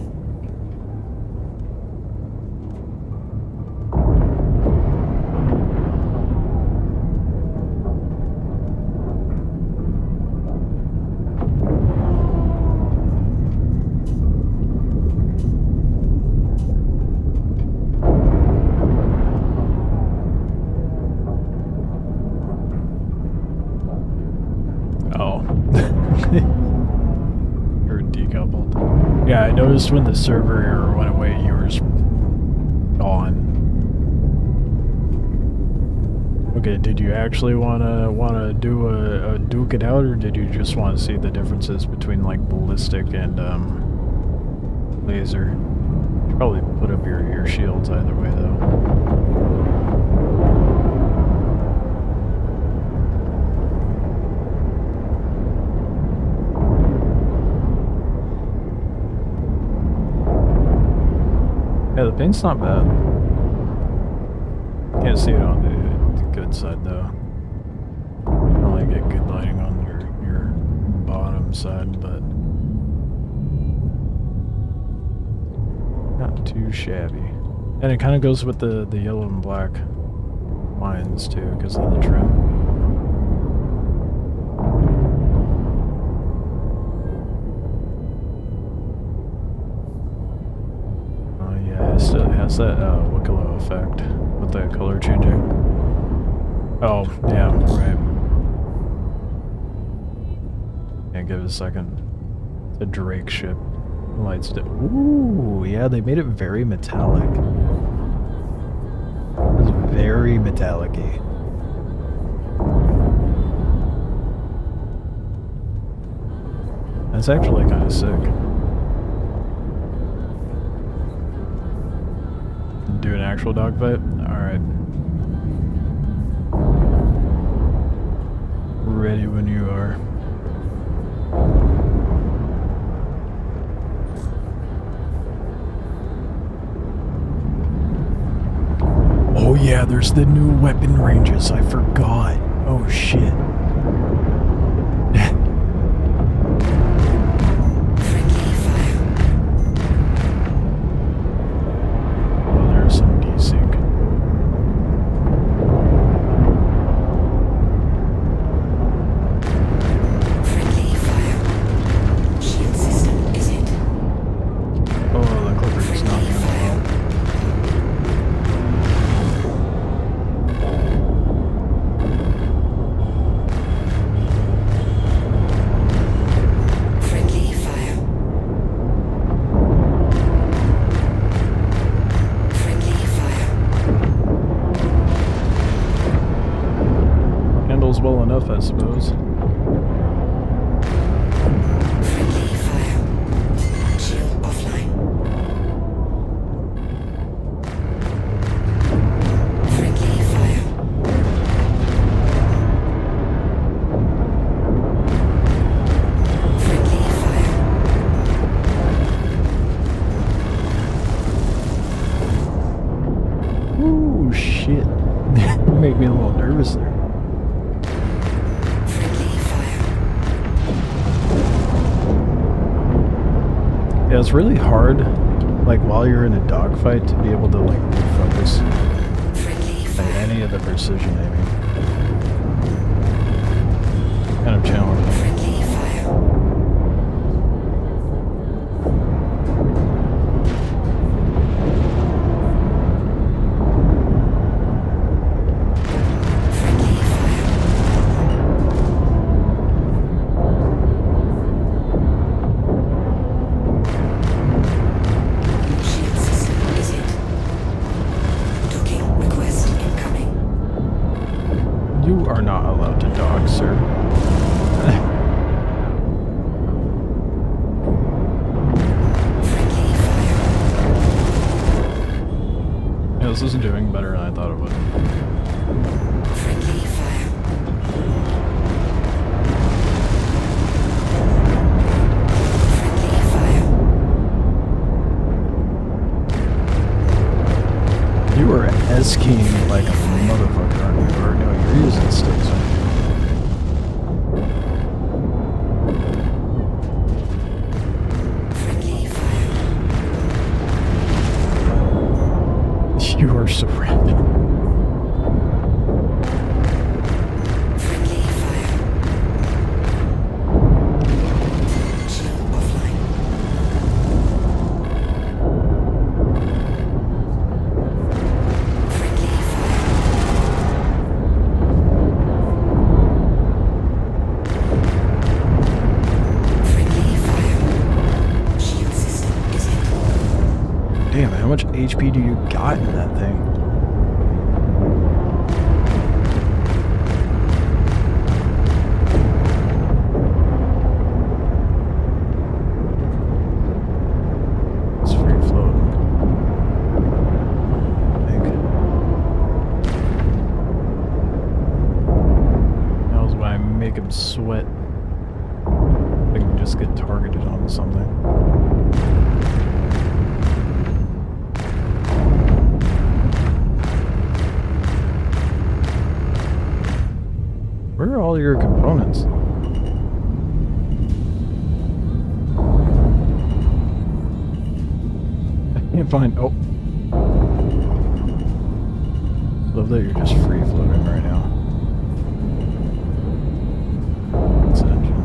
Yeah, I noticed when the server error went away, yours gone. Okay, did you actually wanna do a duke it out, or did you just want to see the differences between like ballistic and laser? You should probably put up your shields either way though. Yeah, the paint's not bad. Can't see it on the good side though. I only get good lighting on your bottom side, but not too shabby. And it kind of goes with the yellow and black lines too, because of the trim. Still has that Wicklow effect with the color changing. Oh, yeah, right. Yeah, give it a second. It's a Drake ship. Lights. Ooh, yeah, they made it very metallic. It's very metallic-y. That's actually kind of sick. Do an actual dogfight? Alright. Ready when you are. Oh yeah, there's the new weapon ranges. I forgot. Oh shit. Oh, there's some desync. Friendly fire. Shield system is hit. Oh, the clipper is not going well. Friendly fire. Friendly fire. Handles well enough, I suppose. Friendly fire. Shield offline. Friendly fire. Friendly fire. Ooh, shit. Make me a little nervous there. Friendly fire. Yeah, it's really hard, like, while you're in a dogfight to be able to, like, refocus Friendly on fire. any of the precision aiming. Kind of challenging. Friendly fire. Friendly fire. Shield system is hit. Docking request incoming. You are not allowed to dog, sir. Friendly fire. Yeah, this is doing better than I thought it would. Friendly fire. Friendly fire. You are S-keying like a motherfucker, aren't you? Or no, you're using sticks, aren't Friendly fire. you? You are so random. Friendly fire. Shield offline. Friendly fire. Friendly fire. Shield system is hit. Damn, how much HP do you got in that thing? It's free floating. I think. That was when I make him sweat. I can just get targeted on something. Where are all your components? I can't find. Oh. Love that you're just free floating right now. It's engine.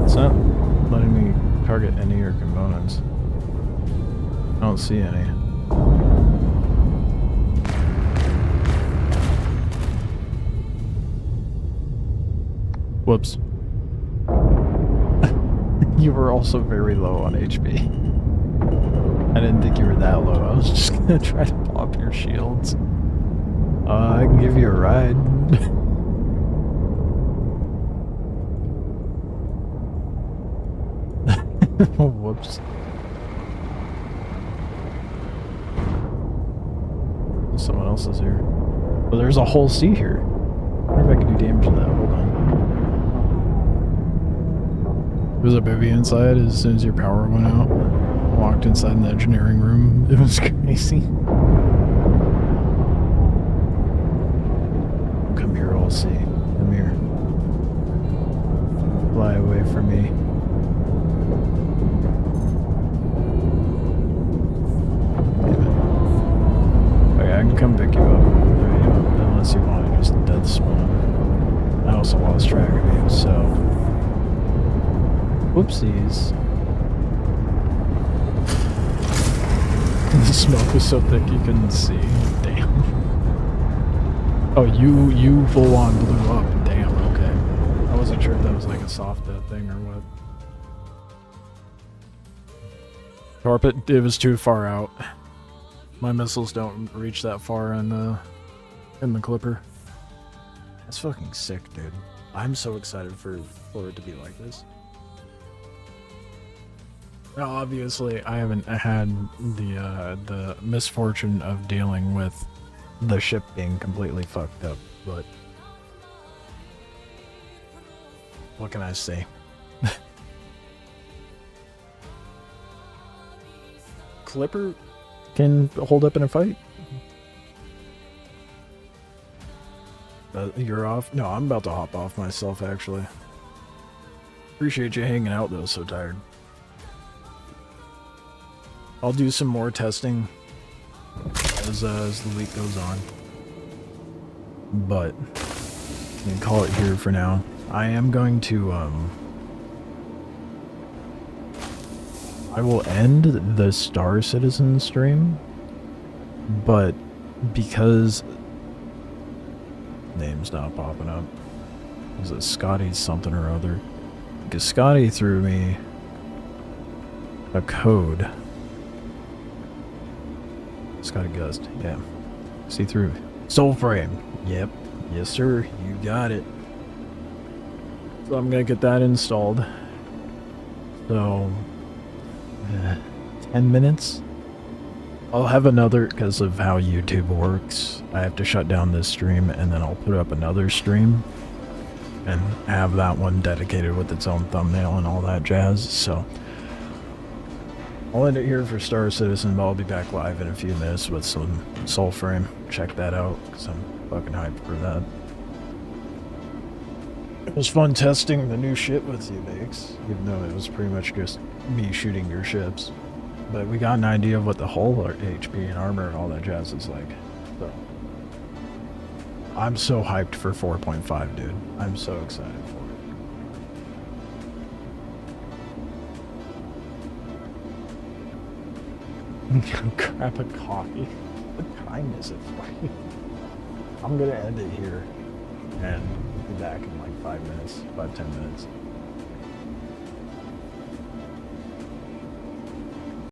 It's not letting me target any of your components. I don't see any. Whoops. You were also very low on HP. I didn't think you were that low. I was just gonna try to pop your shields. I can give you a ride. Oh, whoops. Someone else is here. Oh, there's a whole sea here. I wonder if I can do damage to that. Hold on. There's a baby inside as soon as your power went out. Walked inside in the engineering room. It was crazy. Come here, all sea. Come here. Fly away from me. Okay, I can come pick you up. There you go. Unless you want to just death spawn. I also lost track of you, so. Whoopsies. The smoke was so thick you couldn't see. Damn. Oh, you full on blew up. Damn, okay. I wasn't sure if that was like a soft death thing or what. Carpet, it was too far out. My missiles don't reach that far in the clipper. That's fucking sick, dude. I'm so excited for it to be like this. Now, obviously, I haven't had the misfortune of dealing with the ship being completely fucked up, but what can I say? Clipper can hold up in a fight. You're off? No, I'm about to hop off myself, actually. Appreciate you hanging out, though, so tired. I'll do some more testing as the week goes on. But I'm gonna call it here for now. I am going to I will end the Star Citizen stream, but because name's not popping up. Is it Scotty something or other? Because Scotty threw me a code. Scotty Gust, yeah. See through. Soul Frame. Yep. Yes, sir. You got it. So I'm gonna get that installed. So 10 minutes. I'll have another, because of how YouTube works, I have to shut down this stream and then I'll put up another stream and have that one dedicated with its own thumbnail and all that jazz. So I'll end it here for Star Citizen, but I'll be back live in a few minutes with some Soul Frame. Check that out, because I'm fucking hyped for that. It was fun testing the new ship with you, Bakes, even though it was pretty much just me shooting your ships. But we got an idea of what the hull or HP and armor and all that jazz is like. So I'm so hyped for 4.5, dude. I'm so excited for it. Grab a coffee. What time is it for you? I'm gonna end it here and be back in like 5 minutes, 5-10 minutes.